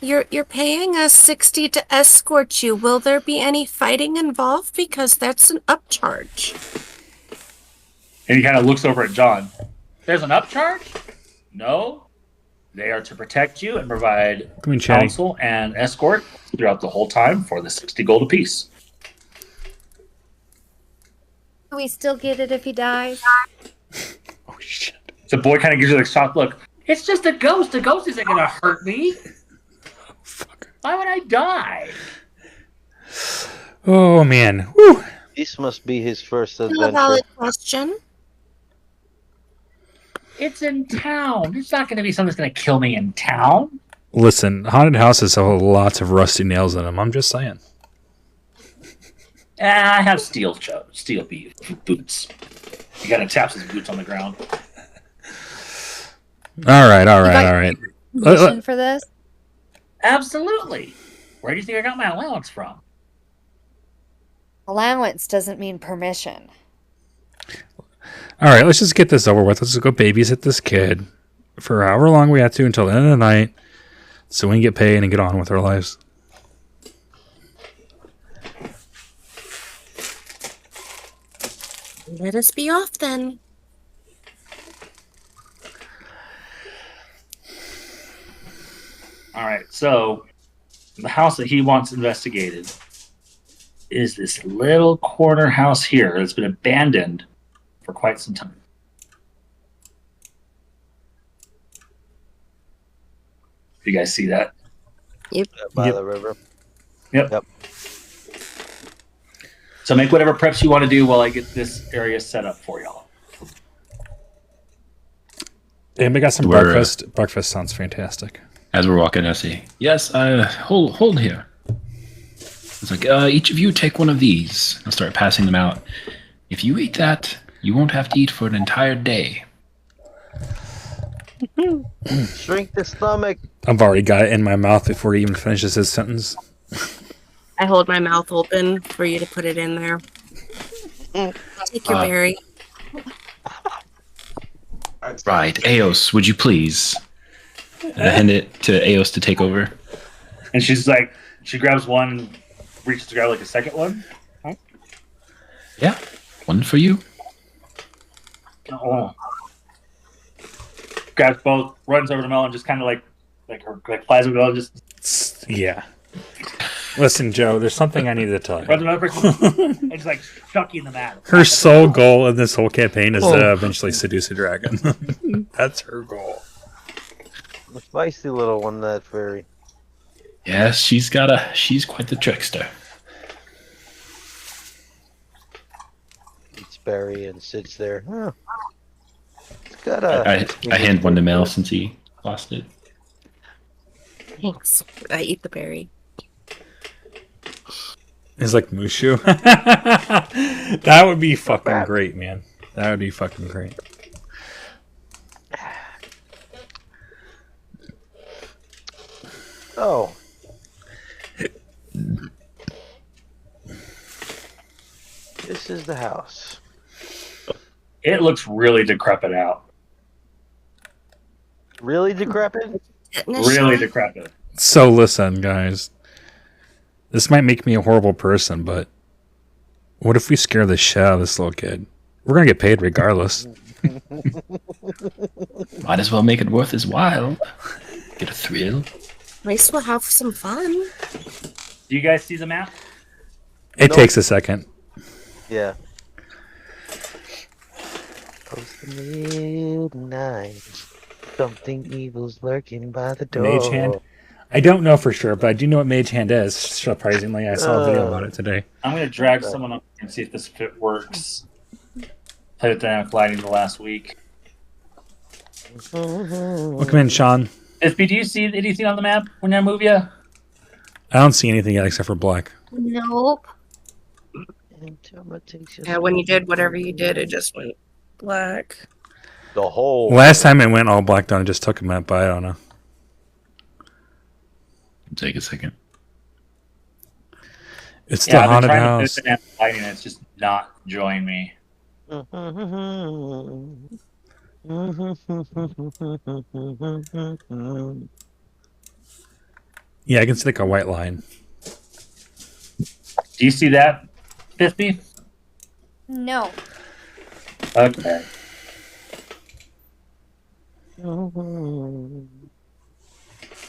I: You're paying us 60 to escort you. Will there be any fighting involved? Because that's an upcharge.
A: And he kind of looks over at John. There's an upcharge? No. They are to protect you and provide
E: Come in, Chatty.
A: counsel and escort throughout the whole time for the 60 gold apiece.
F: Do we still get it if he dies?
E: Oh shit.
A: The boy kind of gives you the shocked look. It's just a ghost. A ghost isn't going to hurt me. Why would I die?
E: Oh man. Whew.
C: this must be his first
I: Still a
C: adventure.
I: valid question.
A: It's in town. It's not going to be something that's going to kill me in town.
E: Listen, haunted houses have lots of rusty nails in them. I'm just saying.
A: I have steel boots. You gotta tap his boots on the ground.
E: All right.
F: Permission for this?
A: Absolutely. Where do you think I got my allowance from?
F: Allowance doesn't mean permission.
E: All right, let's just get this over with. Let's just go babysit this kid for however long we have to until the end of the night, so we can get paid and get on with our lives.
I: Let us be off then.
A: All right, so the house that he wants investigated is this little corner house here that's been abandoned for quite some time. You guys see that?
C: By the river.
A: Yep. So make whatever preps you want to do while I get this area set up for y'all.
E: And we got some breakfast. Breakfast sounds fantastic.
H: As we're walking, I say, "Yes, hold here." It's like, each of you take one of these. I'll start passing them out. If you eat that, you won't have to eat for an entire day.
C: Shrink the stomach.
E: I've already got it in my mouth before he even finishes his sentence.
I: I hold my mouth open for you to put it in there. Take your berry.
H: Right, Eos, would you please hand it to Eos to take over?
A: And she's like, she grabs one and reaches to grab like a second one.
H: Yeah, one for you.
A: Oh. Grabs both, runs over the melon, just kind of like flies over the melon, just
E: Yeah. Listen, Joe, there's something I need to tell you.
A: runs another person, and just like chucking them at him.
E: Her sole goal in this whole campaign is to eventually seduce a dragon. That's her goal.
C: The spicy little one, that fairy.
H: Yes, she's quite the trickster.
C: Eats berry and sits there. Huh. It's got a.
H: I hand one to Mel since he lost it.
I: Thanks. I eat the berry.
E: It's like Mushu. That would be fucking great, man. That would be fucking great.
C: Oh. This is the house.
A: It looks really decrepit out.
C: Really decrepit?
A: Really decrepit.
E: So listen, guys. This might make me a horrible person, but what if we scare the shit out of this little kid? We're gonna get paid regardless.
H: Might as well make it worth his while. Get a thrill.
I: At least we'll have some fun.
A: Do you guys see the map?
E: It takes a second.
C: Yeah. Close to midnight. Something evil's lurking by the door.
E: Mage hand? I don't know for sure, but I do know what Mage Hand is. Surprisingly, I saw a video about it today.
A: I'm going to drag someone up and see if this fit works. Played with dynamic lighting the last week.
E: Welcome in, Sean.
A: FB, do you see anything on the map when I move you?
E: I don't see anything yet except for black.
F: Nope.
I: Yeah, when you did whatever you did, it just went black.
C: The whole.
E: Last time it went all black down, it just took a minute, but I don't know.
H: Take a second.
E: It's the haunted house.
A: To fit the lighting, it's just not enjoying me.
E: Yeah, I can see like a white line.
A: Do you see that, 50?
F: No.
A: Okay.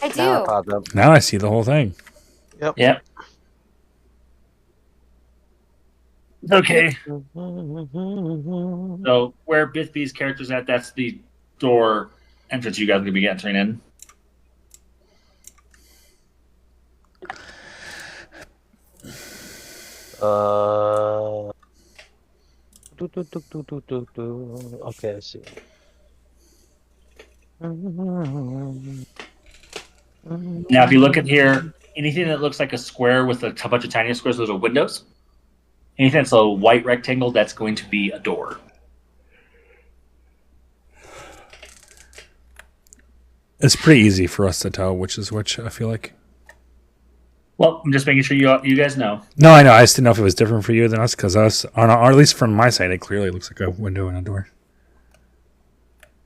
F: I do.
E: Now I see the whole thing.
A: Yep. Okay. So where Bithby's character's at, that's the door entrance you guys are going to be entering in.
C: Okay, I see.
A: Now, if you look at here, anything that looks like a square with a bunch of tiny squares, those are windows. Anything that's a white rectangle, that's going to be a door.
E: It's pretty easy for us to tell which is which, I feel like.
A: Well, I'm just making sure you guys know.
E: No, I know. I just didn't know if it was different for you than us, because us, or at least from my side, it clearly looks like a window and a door.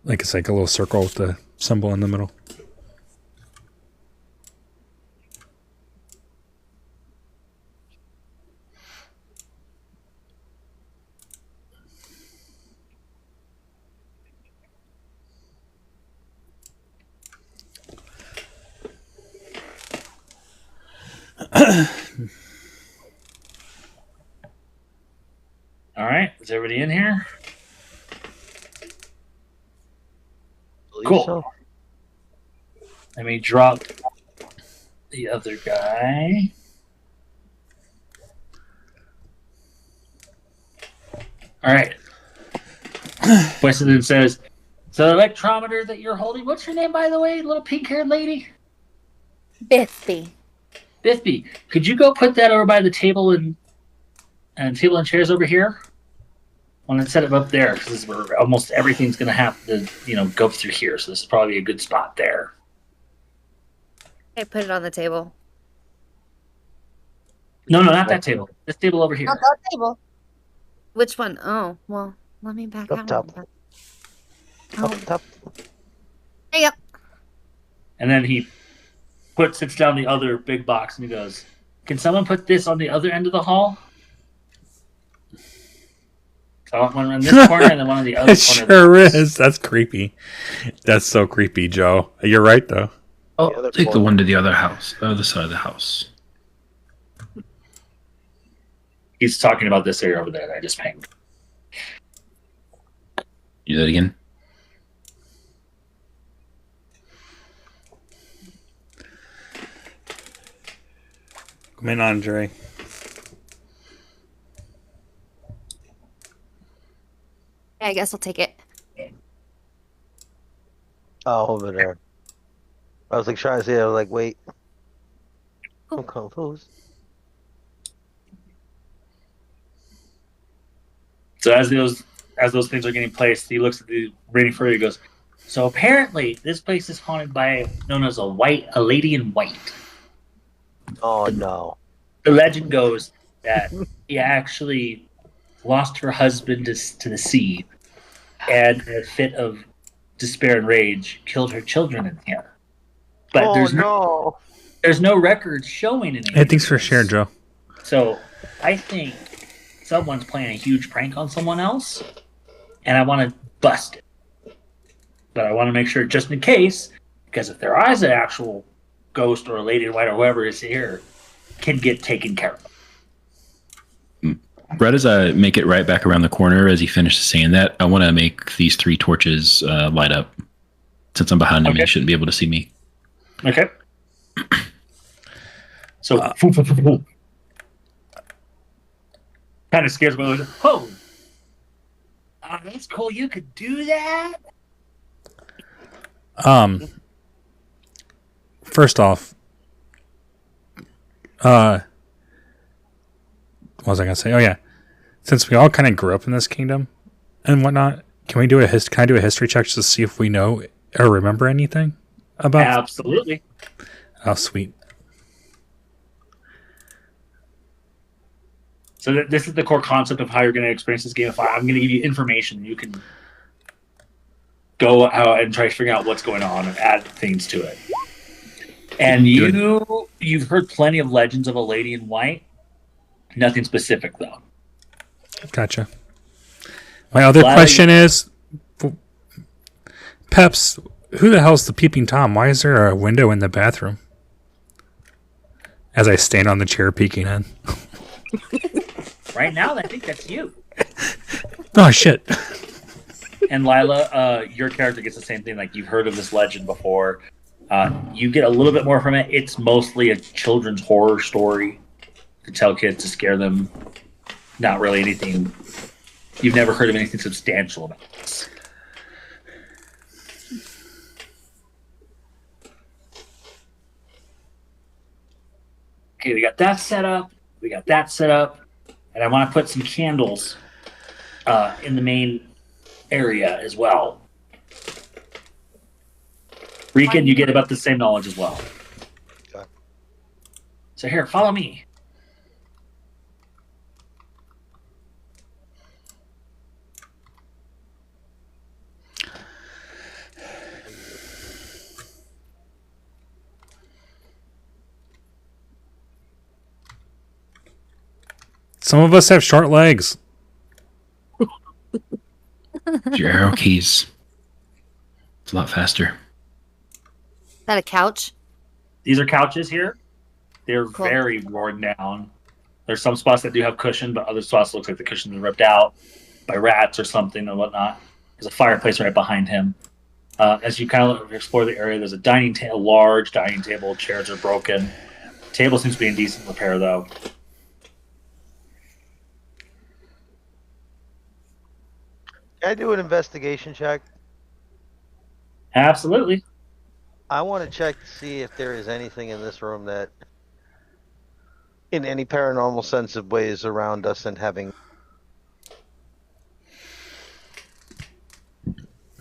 E: Like it's like a little circle with the symbol in the middle.
A: All right, is everybody in here? Cool.
C: So.
A: Let me drop the other guy. All right. Question says, so the electrometer that you're holding, what's your name, by the way, little pink-haired lady?
F: Bithby.
A: Bithby, could you go put that over by the table and table and chairs over here? I want to set it up there because this is where almost everything's going to have to, go through here. So this is probably a good spot there.
F: Okay, put it on the table.
A: No, not that table. This table over here.
F: Not that table. Which one? Oh, well, let me back
C: Up
F: out.
C: top.
F: Oh.
C: Up top.
F: There you go.
A: And then he sits down the other big box and he goes, can someone put this on the other end of the hall? So I want one on this corner and then one on the other
E: It
A: corner.
E: sure is. That's creepy. That's so creepy, Joe. You're right, though.
H: Oh, take the one to the other side of the house.
A: He's talking about this area over there that I just pinged.
H: Do that again.
E: Come in, Andre.
F: Yeah, I guess I'll take it.
C: Oh, over there. I was like trying to say, I was like, wait. I'm confused.
A: So as those things are getting placed, he looks at the reading for it. He goes, so apparently this place is haunted by known as a lady in white.
C: Oh no.
A: The legend goes that he actually lost her husband to the sea, and in a fit of despair and rage, killed her children in here. But there's no records showing anything.
E: Hey, thanks for sharing, Joe.
A: So I think someone's playing a huge prank on someone else, and I want to bust it. But I want to make sure, just in case, because if there is an actual ghost or a lady in white or whoever is here, can get taken care of.
H: Right as I make it right back around the corner, as he finishes saying that, I want to make these 3 torches light up. Since I'm behind him, he shouldn't be able to see me.
A: Okay. So, kind of scares me. Oh, that's cool. You could do that.
E: First off, what was I gonna say? Oh yeah, since we all kind of grew up in this kingdom and whatnot, can I do a history check just to see if we know or remember anything about?
A: Absolutely.
E: Oh, sweet.
A: So this is the core concept of how you're going to experience this game. I'm going to give you information. You can go out and try to figure out what's going on and add things to it. And you've heard plenty of legends of a lady in white. Nothing specific, though.
E: Gotcha. My other question is, Peps, who the hell's the peeping Tom? Why is there a window in the bathroom? As I stand on the chair peeking in.
A: Right now, I think that's you.
E: Oh, shit.
A: And Lila, your character gets the same thing. Like, you've heard of this legend before. You get a little bit more from it. It's mostly a children's horror story to tell kids, to scare them. Not really anything. You've never heard of anything substantial about this. Okay, we got that set up. We got that set up. And I want to put some candles in the main area as well. Rican, you get about the same knowledge as well.
C: Okay.
A: So here, follow me.
E: Some of us have short legs.
H: Your arrow keys. It's a lot faster.
F: Is that a couch?
A: These are couches here. They're
F: Cool.
A: very worn down. There's some spots that do have cushion, but other spots look like the cushions are ripped out by rats or something or whatnot. There's a fireplace right behind him. As you kind of explore the area, there's a large dining table. Chairs are broken. Table seems to be in decent repair, though.
C: Can I do an investigation check?
A: Absolutely.
C: I want to check to see if there is anything in this room that, in any paranormal sense of ways around us and having.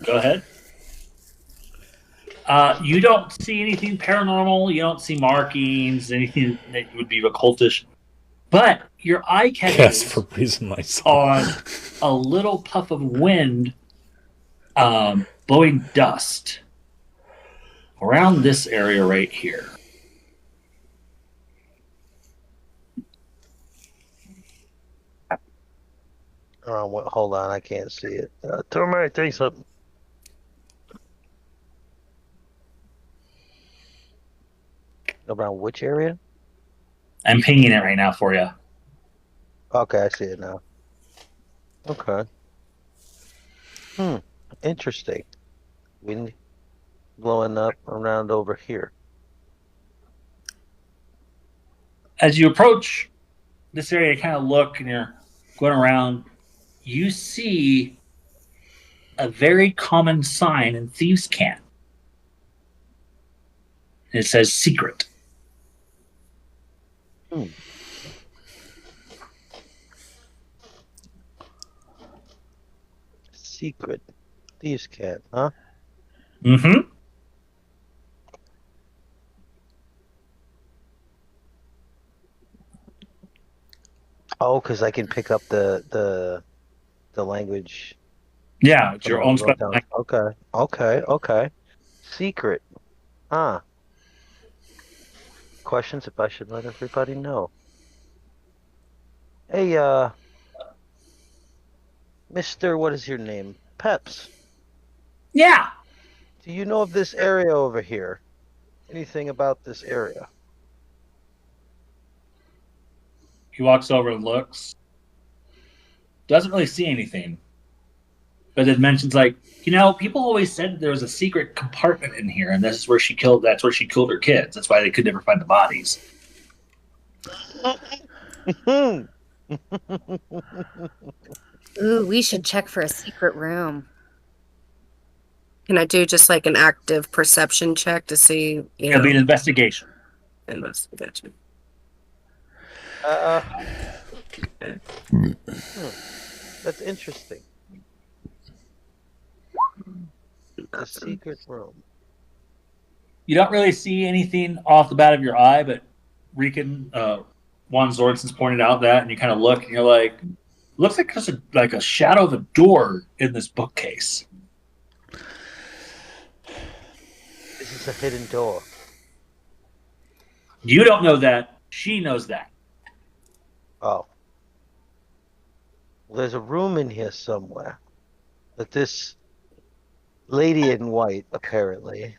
A: Go ahead. You don't see anything paranormal. You don't see markings, anything that would be occultish. But your eye
E: Yes,
A: catches
E: for reason myself.
A: on a little puff of wind blowing dust around this area right here.
C: Hold on, I can't see it. Tell me, tell you something. Around which area?
A: I'm pinging it right now for you.
C: Okay, I see it now. Okay. Interesting. Wind blowing up around over here.
A: As you approach this area, you kind of look and you're going around. You see a very common sign in Thieves' Camp. It says secret.
C: Secret. Thieves' Camp, huh?
A: Mm-hmm.
C: Oh, because I can pick up the language.
A: Yeah, it's your own
C: Wrote
A: special.
C: down. Okay. Secret. Ah. Questions if I should let everybody know. Hey, Mr. What is your name? Peps.
A: Yeah.
C: Do you know of this area over here? Anything about this area?
A: He walks over and looks. Doesn't really see anything. But it mentions people always said there was a secret compartment in here, and that's where she killed her kids. That's why they could never find the bodies.
F: Ooh, we should check for a secret room.
I: Can I do just like an active perception check to see?
A: It'll be an investigation.
I: Investigation.
C: That's interesting. A secret room.
A: You don't really see anything off the bat of your eye, but Rican, Juan Zordson's pointed out that, and you kind of look, and you're like, looks like there's a shadow of a door in this bookcase.
C: This is a hidden door.
A: You don't know that. She knows that.
C: Oh. Well, there's a room in here somewhere that this lady in white apparently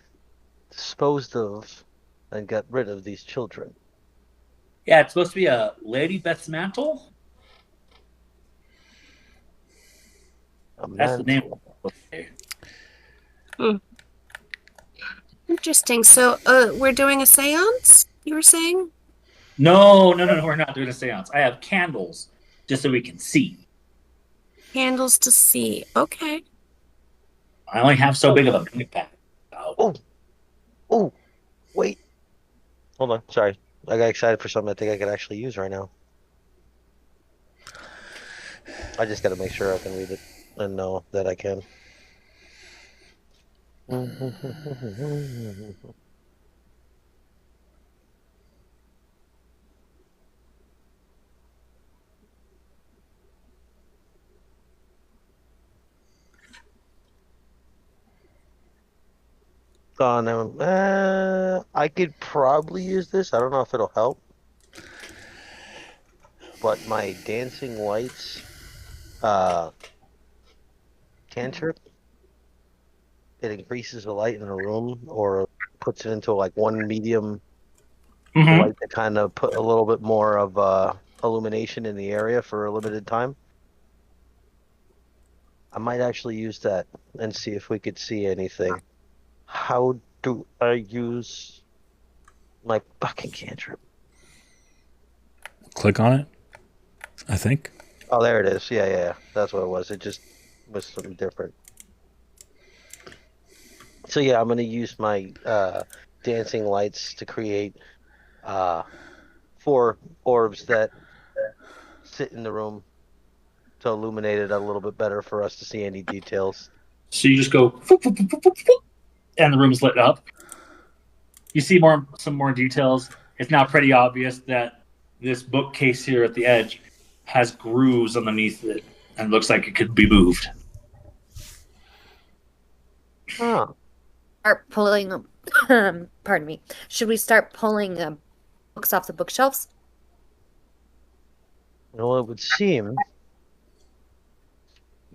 C: disposed of and got rid of these children.
A: Yeah, it's supposed to be a Lady Beth's Mantle. That's the name of the book.
I: Interesting. So, we're doing a seance, you were saying?
A: No, we're not doing a seance. I have candles just so we can see.
I: Candles to see. Okay.
A: I only have so big of a backpack.
C: Oh, wait. Hold on. Sorry. I got excited for something I think I could actually use right now. I just got to make sure I can read it and know that I can. Oh, no. I could probably use this. I don't know if it'll help. But my dancing lights cantrip, it increases the light in a room or puts it into like one medium light to kind of put a little bit more of illumination in the area for a limited time. I might actually use that and see if we could see anything. How do I use my fucking cantrip?
E: Click on it, I think.
C: Oh, there it is. Yeah. That's what it was. It just was something different. So yeah, I'm gonna use my dancing lights to create 4 orbs that sit in the room to illuminate it a little bit better for us to see any details.
A: So you just go, and the room's lit up. You see some more details. It's now pretty obvious that this bookcase here at the edge has grooves underneath it and looks like it could be moved.
C: Huh.
F: Start pulling. Pardon me. Should we start pulling books off the bookshelves?
C: Well, it would seem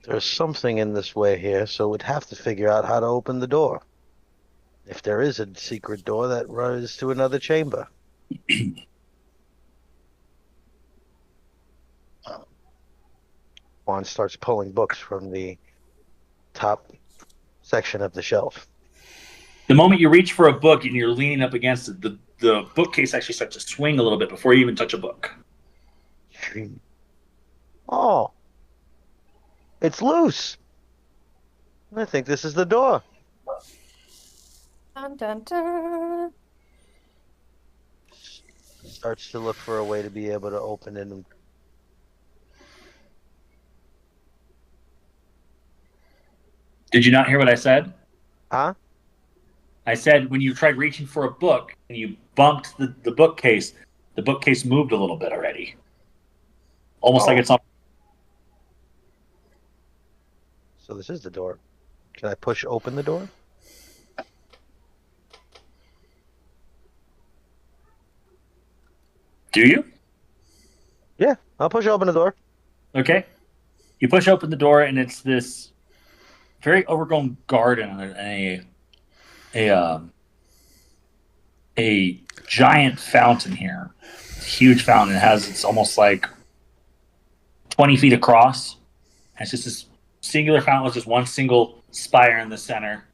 C: there's something in this way here, so we'd have to figure out how to open the door. If there is a secret door that runs to another chamber. Juan starts pulling books from the top section of the shelf.
A: The moment you reach for a book and you're leaning up against it, the bookcase actually starts to swing a little bit before you even touch a book.
C: Oh, it's loose. I think this is the door.
F: Dun, dun, dun.
C: Starts to look for a way to be able to open it.
A: Did you not hear what I said?
C: Huh?
A: I said when you tried reaching for a book and you bumped the bookcase moved a little bit already. Almost like it's on.
C: So this is the door. Can I push open the door?
A: Do you?
C: Yeah, I'll push open the door.
A: Okay. You push open the door and it's this very overgrown garden and a giant fountain here. It's a huge fountain. It's almost like 20 feet across. And it's just this singular fountain with just one single spire in the center.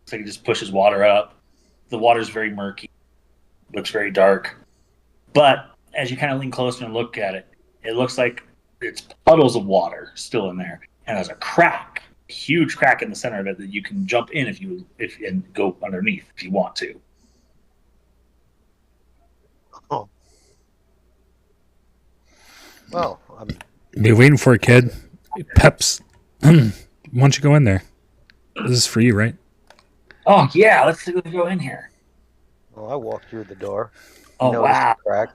A: Looks like it just pushes water up. The water's very murky. Looks very dark. But as you kind of lean closer and look at it, it looks like it's puddles of water still in there. And there's a crack, a huge crack in the center of it that you can jump in and go underneath if you want to.
C: Oh. Well,
E: Be waiting for a kid. Peps. Why don't you go in there? This is for you, right?
A: Oh, yeah. Let's go in here.
C: I walked through the door.
A: Oh, wow.
C: Crack.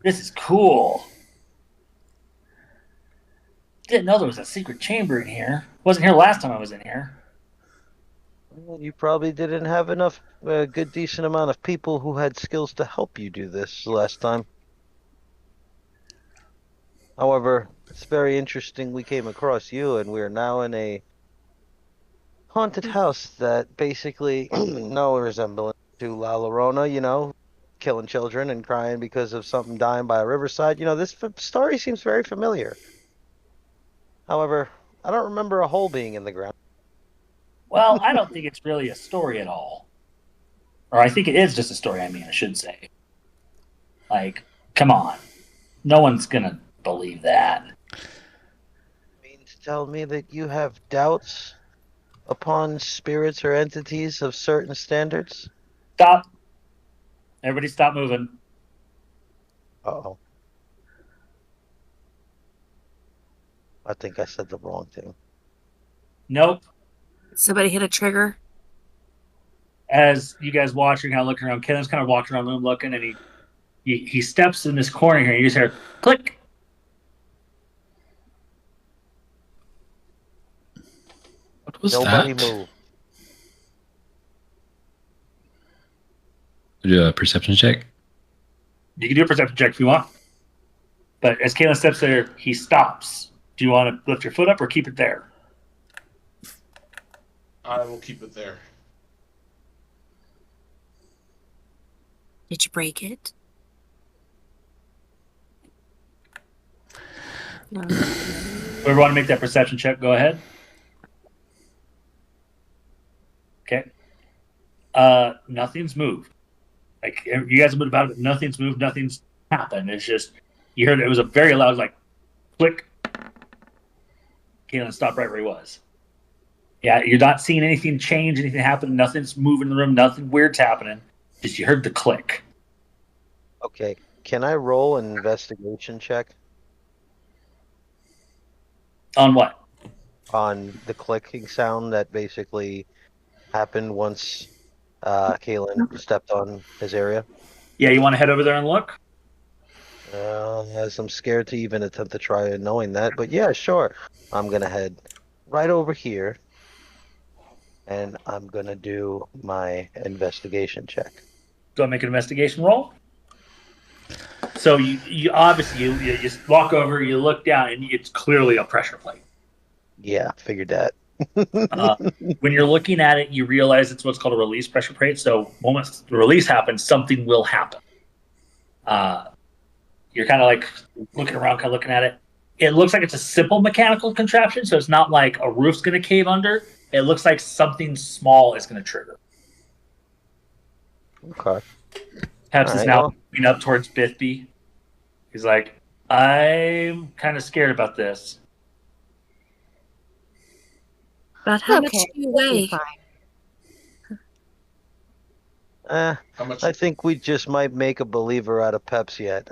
A: This is cool. Didn't know there was a secret chamber in here. Wasn't here last time I was in here.
C: Well, you probably didn't have enough, good, decent amount of people who had skills to help you do this last time. However, it's very interesting we came across you, and we're now in a haunted house that basically no resemblance to La Llorona, killing children and crying because of something dying by a riverside. This story seems very familiar. However, I don't remember a hole being in the ground.
A: Well, I don't think it's really a story at all. Or I think it is just a story, I should say. Like, come on. No one's going to believe that.
C: You mean to tell me that you have doubts upon spirits or entities of certain standards?
A: Stop. Everybody stop moving.
C: Uh-oh. I think I said the wrong thing.
A: Nope.
I: Somebody hit a trigger.
A: As you guys watching, kind of looking around, Kevin's kind of walking around the room looking, and he steps in this corner here. And you just hear click.
H: What was
C: Nobody
H: that?
C: move.
H: Do a perception check.
A: You can do a perception check if you want. But as Kalen steps there, he stops. Do you want to lift your foot up or keep it there?
B: I will keep it there.
I: Did you break it? No.
A: Whoever want to make that perception check, go ahead. Okay. Nothing's moved. Like you guys have been about it, nothing's moved, nothing's happened. It's just you heard it was a very loud like click. Kalen stopped right where he was. Yeah, you're not seeing anything change, anything happen, nothing's moving in the room, nothing weird's happening. Just you heard the click.
C: Okay. Can I roll an investigation check
A: On what?
C: on the clicking sound that basically happened once Kalen stepped on his area?
A: Yeah, you want to head over there and look?
C: As I'm scared to even attempt to try knowing that, but yeah, sure. I'm gonna head right over here, and I'm gonna do my investigation check.
A: Go make an investigation roll. So you obviously you just walk over, you look down, and it's clearly a pressure plate.
C: Yeah, figured that.
A: When you're looking at it, you realize it's what's called a release pressure plate. So once the release happens, something will happen. You're kind of like looking around, kind of looking at it. It looks like it's a simple mechanical contraption, so it's not like a roof's going to cave under. It looks like something small is going to trigger.
C: Okay.
A: Peps is
C: Alright,
A: now
C: well.
A: moving up towards Bithby. He's like, I'm kind of scared about this.
I: About how much
F: Okay,
I: do you
F: we'll be
I: weigh?
F: fine.
B: How much?
C: I think we just might make a believer out of Peps yet.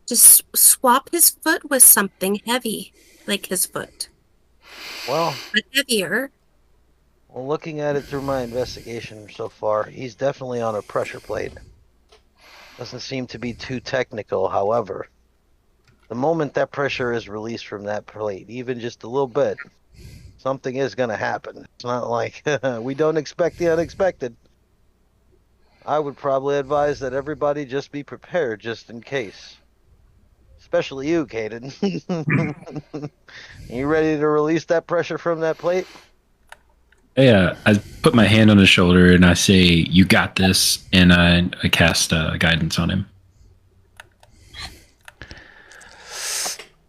I: Just swap his foot with something heavy, like his foot,
C: Well,
I: but heavier.
C: well, looking at it through my investigation so far, he's definitely on a pressure plate. Doesn't seem to be too technical, however. The moment that pressure is released from that plate, even just a little bit, something is going to happen. It's not like we don't expect the unexpected. I would probably advise that everybody just be prepared just in case. Especially you, Caden. You ready to release that pressure from that plate?
H: Yeah, I put my hand on his shoulder and I say, "You got this," and I cast guidance on him.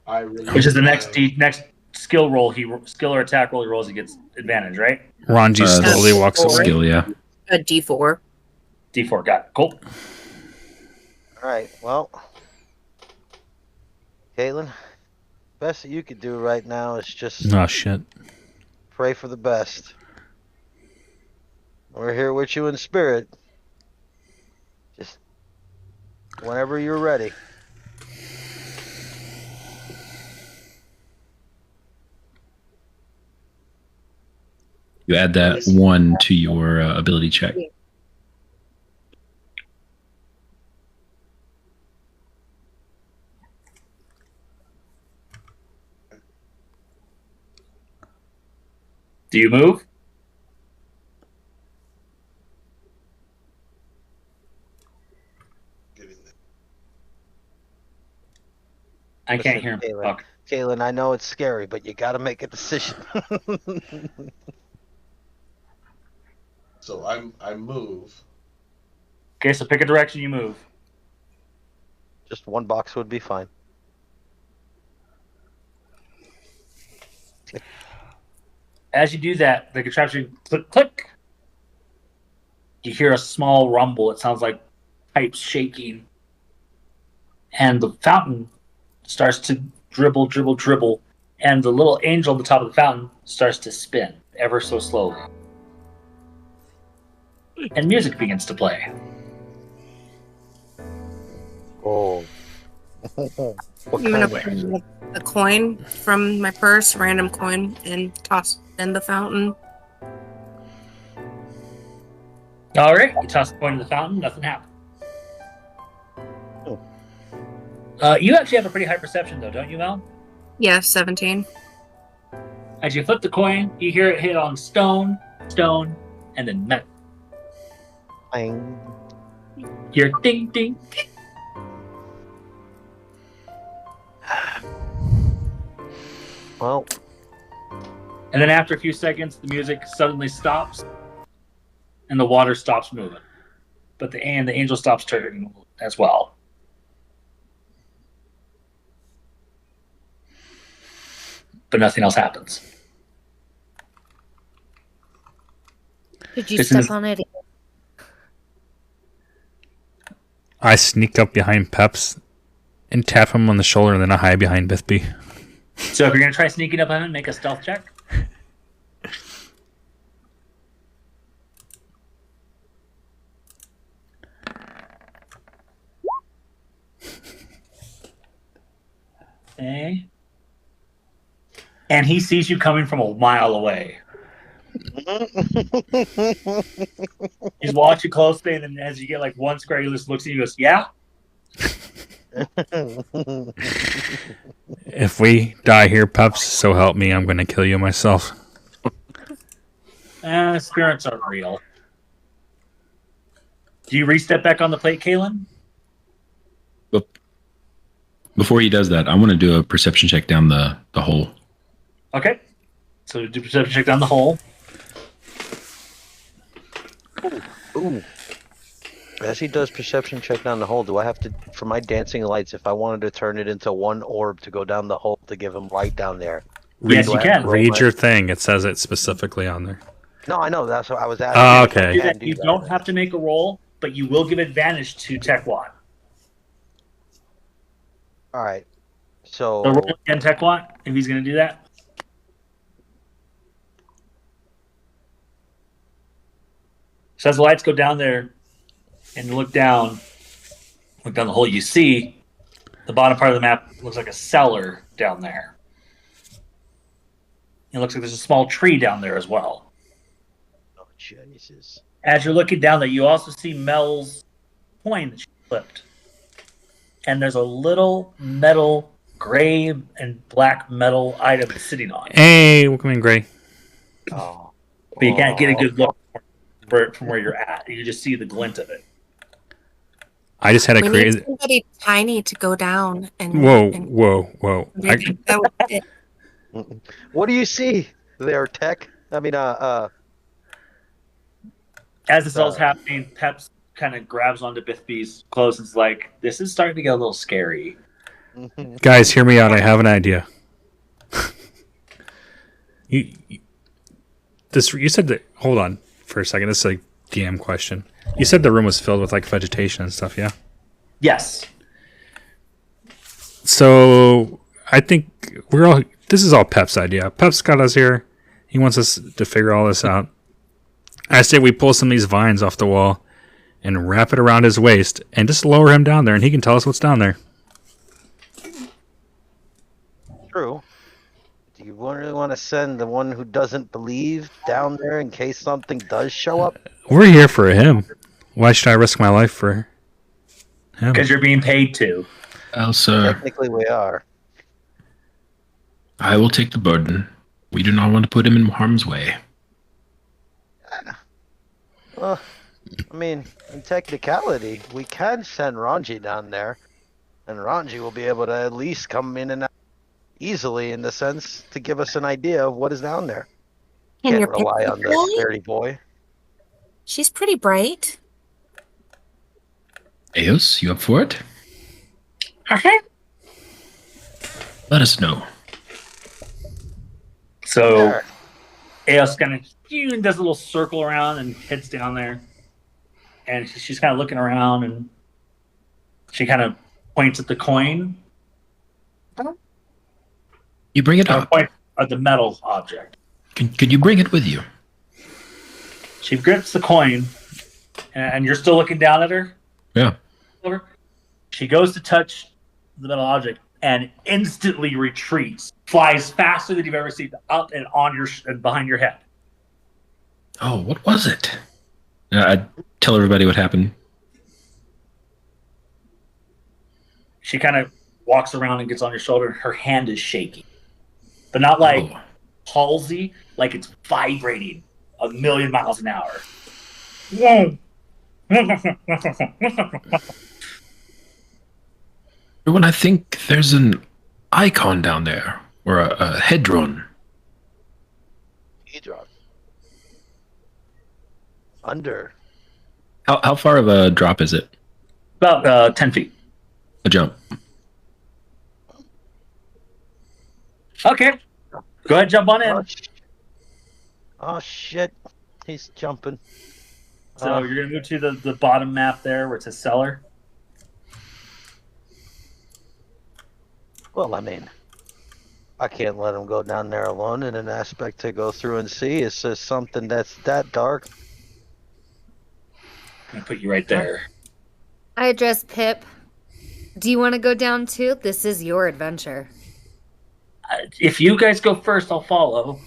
B: I really
A: Which is the next skill roll skill or attack roll he rolls, he gets advantage, right?
E: Ronji slowly walks away.
H: Skill, yeah.
D: A D4.
A: D4, got it. Cool.
C: All right, well, Caitlin, best that you could do right now is just
E: Oh shit.
C: pray for the best. We're here with you in spirit. Just whenever you're ready.
H: You add that 1 to your ability check.
A: Do you move?
B: getting there.
A: I can't
C: Listen,
A: hear him.
C: Caitlin.
A: Fuck.
C: Caitlin, I know it's scary, but you got to make a decision.
B: So I move.
A: Okay, so pick a direction you move.
C: Just one box would be fine.
A: As you do that, the contraption click, click. You hear a small rumble. It sounds like pipes shaking. And the fountain starts to dribble, dribble, dribble. And the little angel at the top of the fountain starts to spin ever so slowly. And music begins to play.
C: What
D: I'm gonna
C: kind of?
D: put a coin from my purse, random coin, and toss it in the fountain.
A: All right, you toss the coin in the fountain. Nothing happens.
C: Oh.
A: You actually have a pretty high perception, though, don't you, Mel?
D: Yeah, 17.
A: As you flip the coin, you hear it hit on stone, and then metal.
C: Bang.
A: You're ding, ding.
C: Well,
A: And then after a few seconds, the music suddenly stops, and the water stops moving. But the angel stops turning as well. But nothing else happens.
F: Did you
A: This
F: step
A: is-
F: on it?
E: I sneak up behind Peps and tap him on the shoulder, and then I hide behind Bithby.
A: So if you're going to try sneaking up on him, make a stealth check. Okay. And he sees you coming from a mile away. He's watching closely, and then as you get like one square, he just looks at you and goes, "Yeah?"
E: If we die here, Peps, so help me, I'm going to kill you myself.
A: Spirits aren't real. Do you re-step back on the plate, Kalen?
H: But before he does that, I want to do a perception check down the hole.
A: Okay. So do perception check down the hole.
C: Ooh. As he does perception check down the hole, do I have to, for my dancing lights, if I wanted to turn it into one orb to go down the hole to give him light down there?
A: Yes,
C: do
A: you
C: I have
A: can.
C: to roll
E: Read
C: my-
E: your thing. It says it specifically on there.
C: No, I know. That's what I was asking.
E: Oh,
C: if I
E: okay.
C: can do
A: You
C: that.
A: don't have to make a roll, but you will give advantage to Tekwat.
C: All right.
A: So
C: So,
A: roll again, Tekwat, if he's going to do that. So as the lights go down there and you look down the hole, you see the bottom part of the map looks like a cellar down there. It looks like there's a small tree down there as well.
C: oh, Jesus.
A: As you're looking down there, you also see Mel's coin that she flipped. And there's a little metal, gray and black metal item sitting on it.
E: Hey, welcome in, Gray.
C: Oh.
A: But you can't get a good look from where you're at. You just see the glint of it.
E: I just had a
D: We need
E: crazy...
D: somebody tiny to go down and.
E: Whoa,
D: and
E: whoa.
D: that was it.
C: What do you see there, Tech? I mean,
A: As this all's happening, Peps kind of grabs onto Bithby's clothes and is like, "This is starting to get a little scary."
E: Guys, hear me out. I have an idea. You said that... Hold on for a second. This is a DM question. You said the room was filled with like vegetation and stuff, yeah?
A: Yes.
E: So I think this is all Pep's idea. Pep's got us here. He wants us to figure all this out. I say we pull some of these vines off the wall and wrap it around his waist and just lower him down there, and he can tell us what's down there.
C: true. Do you really want to send the one who doesn't believe down there in case something does show up?
E: We're here for him. Why should I risk my life for him?
A: Because you're being paid to.
H: Well, sir,
C: Technically, we are.
H: I will take the burden. We do not want to put him in harm's way.
C: Well, I mean, in technicality, we can send Ronji down there, and Ronji will be able to at least come in and out easily, in the sense to give us an idea of what is down there.
D: Can
C: Can't
D: your
C: rely
D: picture
C: on the
D: play?
C: scaredy boy.
D: She's pretty bright.
H: Eos, you up for it? Let us know.
A: So
C: Sure.
A: Eos kind of does a little circle around and heads down there. And she's kind of looking around and she kind of points at the coin.
H: You bring it
A: Or
H: up.
A: points at the metal object.
H: Could you bring it with you?
A: She grips the coin and you're still looking down at her?
H: Yeah.
A: Over. She goes to touch the metal object and instantly retreats, flies faster than you've ever seen, up and on your and behind your head.
H: Oh, what was it? I tell everybody what happened.
A: She kind of walks around and gets on your shoulder, and her hand is shaking, but not like palsy, like it's vibrating 1,000,000 miles an hour.
H: When I think there's an icon down there, or a hedron.
C: Hedron. Under.
H: How far of a drop is it?
A: About 10 feet.
H: A jump.
A: Okay. Go ahead, jump on in.
C: Oh shit. He's jumping.
A: So you're going to move to the bottom map there where it says cellar.
C: Well, I mean, I can't let him go down there alone in an aspect to go through and see. It's just something that's that dark.
A: I'm going to put you right there.
F: I address Pip. Do you want to go down too? This is your adventure.
A: If you guys go first, I'll follow.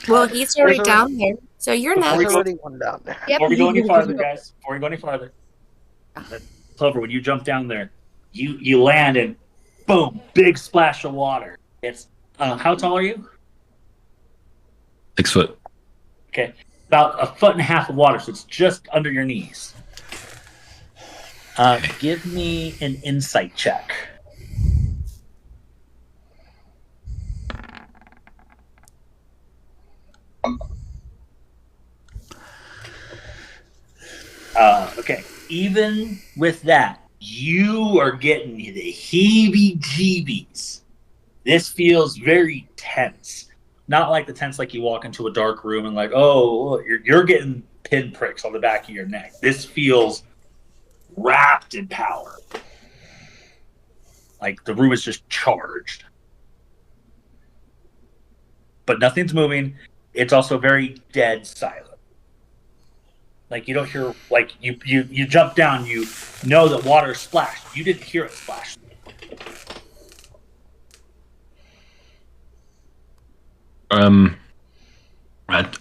I: Well, he's already down there, so you're
C: There's
I: next.
C: already one down there.
F: Yep.
A: Before we go any farther, guys. Before we go any farther. Clover, when you jump down there, you land and boom, big splash of water. It's how tall are you?
H: 6 foot.
A: Okay, about 1.5 feet of water, so it's just under your knees. Give me an insight check. Okay, even with that, you are getting the heebie-jeebies. This feels very tense. Not like the tense like you walk into a dark room and like, oh, you're getting pinpricks on the back of your neck. This feels wrapped in power. Like the room is just charged. But nothing's moving. It's also very dead silent. Like you don't hear, like you jump down, you know that water splashed. You didn't hear it splash.
H: I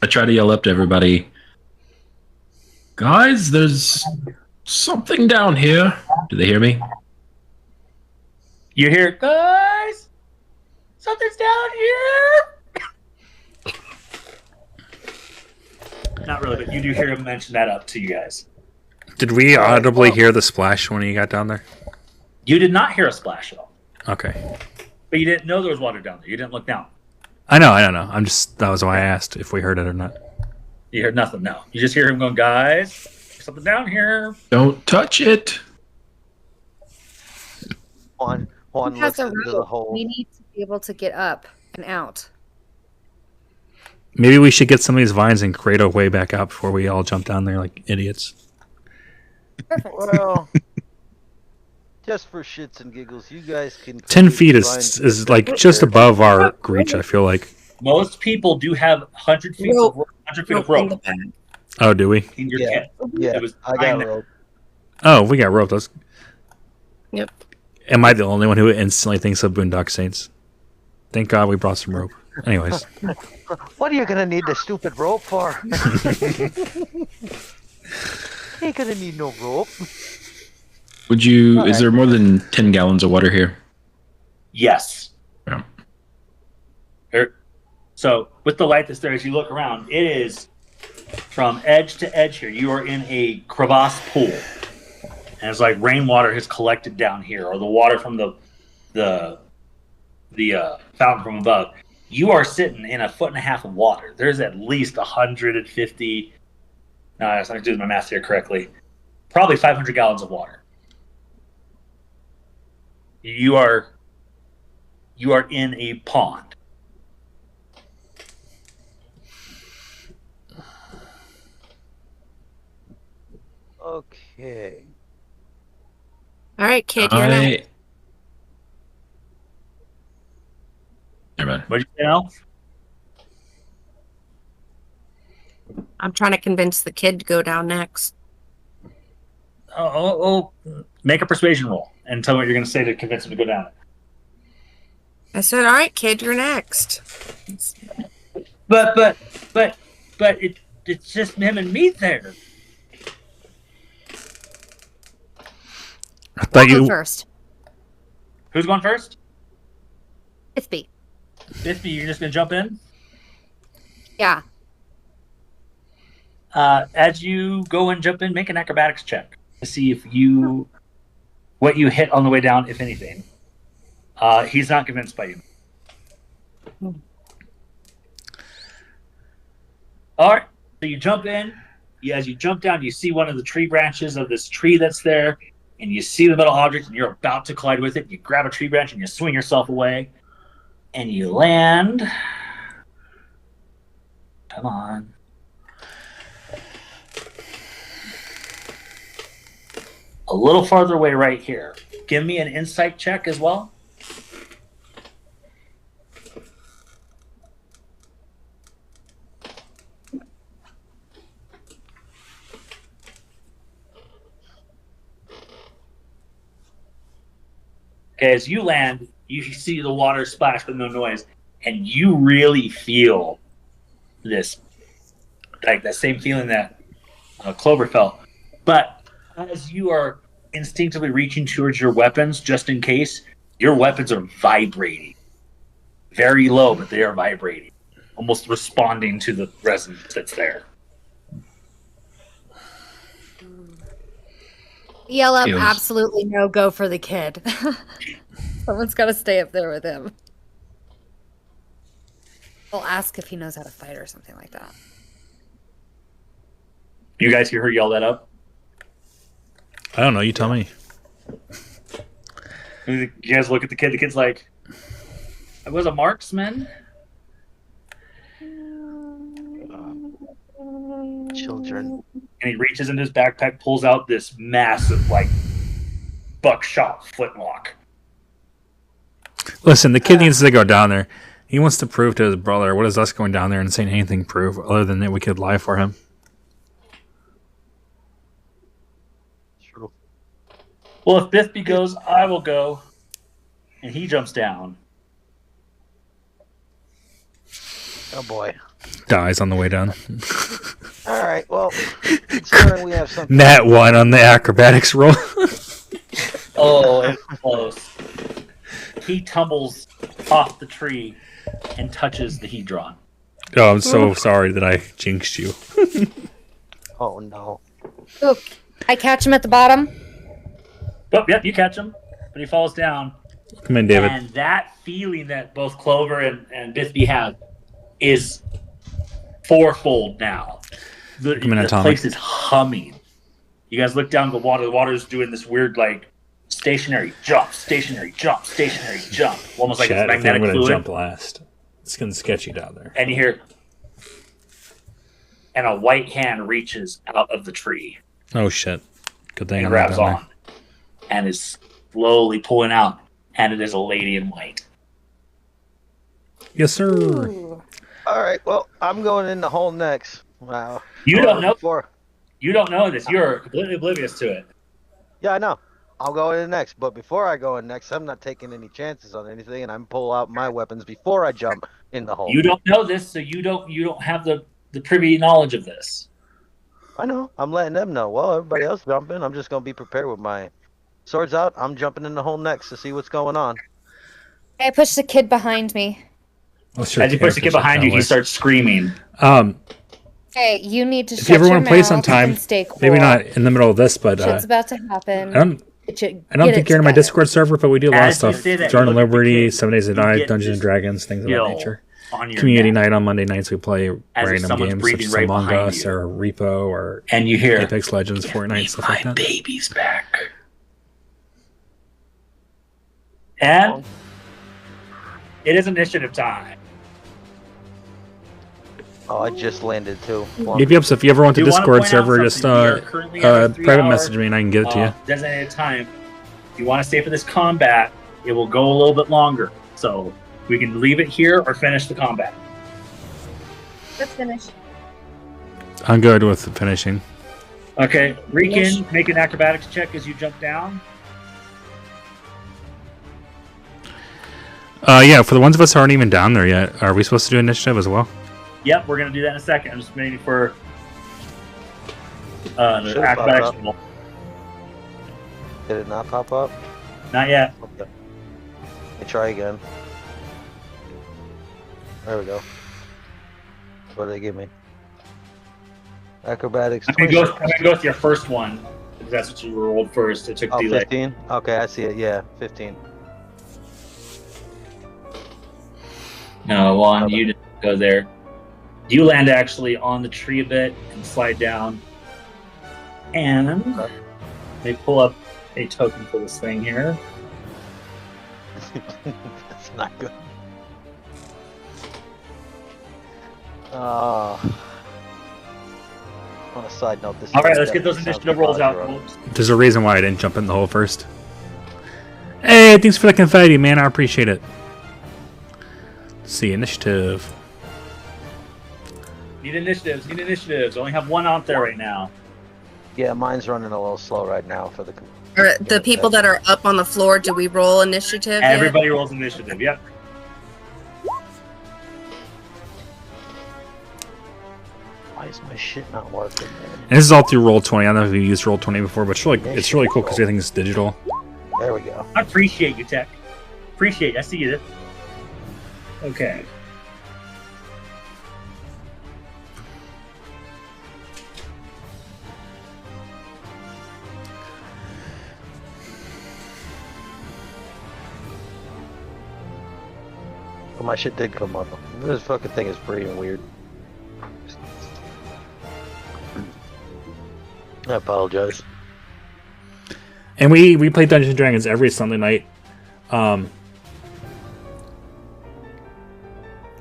H: try to yell up to everybody. Guys, there's something down here. Do they hear me?
A: You hear, guys, something's down here. Not really, but you do hear him mention that up to you guys.
E: Did we audibly hear the splash when you got down there?
A: You did not hear a splash at all,
E: Okay.
A: but you didn't know there was water down there. You didn't look down.
E: I know. That was why I asked if we heard it or not.
A: You heard nothing. No, you just hear him going, guys, there's something down here.
H: Don't touch it.
C: Juan
F: He has
C: looks
F: a
C: into the
F: rope.
C: hole.
F: We need to be able to get up and out.
E: Maybe we should get some of these vines and create a way back out before we all jump down there like idiots.
F: Perfect.
C: Well, just for shits and giggles, you guys can.
E: 10 feet is like just above our reach, I feel like.
A: Most people do have 100 feet of rope. 100 feet of rope
E: Oh, do we?
A: in your
C: Yeah.
A: kit.
C: Yeah,
A: It was
C: I got
A: behind
C: rope.
E: Oh, we got rope.
I: Yep.
E: Am I the only one who instantly thinks of Boondock Saints? Thank God we brought some rope. Anyways.
C: What are you gonna need the stupid rope for? Ain't gonna need no rope.
H: Would you?
C: All
H: Is
C: right.
H: there more than 10 gallons of water here?
A: Yes.
H: Yeah.
A: So with the light that's there, as you look around, it is from edge to edge here. You are in a crevasse pool, and it's like rainwater has collected down here, or the water from the fountain from above. You are sitting in 1.5 feet of water. There's at least 150. No, I'm not doing my math here correctly. Probably 500 gallons of water. You are in a pond.
C: Okay.
I: All right, kid, you're next.
H: Never mind.
A: What did you say, Al?
I: I'm trying to convince the kid to go down next.
A: Oh, make a persuasion roll. and tell me what you're going to say to convince him to go down.
I: I said, "All right, kid, you're next."
A: But it's just him and me there.
E: I thought
F: I'll go
E: you.
F: first.
A: Who's going first?
F: Bithby.
A: Bithby, you're just going to jump in?
F: Yeah.
A: As you go and jump in, make an acrobatics check to see if what you hit on the way down, if anything. He's not convinced by you. All right, so you jump in. As you jump down, you see one of the tree branches of this tree that's there, and you see the metal object, and you're about to collide with it. You grab a tree branch and you swing yourself away, and you land. Come on. A little farther away right here. Give me an insight check as well. Okay, as you land, you see the water splash with no noise, and you really feel this, like that same feeling that Clover felt. But as you are instinctively reaching towards your weapons, just in case, your weapons are vibrating. Very low, but they are vibrating, almost responding to the resonance that's there.
F: Yell up,
H: It was-
F: absolutely no, go for the kid. Someone's got to stay up there with him. I'll ask if he knows how to fight or something like that.
A: You guys hear her yell that up?
E: I don't know. You tell me.
A: You guys look at the kid. The kid's like, "I was a marksman."
C: Children.
A: And he reaches into his backpack, pulls out this massive, like, buckshot flintlock.
E: Listen, the kid needs to go down there. He wants to prove to his brother. What does us going down there and saying anything prove other than that we could lie for him?
C: True.
A: Well, if Bithby goes, I will go. And he jumps down.
C: Oh boy.
E: Dies on the way down.
C: All right. Well, considering we have something.
E: Nat 1 on the acrobatics roll.
A: Oh, it's close. He tumbles off the tree and touches the hedron.
E: Oh, I'm so sorry that I jinxed you.
C: Oh no.
F: Ooh, I catch him at the bottom.
A: Oh, yep, you catch him. But he falls down.
E: Come in, David.
A: And that feeling that both Clover and Bithby have is fourfold now. The
E: Come in, Atomic.
A: place is humming. You guys look down at the water. The water's doing this weird, like, stationary jump, stationary jump, stationary jump. Almost like
E: Chat,
A: it's
E: I think I'm
A: magnetic
E: going to
A: fluid.
E: jump last. It's getting sketchy down there.
A: And you hear, and a white hand reaches out of the tree
E: Oh, shit. Good thing
A: and
E: I'm not
A: grabs
E: down
A: on and is slowly pulling out. And it is a lady in white.
E: there. Yes, sir.
F: Ooh.
C: All right. Well, I'm going in the hole next. Wow.
A: You don't know.
C: Before.
A: You don't know this. You're completely oblivious to it.
C: Yeah, I know. I'll go in next, but before I go in next, I'm not taking any chances on anything, and I'm pull out my weapons before I jump in the hole.
A: You don't know this, so you don't have the privy knowledge of this.
C: I know. I'm letting them know. Well, everybody else jumping. I'm just gonna be prepared with my swords out. I'm jumping in the hole next to see what's going on.
F: I push the kid behind me.
E: What's your
A: As you push the kid
E: character
A: behind you, he
E: sheet
A: starts screaming.
F: Hey, you need to
E: If
F: shut
E: you ever
F: your
E: want to play
F: mouth
E: sometime,
F: and stay cool.
E: maybe not in the middle of this, but
F: Shit's about to happen.
E: I don't think you're in my Discord server, but we do a lot of
A: As you
E: stuff.
A: say that,
E: Jordan
A: you look at the
E: Liberty,
A: kid,
E: 7 Days to
A: you
E: Die,
A: get
E: Dungeons
A: this
E: and Dragons, things of that
A: chill
E: nature.
A: on your
E: Community
A: neck.
E: night on Monday nights, we play
A: As if
E: random
A: someone's
E: games such
A: breathing
E: as
A: right
E: Among
A: behind
E: Us
A: you.
E: or Repo or
A: And you hear,
E: Apex Legends, Fortnite,
A: "Leave
E: stuff
A: my
E: like that.
A: babies back." And it is initiative time.
C: Oh, I just landed too. Well,
E: Give you up, so if you ever want the
A: Do you wanna
E: Discord
A: point out
E: server,
A: something?
E: just
A: We are currently at a 3
E: private
A: hour,
E: message me and I can get it to you.
A: Designated time. If you want to stay for this combat, it will go a little bit longer. So we can leave it here or finish the combat.
F: Let's finish.
E: I'm good with finishing.
A: Okay, Rikin, make an acrobatics check as you jump down.
E: Yeah, for the ones of us who aren't even down there yet, are we supposed to do initiative as well?
A: Yep, we're gonna do that in a second. I'm just waiting for the
C: Should've popped
A: acrobatics.
C: up. Did it not pop up?
A: Not yet.
C: Okay. Let me try again. There we go. What did they give me? Acrobatics.
A: I'm gonna go with your first one. Because that's what you rolled first. It took
C: Oh,
A: delay.
C: 15? Okay, I see it. Yeah, 15.
A: No, Juan, you didn't go there. You land actually on the tree a bit and slide down. And
C: Okay.
A: they pull up a token for this thing here.
C: That's not good. On a side note, this.
A: All right,
C: is
A: let's get those
C: definitely
A: initiative
C: sounds
A: rolls
C: like
A: out,
C: Roger.
A: folks.
E: There's a reason why I didn't jump in the hole first. Hey, thanks for the confetti, man. I appreciate it. Let's see, initiative.
A: Need initiatives. Need initiatives. Only have one out there right now.
C: Yeah, mine's running a little slow right now for the.
D: Or the people that are up on the floor, do we roll initiative? yet?
A: Everybody rolls initiative. Yep.
C: Why is my shit not working, man?
E: And this is all through Roll20. I don't know if you've used Roll20 before, but it's really cool because everything's digital.
C: There we go.
A: I appreciate you, Tech. Appreciate you. I see you there. Okay.
C: Well, my shit did come up. This fucking thing is pretty weird. I apologize.
E: And we play Dungeons & Dragons every Sunday night. And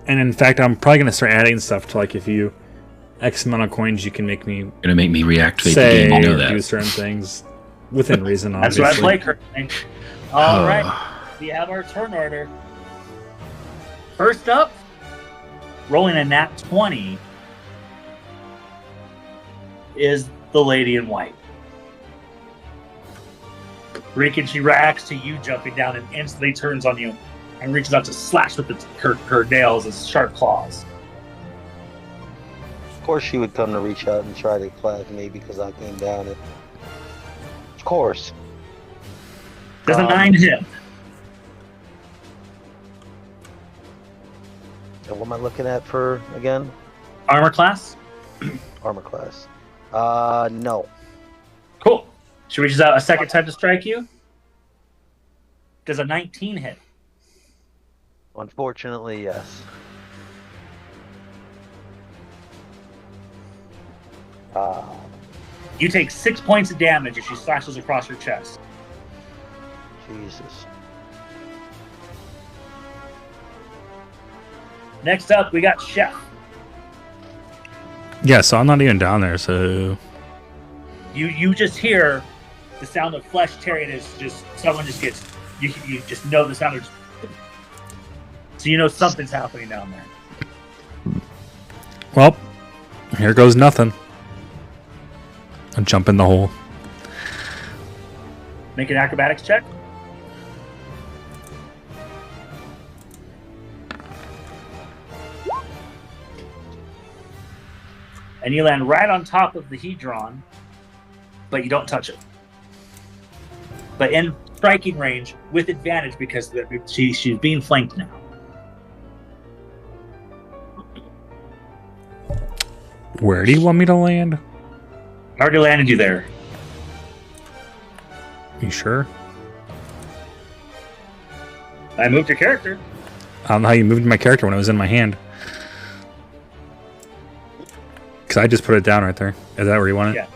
E: in fact, I'm probably going to start adding stuff to, like, if you X amount of coins, you can make me
H: Gonna make me reactivate
E: say
H: the game. You know
E: or
H: that.
E: do certain things within reason,
A: That's
E: obviously.
A: what I play currently. All right. We have our turn order. First up, rolling a nat 20 is the lady in white. Rick, she reacts to you jumping down and instantly turns on you and reaches out to slash with her nails as sharp claws.
C: Of course, she would come to reach out and try to clap me because I came down it. Of course.
A: Does a 9 hit?
C: And what am I looking at for again?
A: Armor class?
C: Armor class. No.
A: Cool. She reaches out a second time to strike you. Does a 19 hit?
C: Unfortunately, yes.
A: You take 6 points of damage as she slashes across your chest.
C: Jesus.
A: Next up, we got Chef.
E: Yeah, so I'm not even down there, so...
A: You just hear the sound of flesh tearing as just someone just gets you just know the sound of, so you know something's happening down there.
E: Well, here goes nothing. I'll jump in the hole.
A: Make an acrobatics check. And you land right on top of the hedron, but you don't touch it. But in striking range with advantage because she's being flanked now.
E: Where do you want me to land?
A: I already landed you there.
E: You sure?
A: I moved your character.
E: I don't know how you moved my character when it was in my hand. Because I just put it down right there. Is that where you want it?
A: Yeah,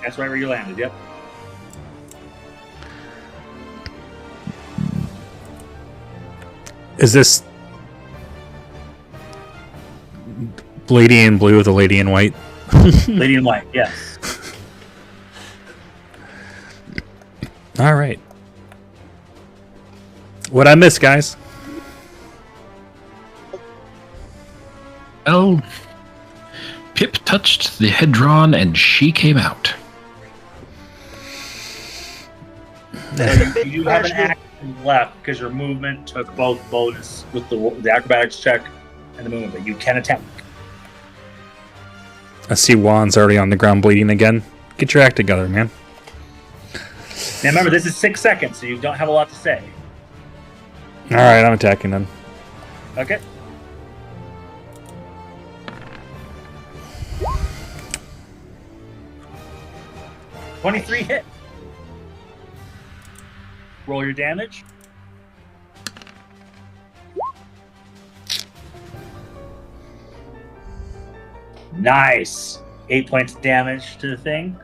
A: that's right where you landed. Yep.
E: Is this lady in blue with a lady in white?
A: Lady in white. Yes.
E: All right. What'd I miss, guys?
H: Well, Pip touched the hedron and she came out.
A: You have an action left because your movement took both bonus with the acrobatics check and the movement, but you can attack.
E: I see Juan's already on the ground bleeding again. Get your act together, man.
A: Now remember, this is 6 seconds, so you don't have a lot to say.
E: All right, I'm attacking then.
A: Okay. $23 hit. Roll your damage. Nice. 8 points of damage to the thing.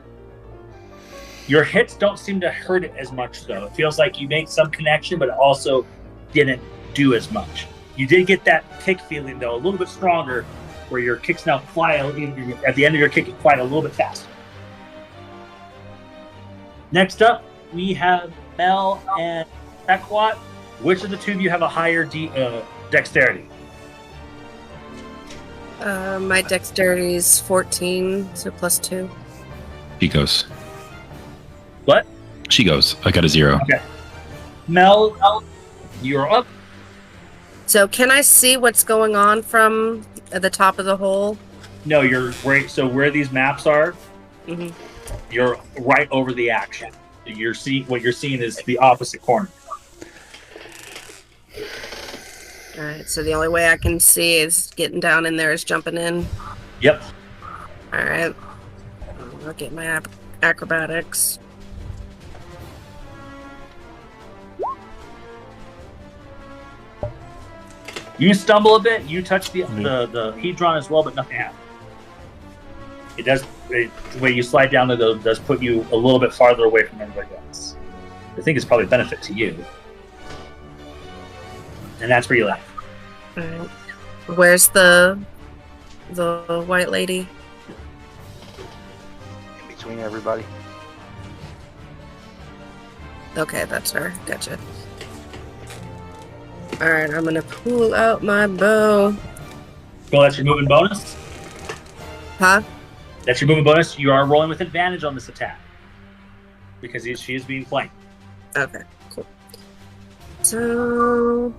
A: Your hits don't seem to hurt it as much, though. It feels like you made some connection, but it also didn't do as much. You did get that kick feeling, though, a little bit stronger, where your kicks now fly, at the end of your kick, you fly a little bit faster. Next up, we have Mel and Ekwat. Which of the two of you have a higher dexterity?
D: My dexterity is 14, so +2.
H: She goes.
A: What?
H: She goes. I got a 0.
A: Okay. Mel, you're up.
D: So can I see what's going on from the top of the hole?
A: No, you're right. So where these maps are,
D: Mhm.
A: you're right over the action. What you're seeing is the opposite corner.
D: All right, so the only way I can see is getting down in there is jumping in.
A: Yep.
D: All right. I'll get my acrobatics.
A: You stumble a bit. You touch the hedron as well, but nothing happens. It does. The way you slide down does put you a little bit farther away from everybody else. I think it's probably a benefit to you, and that's where you land.
D: All right. Where's the white lady?
C: In between everybody.
D: Okay, that's her. Gotcha. All right, I'm gonna pull out my bow.
A: Well, that's your movement bonus.
D: Huh?
A: That's your movement bonus. You are rolling with advantage on this attack because she is being flanked.
D: Okay, cool. So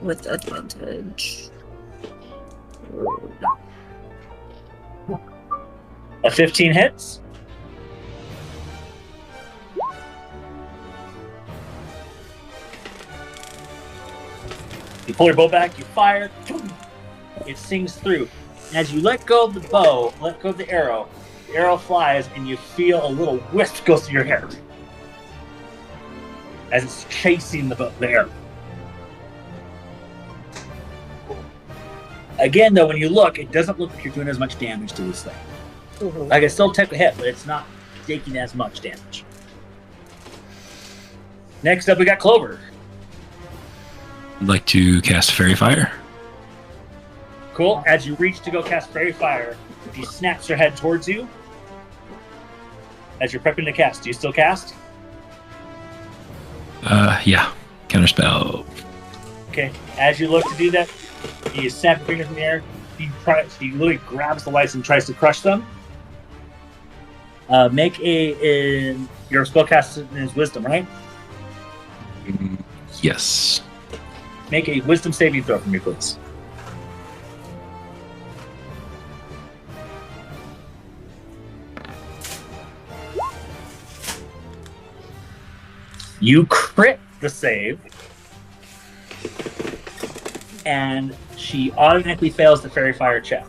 D: with advantage.
A: A 15 hits. You pull your bow back, you fire, it sings through. As you let go of the bow, let go of the arrow flies, and you feel a little wisp goes through your hair as it's chasing the arrow. Again, though, when you look, it doesn't look like you're doing as much damage to this thing.
D: Mm-hmm.
A: Like, it's still take a hit, but it's not taking as much damage. Next up, we got Clover.
H: I'd like to cast Fairy Fire.
A: Cool. As you reach to go cast Fairy Fire, she snaps her head towards you. As you're prepping to cast, do you still cast?
H: Yeah. Counterspell.
A: Okay. As you look to do that, you snap your fingers in the air. She literally grabs the lights and tries to crush them. Make your spellcaster is Wisdom, right?
H: Yes.
A: Make a Wisdom saving throw from me, please. You crit the save, and she automatically fails the Fairy Fire check.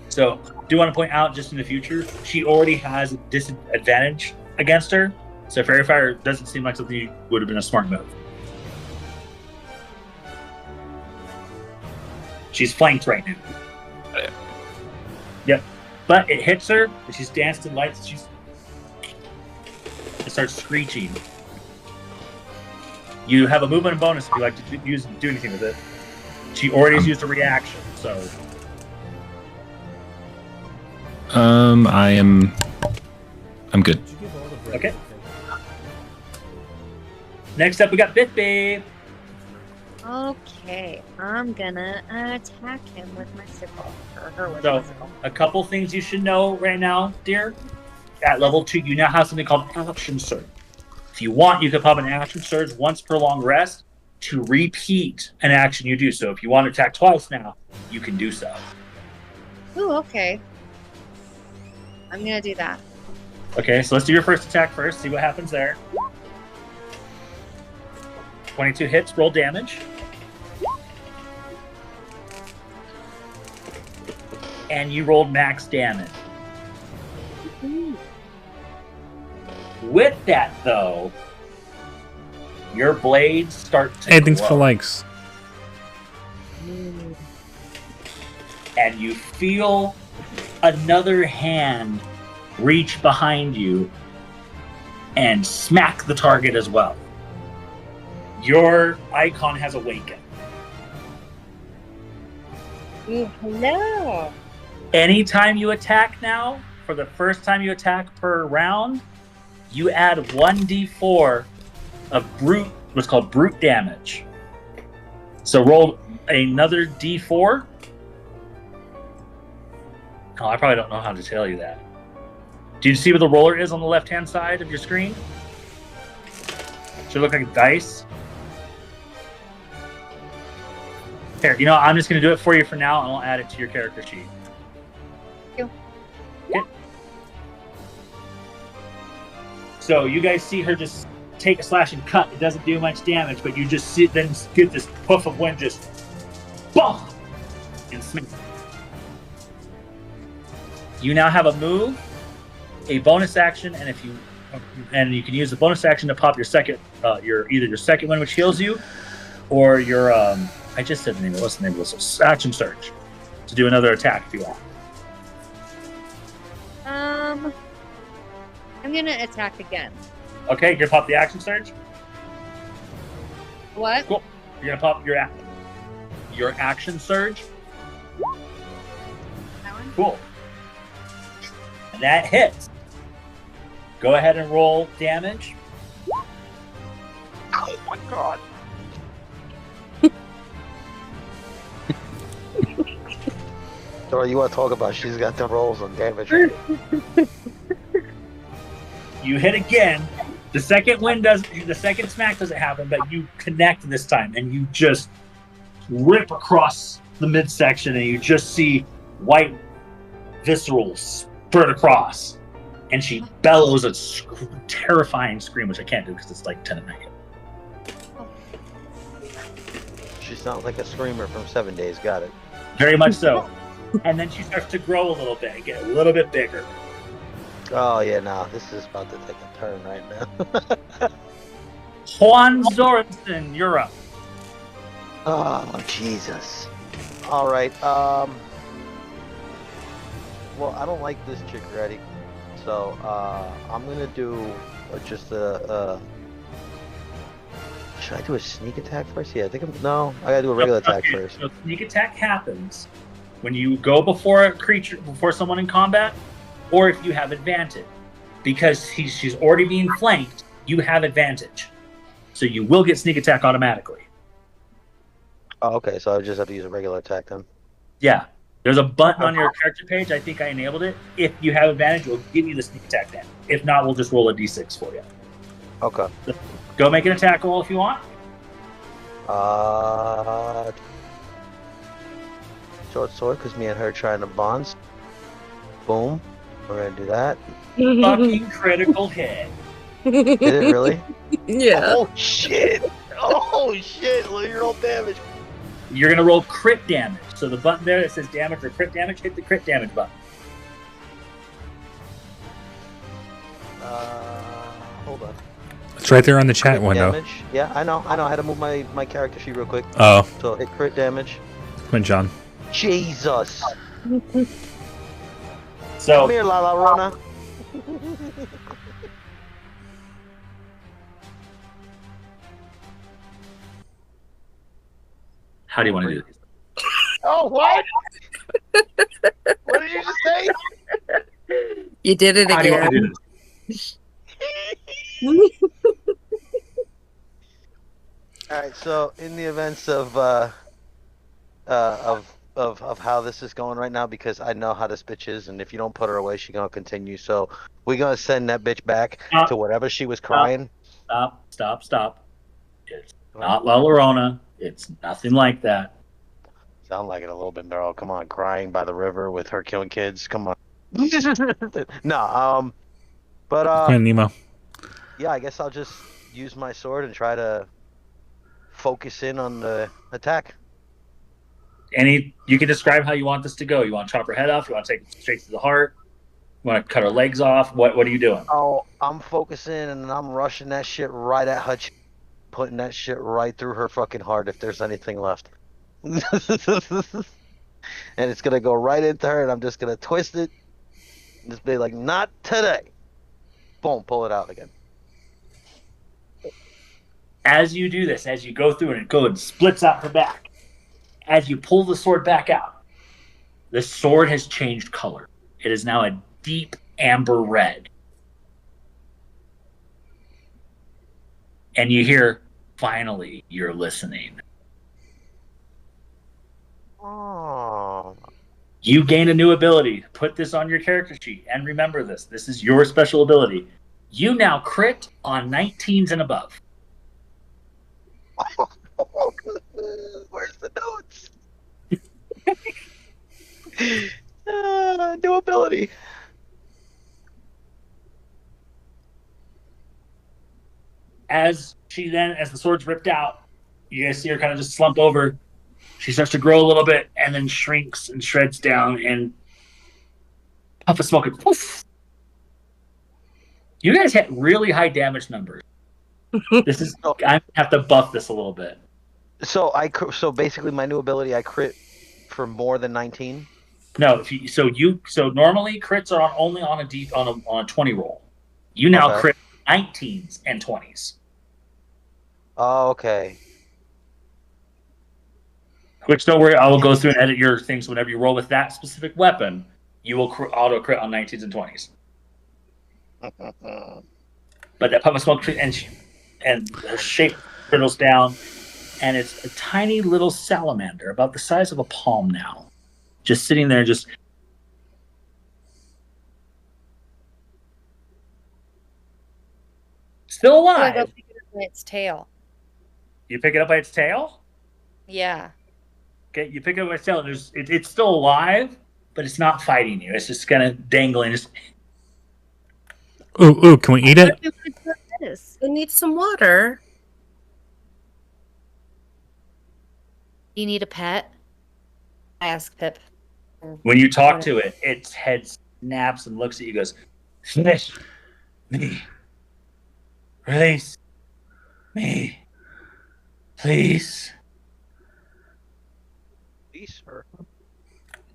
A: So, do want to point out, just in the future, she already has a disadvantage against her, so Fairy Fire doesn't seem like something would have been a smart move. She's flanked right now. Yep. But it hits her, and she's danced in lights, it starts screeching. You have a movement bonus if you like to do anything with it. She already has used a reaction, so...
H: I'm good.
A: Okay. Next up, we got Biff Babe.
F: Okay, I'm gonna attack him with my sickle. Or her with
A: So,
F: my sickle.
A: a couple things you should know right now, dear. at level 2, you now have something called Action Surge. If you want, you can pop an Action Surge once per long rest to repeat an action you do. So if you want to attack twice now, you can do so.
F: Ooh, okay. I'm gonna do that.
A: Okay, so let's do your first attack first, see what happens there. 22 hits, roll damage. And you rolled max damage. With that, though, your blades start to
E: Hey, thanks
A: glow.
E: for likes.
A: And you feel another hand reach behind you and smack the target as well. Your icon has awakened.
F: No.
A: Anytime you attack now, for the first time you attack per round, you add 1d4 of brute, what's called brute damage. So roll another d4. Oh, I probably don't know how to tell you that. Do you see where the roller is on the left-hand side of your screen? Should look like a dice. Here, you know, I'm just going to do it for you for now, and I'll add it to your character sheet.
F: Thank
A: Okay. So you guys see her just take a slash and cut. It doesn't do much damage, but you just see, then get this puff of wind just BOOM! And smack. You now have a move, a bonus action, and you can use the bonus action to pop your second, either your second one, which heals you, or your I just said the name. What's the name of this? Action Surge to do another attack if you want.
F: I'm gonna attack again.
A: Okay, you're gonna pop the Action Surge.
F: What?
A: Cool. You're gonna pop your Action Surge.
F: That one?
A: Cool. And that hits. Go ahead and roll damage.
C: Oh my god. So you want to talk about she's got the rolls on damage.
A: You hit again. The second smack doesn't happen, but you connect this time, and you just rip across the midsection, and you just see white viscerals spurt across, and she bellows a terrifying scream, which I can't do because it's like 10 at night.
C: She sounds like a screamer from 7 Days. Got it.
A: Very much so. And then she starts to grow a little bit, get a little bit bigger.
C: Oh yeah, no, this is about to take a turn right now.
A: Juan Zorensen, you're up.
C: Oh Jesus! All right. Well, I don't like this chick already, so I'm gonna do just a. Should I do a sneak attack first? Yeah, I think I gotta do a regular attack first.
A: So sneak attack happens when you go before a creature, before someone in combat, or if you have advantage. Because she's already being flanked, you have advantage. So you will get sneak attack automatically.
C: Oh, okay, so I just have to use a regular attack then.
A: Yeah. There's a button on your character page. I think I enabled it. If you have advantage, we'll give you the sneak attack then. If not, we'll just roll a d6 for you.
C: Okay.
A: Go make an attack roll if you want.
C: Short sword, because me and her trying to bond. Boom. We're gonna do that.
A: Fucking critical hit.
C: Did it really?
I: Yeah.
C: Oh shit! Oh shit! Well, you're all damage.
A: You're going to roll crit damage. So the button there that says damage or crit damage, hit the crit damage button.
C: Hold on.
E: It's right there on the chat
C: Crit
E: window.
C: damage. Yeah, I know. I had to move my character sheet real quick.
E: Oh,
C: So hit crit damage.
E: come on, John.
C: Jesus!
A: So
C: Come here, La Rona.
A: how do you want to do this?
C: Oh, what? What did you just say?
I: You did it
A: How do you want to
I: again.
A: do this?
C: All right. So, in the events of of how this is going right now because I know how this bitch is, and if you don't put her away, she's gonna continue. So we're gonna send that bitch back to whatever she was crying.
A: Stop. It's not La Llorona. It's nothing like that.
C: Sound like it a little bit, Meryl. Come on, crying by the river with her killing kids. Come on. No, but
E: Come on, Nemo.
C: yeah, I guess I'll just use my sword and try to focus in on the attack.
A: You can describe how you want this to go. You want to chop her head off? You want to take it straight to the heart? You want to cut her legs off? What are you doing?
C: Oh, I'm focusing and I'm rushing that shit right at Hutch, putting that shit right through her fucking heart if there's anything left. And it's gonna go right into her, and I'm just gonna twist it, and just be like, "Not today." Boom, pull it out again.
A: As you do this, as you go through and it splits out her back, as you pull the sword back out, the sword has changed color. It is now a deep amber red. And you hear, finally, you're listening.
C: Oh.
A: You gain a new ability. Put this on your character sheet and remember this. This is your special ability. You now crit on 19s and above.
C: Where's the notes? New ability.
A: As the sword's ripped out, you guys see her kind of just slump over. She starts to grow a little bit and then shrinks and shreds down and puff of smoke and poof. You guys hit really high damage numbers. I have to buff this a little bit.
C: So basically my new ability, I crit for more than 19.
A: No, so normally crits are only on a 20 roll. You now crit 19s and 20s.
C: Oh, okay.
A: Which, don't worry, I will go through and edit your things whenever you roll with that specific weapon. You will auto crit on 19s and 20s. But that puff of smoke and her shape trickles down, and it's a tiny little salamander about the size of a palm now, just sitting there, just. Still alive.
F: Go pick it up by its tail.
A: You pick it up by its tail?
F: Yeah.
A: Okay, you pick it up by its tail. It's still alive, but it's not fighting you. It's just kind of dangling.
E: Ooh, can we eat it?
I: It needs some water.
F: You need a pet? I ask Pip.
A: When you talk to it, its head snaps and looks at you and goes, "Finish me. Release me. Please."
C: Please, her.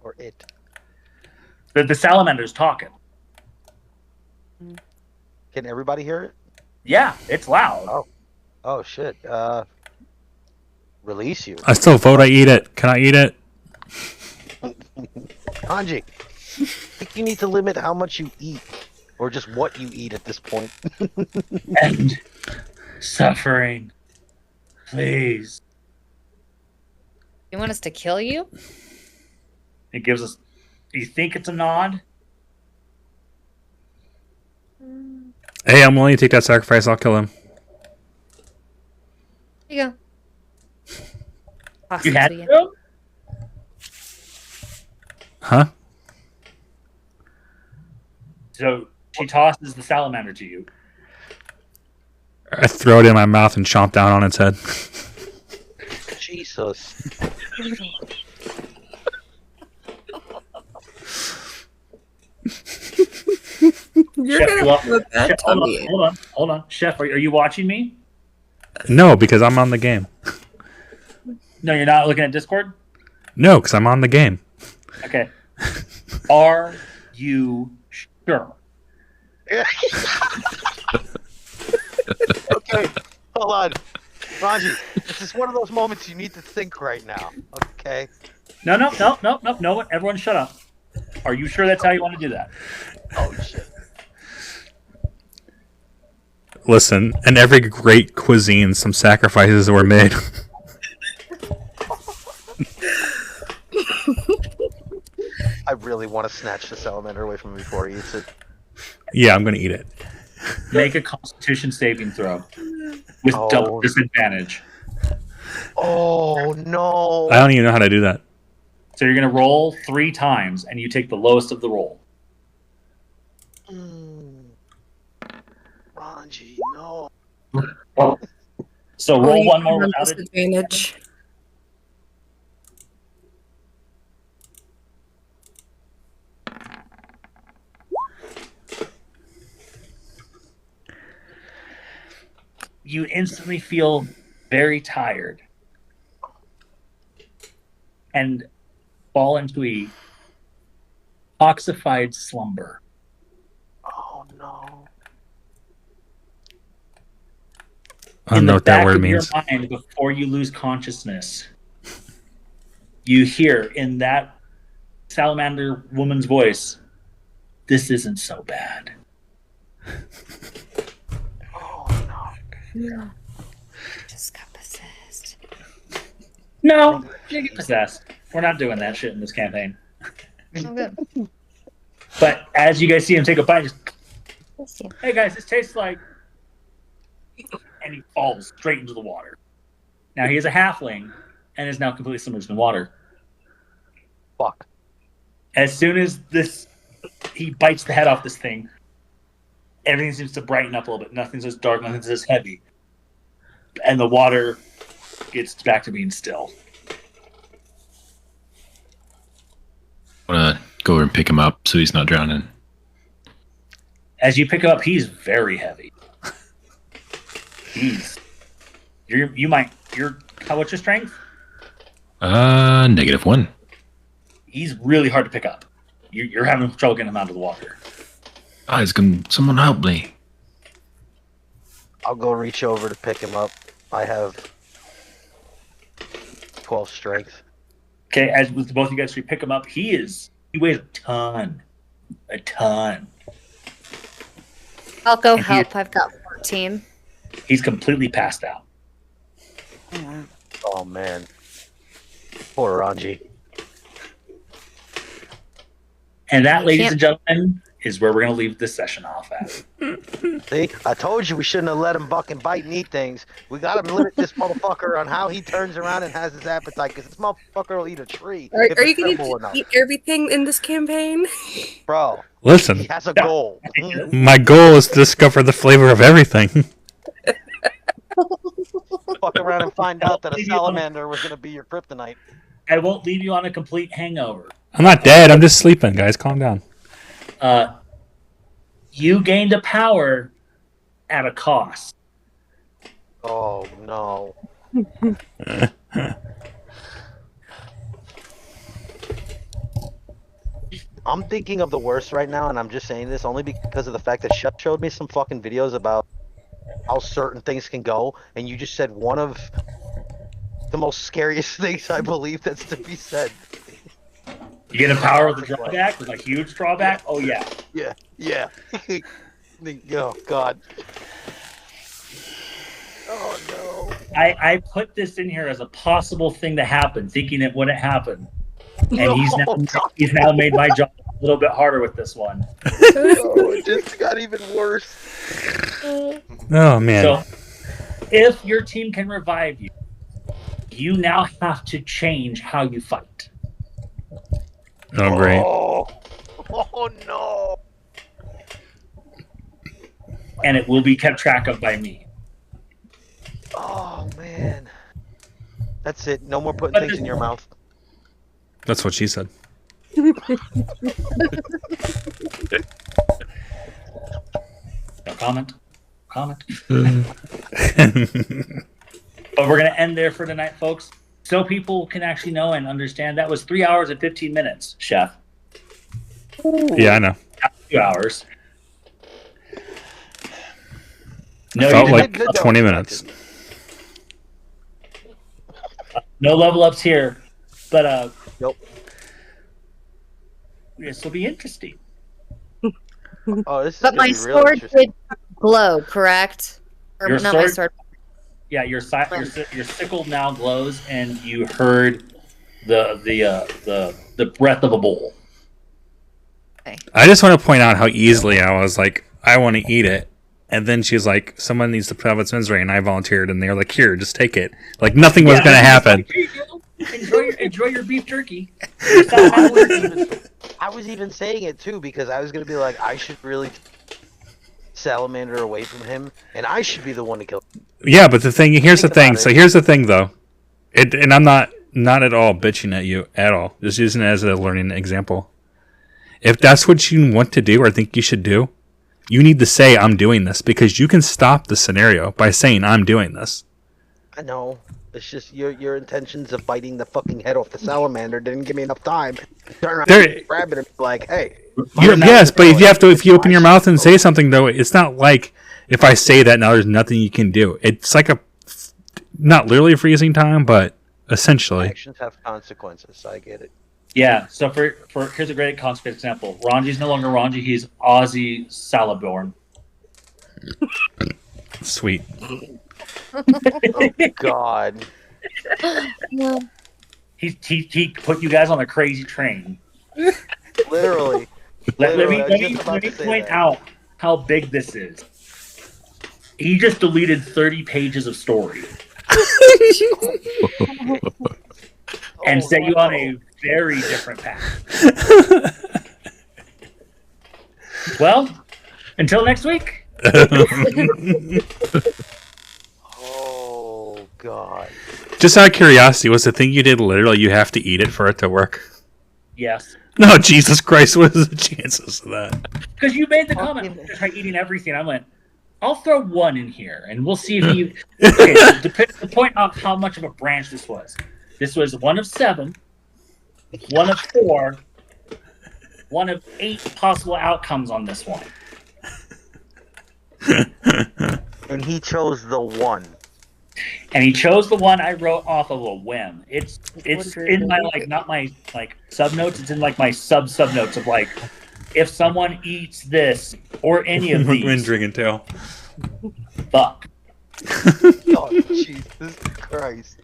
C: Or it.
A: The salamander's talking.
C: Can everybody hear it?
A: Yeah, it's loud.
C: Oh shit. Release you.
E: I still vote I eat it. Can I eat it?
C: Ronji, I think you need to limit how much you eat. Or just what you eat at this point.
A: And suffering. Please.
F: You want us to kill you?
A: It gives us. You think it's a nod?
E: Hey, I'm willing to take that sacrifice. I'll kill him.
F: Here you go.
A: You had to?
E: Huh?
A: So she tosses the salamander to you.
E: I throw it in my mouth and chomp down on its head.
C: Jesus.
I: You're
A: Chef,
I: gonna have a bad tummy.
A: Hold on. Chef, are you watching me?
E: No, because I'm on the game.
A: No, you're not looking at Discord?
E: No, because I'm on the game.
A: Okay. Are you sure?
C: Okay, hold on. Ronji, this is one of those moments you need to think right now, okay?
A: No. Everyone shut up. Are you sure that's how you want to do that?
C: Oh, shit.
E: Listen, in every great cuisine, some sacrifices were made.
C: I really want to snatch the salamander away from him before he eats it.
E: Yeah, I'm gonna eat it.
A: Make a Constitution saving throw with double disadvantage.
C: Oh no!
E: I don't even know how to do that.
A: So you're going to roll 3 times, and you take the lowest of the roll.
C: Ronji, no.
A: So roll one more without
I: disadvantage.
A: You instantly feel very tired and fall into a oxified slumber.
C: Oh no.
E: I don't know what that word means.
A: In your mind, before you lose consciousness, you hear in that salamander woman's voice, "This isn't so bad."
C: Oh
F: no. Just got possessed.
A: No, you get possessed. We're not doing that shit in this campaign.
F: Oh, good.
A: But as you guys see him take a bite, just, hey guys, this tastes like, and he falls straight into the water. Now he is a halfling and is now completely submerged in water.
C: Fuck.
A: As soon as he bites the head off this thing, everything seems to brighten up a little bit. Nothing's as dark, nothing's as heavy. And the water gets back to being still.
H: I want to go over and pick him up so he's not drowning.
A: As you pick him up, he's very heavy. What's your strength?
H: -1.
A: He's really hard to pick up. You're having trouble getting him out of the water.
H: Guys, can someone help me?
C: I'll go reach over to pick him up. I have 12 strength.
A: Okay, as with both of you guys, we pick him up. He weighs a ton.
F: I'll go help. I've got 14.
A: He's completely passed out.
C: Oh man. Poor Ronji.
A: And that, ladies and gentlemen, is where we're going to leave this session off at.
C: See, I told you we shouldn't have let him fucking bite and eat things. We got to limit this motherfucker on how he turns around and has his appetite, because this motherfucker will eat a tree.
I: Are you going to eat everything in this campaign?
C: Bro,
E: listen.
C: He has a goal.
E: My goal is to discover the flavor of everything.
C: Fuck around and find out that a salamander was going to be your kryptonite.
A: I won't leave you on a complete hangover.
E: I'm not dead. I'm just sleeping, guys. Calm down.
A: You gained a power at a cost.
C: Oh, no. I'm thinking of the worst right now, and I'm just saying this only because of the fact that Shep showed me some fucking videos about how certain things can go, and you just said one of the most scariest things I believe that's to be said.
A: You get a power with a drawback, with a huge drawback? Oh, yeah.
C: Yeah. Oh, God. Oh, no.
A: I put this in here as a possible thing to happen, thinking it wouldn't happen. And he's now made my job a little bit harder with this one.
C: Oh, it just got even worse.
E: Oh, man.
A: So, if your team can revive you, you now have to change how you fight.
E: Oh, great.
C: Oh, no.
A: And it will be kept track of by me.
C: Oh, man. That's it. No more putting things in your mouth.
E: That's what she said.
A: No comment. But we're going to end there for tonight, folks. So people can actually know and understand that was 3 hours and 15 minutes, Chef.
E: Yeah, I know.
A: 2 hours.
E: It felt like 20 minutes.
A: No level ups here, but
C: nope.
A: This will be interesting.
C: Oh, this is
F: but my sword did glow, correct? Or
A: Your
F: not
A: sword,
F: my sword.
A: Yeah, your sickle now glows, and you heard the breath of a bull.
E: I just want to point out how easily I was like, I want to eat it. And then she's like, someone needs to put out its misery, and I volunteered, and they were like, here, just take it. Like, nothing was going to happen.
A: Enjoy your beef jerky.
C: I was even saying it, too, because I was going to be like, I should really salamander away from him, and I should be the one to kill him.
E: Yeah, but here's the thing. So here's the thing, though. And I'm not at all bitching at you at all. Just using it as a learning example. If that's what you want to do or think you should do, you need to say, I'm doing this, because you can stop the scenario by saying, I'm doing this.
C: I know. It's just your intentions of biting the fucking head off the salamander didn't give me enough time. Turn around and grab it and be like, hey.
E: Yes, but if you open your mouth and say something, though, it's not like if I say that now there's nothing you can do. It's like not literally freezing time, but essentially.
C: Actions have consequences. I get it.
A: Yeah, so for here's a great concept example. Ronji's no longer Ronji, he's Ozzy Salaborn.
E: Sweet.
C: Oh, God.
A: He put you guys on a crazy train.
C: Literally.
A: Let me point out how big this is. He just deleted 30 pages of story. And set you on a very different path. Well, until next week.
C: Oh, God.
E: Just out of curiosity, was the thing you did literally you have to eat it for it to work?
A: Yes.
E: No, Jesus Christ, what is the chances of that?
A: Because you made the comment, to try eating everything. I went, I'll throw one in here, and we'll see if you... Okay, so to point out how much of a branch this was. This was 1 of 7, 1 of 4, 1 of 8 possible outcomes on this one.
C: And he chose the one.
A: And he chose the one I wrote off of a whim. It's in my not my sub notes. It's in my sub notes of if someone eats this or any of these.
E: Wind Dragon Tail.
A: Fuck.
C: Oh, Jesus Christ.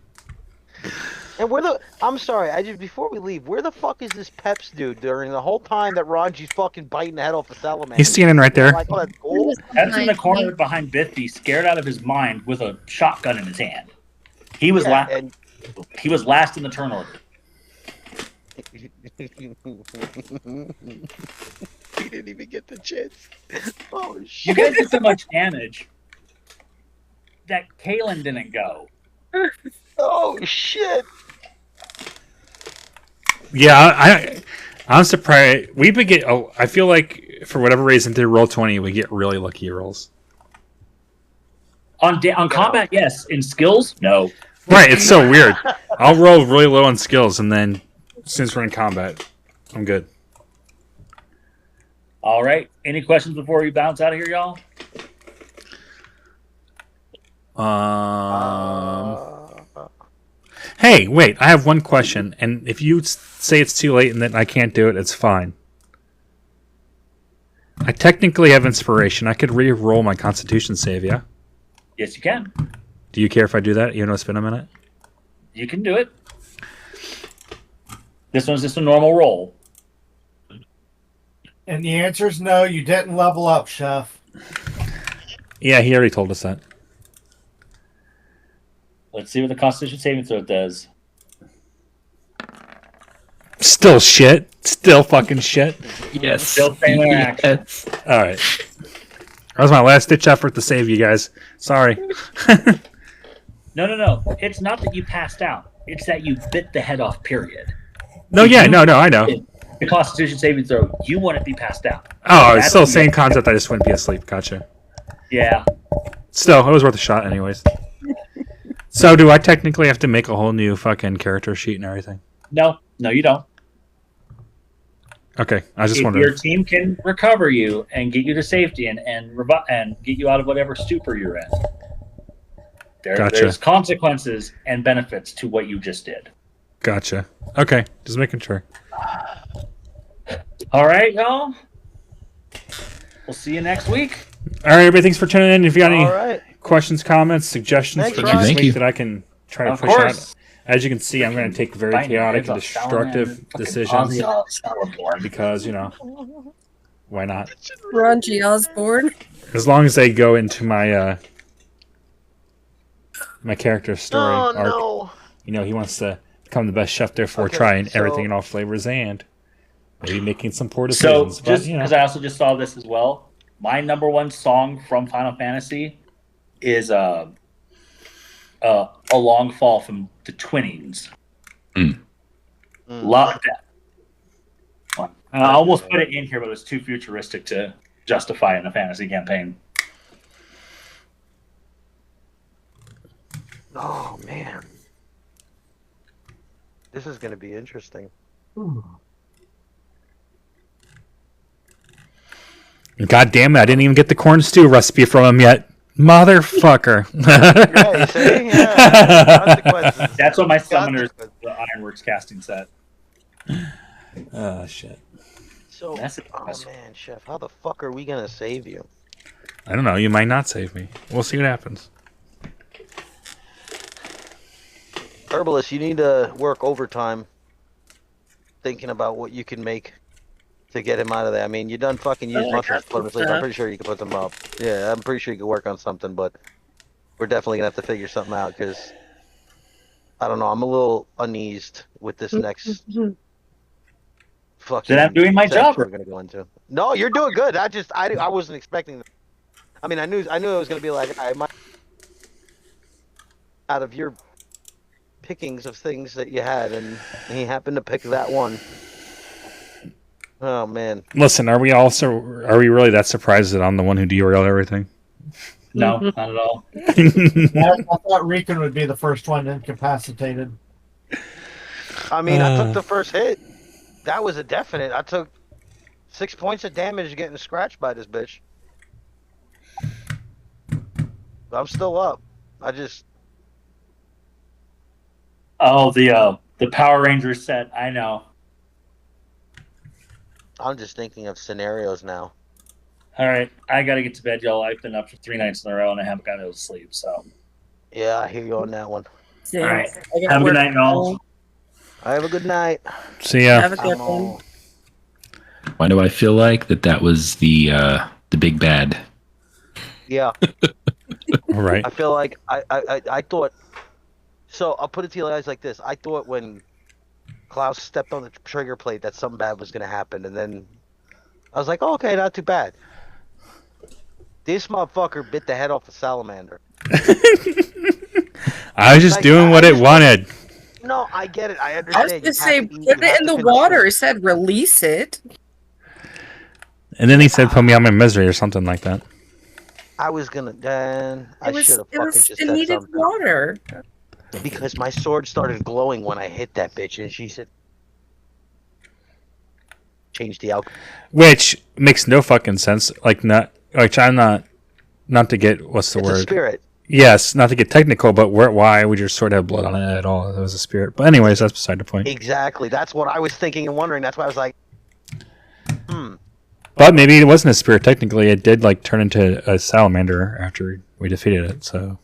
C: And I'm sorry, before we leave, where the fuck is this Peps dude during the whole time that Ronji's fucking biting the head off the salamander?
E: He's standing right there.
C: Like, oh, that's cool.
A: Peps in the corner behind Biffy, scared out of his mind with a shotgun in his hand. He was he was last in the turn order.
C: He didn't even get the chance. Oh, shit.
A: You guys did so much damage that Kaylin didn't go.
C: Oh, shit.
E: Yeah, I'm surprised. I feel like, for whatever reason, through Roll20, we get really lucky rolls.
A: On combat, yes. In skills, no.
E: Right, it's so weird. I'll roll really low on skills, and then, since we're in combat, I'm good.
A: All right. Any questions before we bounce out of here, y'all?
E: Hey, wait, I have one question, and if you say it's too late and that I can't do it, it's fine. I technically have inspiration. I could re-roll my Constitution save, yeah?
A: Yes, you can.
E: Do you care if I do that, even though it's been a minute?
A: You can do it. This one's just a normal roll.
J: And the answer is no, you didn't level up, Chef.
E: Yeah, he already told us that.
A: Let's see what the Constitution saving throw does.
E: Still shit. Still fucking shit.
H: Yes.
A: Still same interaction.
H: Yes.
E: Alright. That was my last ditch effort to save you guys. Sorry.
A: No. It's not that you passed out. It's that you bit the head off, period.
E: No, I know.
A: The Constitution saving throw, you wouldn't be passed out.
E: Oh, it's still the same concept. I just wouldn't be asleep. Gotcha.
A: Yeah.
E: Still, it was worth a shot anyways. So, do I technically have to make a whole new fucking character sheet and everything?
A: No, you don't.
E: Okay, I just
A: if
E: wondered.
A: Your team can recover you and get you to safety and get you out of whatever stupor you're in.
E: Gotcha.
A: There's consequences and benefits to what you just did.
E: Gotcha. Okay, just making sure.
A: All right, y'all. We'll see you next week.
E: All right, everybody, thanks for tuning in. If you got any
C: right.
E: questions, comments, suggestions
C: Thanks,
E: for
C: Ryan.
E: next
H: Thank
E: week
H: you.
E: that I can try to
A: Of
E: push
A: course.
E: out. As you can see, I'm going to take very
A: Bite
E: chaotic
A: your
E: and
A: heads off,
E: destructive
A: Salamander, fucking
E: decisions
A: Ozzy Salaborn.
E: because, Why not?
I: Ronji Osborne.
E: As long as they go into my my character's story
C: Oh
E: arc.
C: no!
E: You know, he wants to become the best chef, therefore
C: Okay,
E: trying
C: so-
E: everything in all flavors and maybe making some poor
A: So,
E: decisions.
A: just
E: but, you know.
A: because I also just saw this as well, my number one song from Final Fantasy is A Long Fall from the Twinnings. Love that one. And I almost put it in here, but it was too futuristic to justify in a fantasy campaign.
C: Oh man, this is gonna be interesting.
E: God damn it, I didn't even get the corn stew recipe from him yet. Motherfucker.
C: Yeah, you see? Yeah. Consequences.
A: That's what my summoners, the Ironworks casting set.
E: Oh, shit.
C: So,
A: That's
C: oh man, Chef, how the fuck are we gonna save you?
E: I don't know. You might not save me. We'll see what happens.
C: Herbalist, you need to work overtime thinking about what you can make to get him out of there. I mean, you done fucking used mushrooms to put him to sleep. I'm pretty sure you can put them up. Yeah, I'm pretty sure you can work on something, but we're definitely gonna have to figure something out because I don't know. I'm a little uneased with this next fucking.
A: Then I'm doing my job.
C: We're gonna go into. No, you're doing good. I wasn't expecting. I mean, I knew it was gonna be like I might out of your pickings of things that you had, and he happened to pick that one. Oh man!
E: Listen, are we really that surprised that I'm the one who derailed everything?
A: No, not at all.
J: I thought Rican would be the first one incapacitated.
C: I mean, I took the first hit. That was a definite. I took 6 points of damage getting scratched by this bitch. I'm still up. I just.
A: Oh, the Power Rangers set. I know.
C: I'm just thinking of scenarios now.
A: All right, I gotta get to bed, y'all. I've been up for 3 nights in a row and I haven't gotten able to sleep. So.
C: Yeah, I hear you on that one.
A: All right. Have a good night, y'all.
C: I have a good night.
E: See ya.
I: Have a good one.
H: Why do I feel like that was the big bad?
C: Yeah.
E: All right.
C: I feel like I thought. So I'll put it to you guys like this: I thought when Klaus stepped on the trigger plate that something bad was gonna happen, and then I was like, oh, okay, not too bad. This motherfucker bit the head off a salamander.
E: I was just doing what it wanted.
C: No, I get it. I
I: I
C: understand.
I: was
C: You
I: just
C: have
I: saying,
C: to eat,
I: put
C: you
I: it
C: have
I: in
C: to
I: the
C: control.
I: water. It said release it.
E: And then he said, "Put me out my misery" or something like that.
C: I was gonna. Then I should have fucking just
I: It
C: said
I: needed
C: something.
I: water.
C: Because my sword started glowing when I hit that bitch, and she said, "Change the outcome."
E: Which makes no fucking sense. I'm not to get what's the
C: It's
E: word?
C: a spirit.
E: Yes, not to get technical, but why would your sword have blood on it at all? It was a spirit. But anyways, that's beside the point.
C: Exactly. That's what I was thinking and wondering. That's why I was like,
E: But maybe it wasn't a spirit. Technically, it did turn into a salamander after we defeated it. So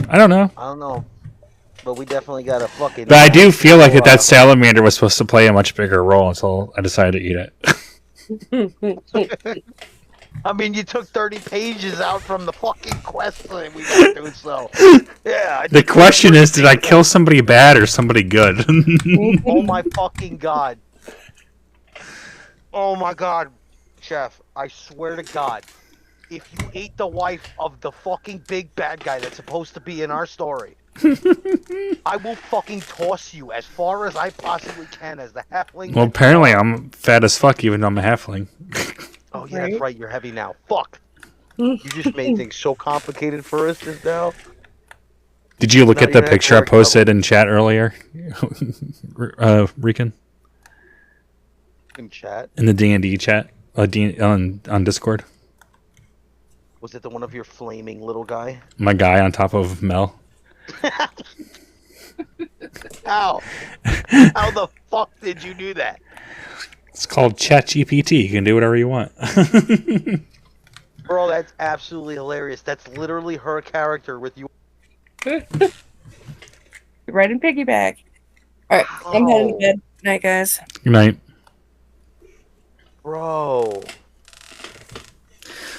E: I don't know.
C: I don't know. But we definitely got a fucking.
E: But I do feel like that salamander was supposed to play a much bigger role until I decided to eat it.
C: I mean, you took 30 pages out from the fucking quest that we got to, so. Yeah.
E: The question is, did I kill somebody bad or somebody good?
C: Oh my fucking god. Oh my god, Chef. I swear to God. If you ate the wife of the fucking big bad guy that's supposed to be in our story, I will fucking toss you as far as I possibly can as the halfling.
E: Well, apparently I'm fat as fuck, even though I'm a halfling.
C: Oh yeah, that's right. You're heavy now. Fuck. You just made things so complicated for us just now.
E: Did you look
C: Not
E: at the
C: even at
E: picture I
C: work
E: posted in chat earlier, Rican?
C: In chat,
E: In the D&D chat on Discord?
C: was it the one of your flaming little guy?
E: My guy on top of Mel.
C: How? How the fuck did you do that?
E: It's called ChatGPT. You can do whatever you want.
C: Bro, that's absolutely hilarious. That's literally her character with you.
I: Right in piggyback. All right, I'm heading to bed. Night, guys.
E: Good night.
C: Bro.
E: All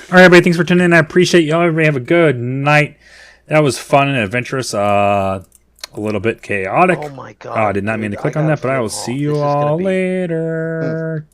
E: right, everybody. Thanks for tuning in. I appreciate y'all. Everybody have a good night. That was fun and adventurous. A little bit chaotic.
C: Oh my god.
E: I did not mean to click on that, but I will see you all later.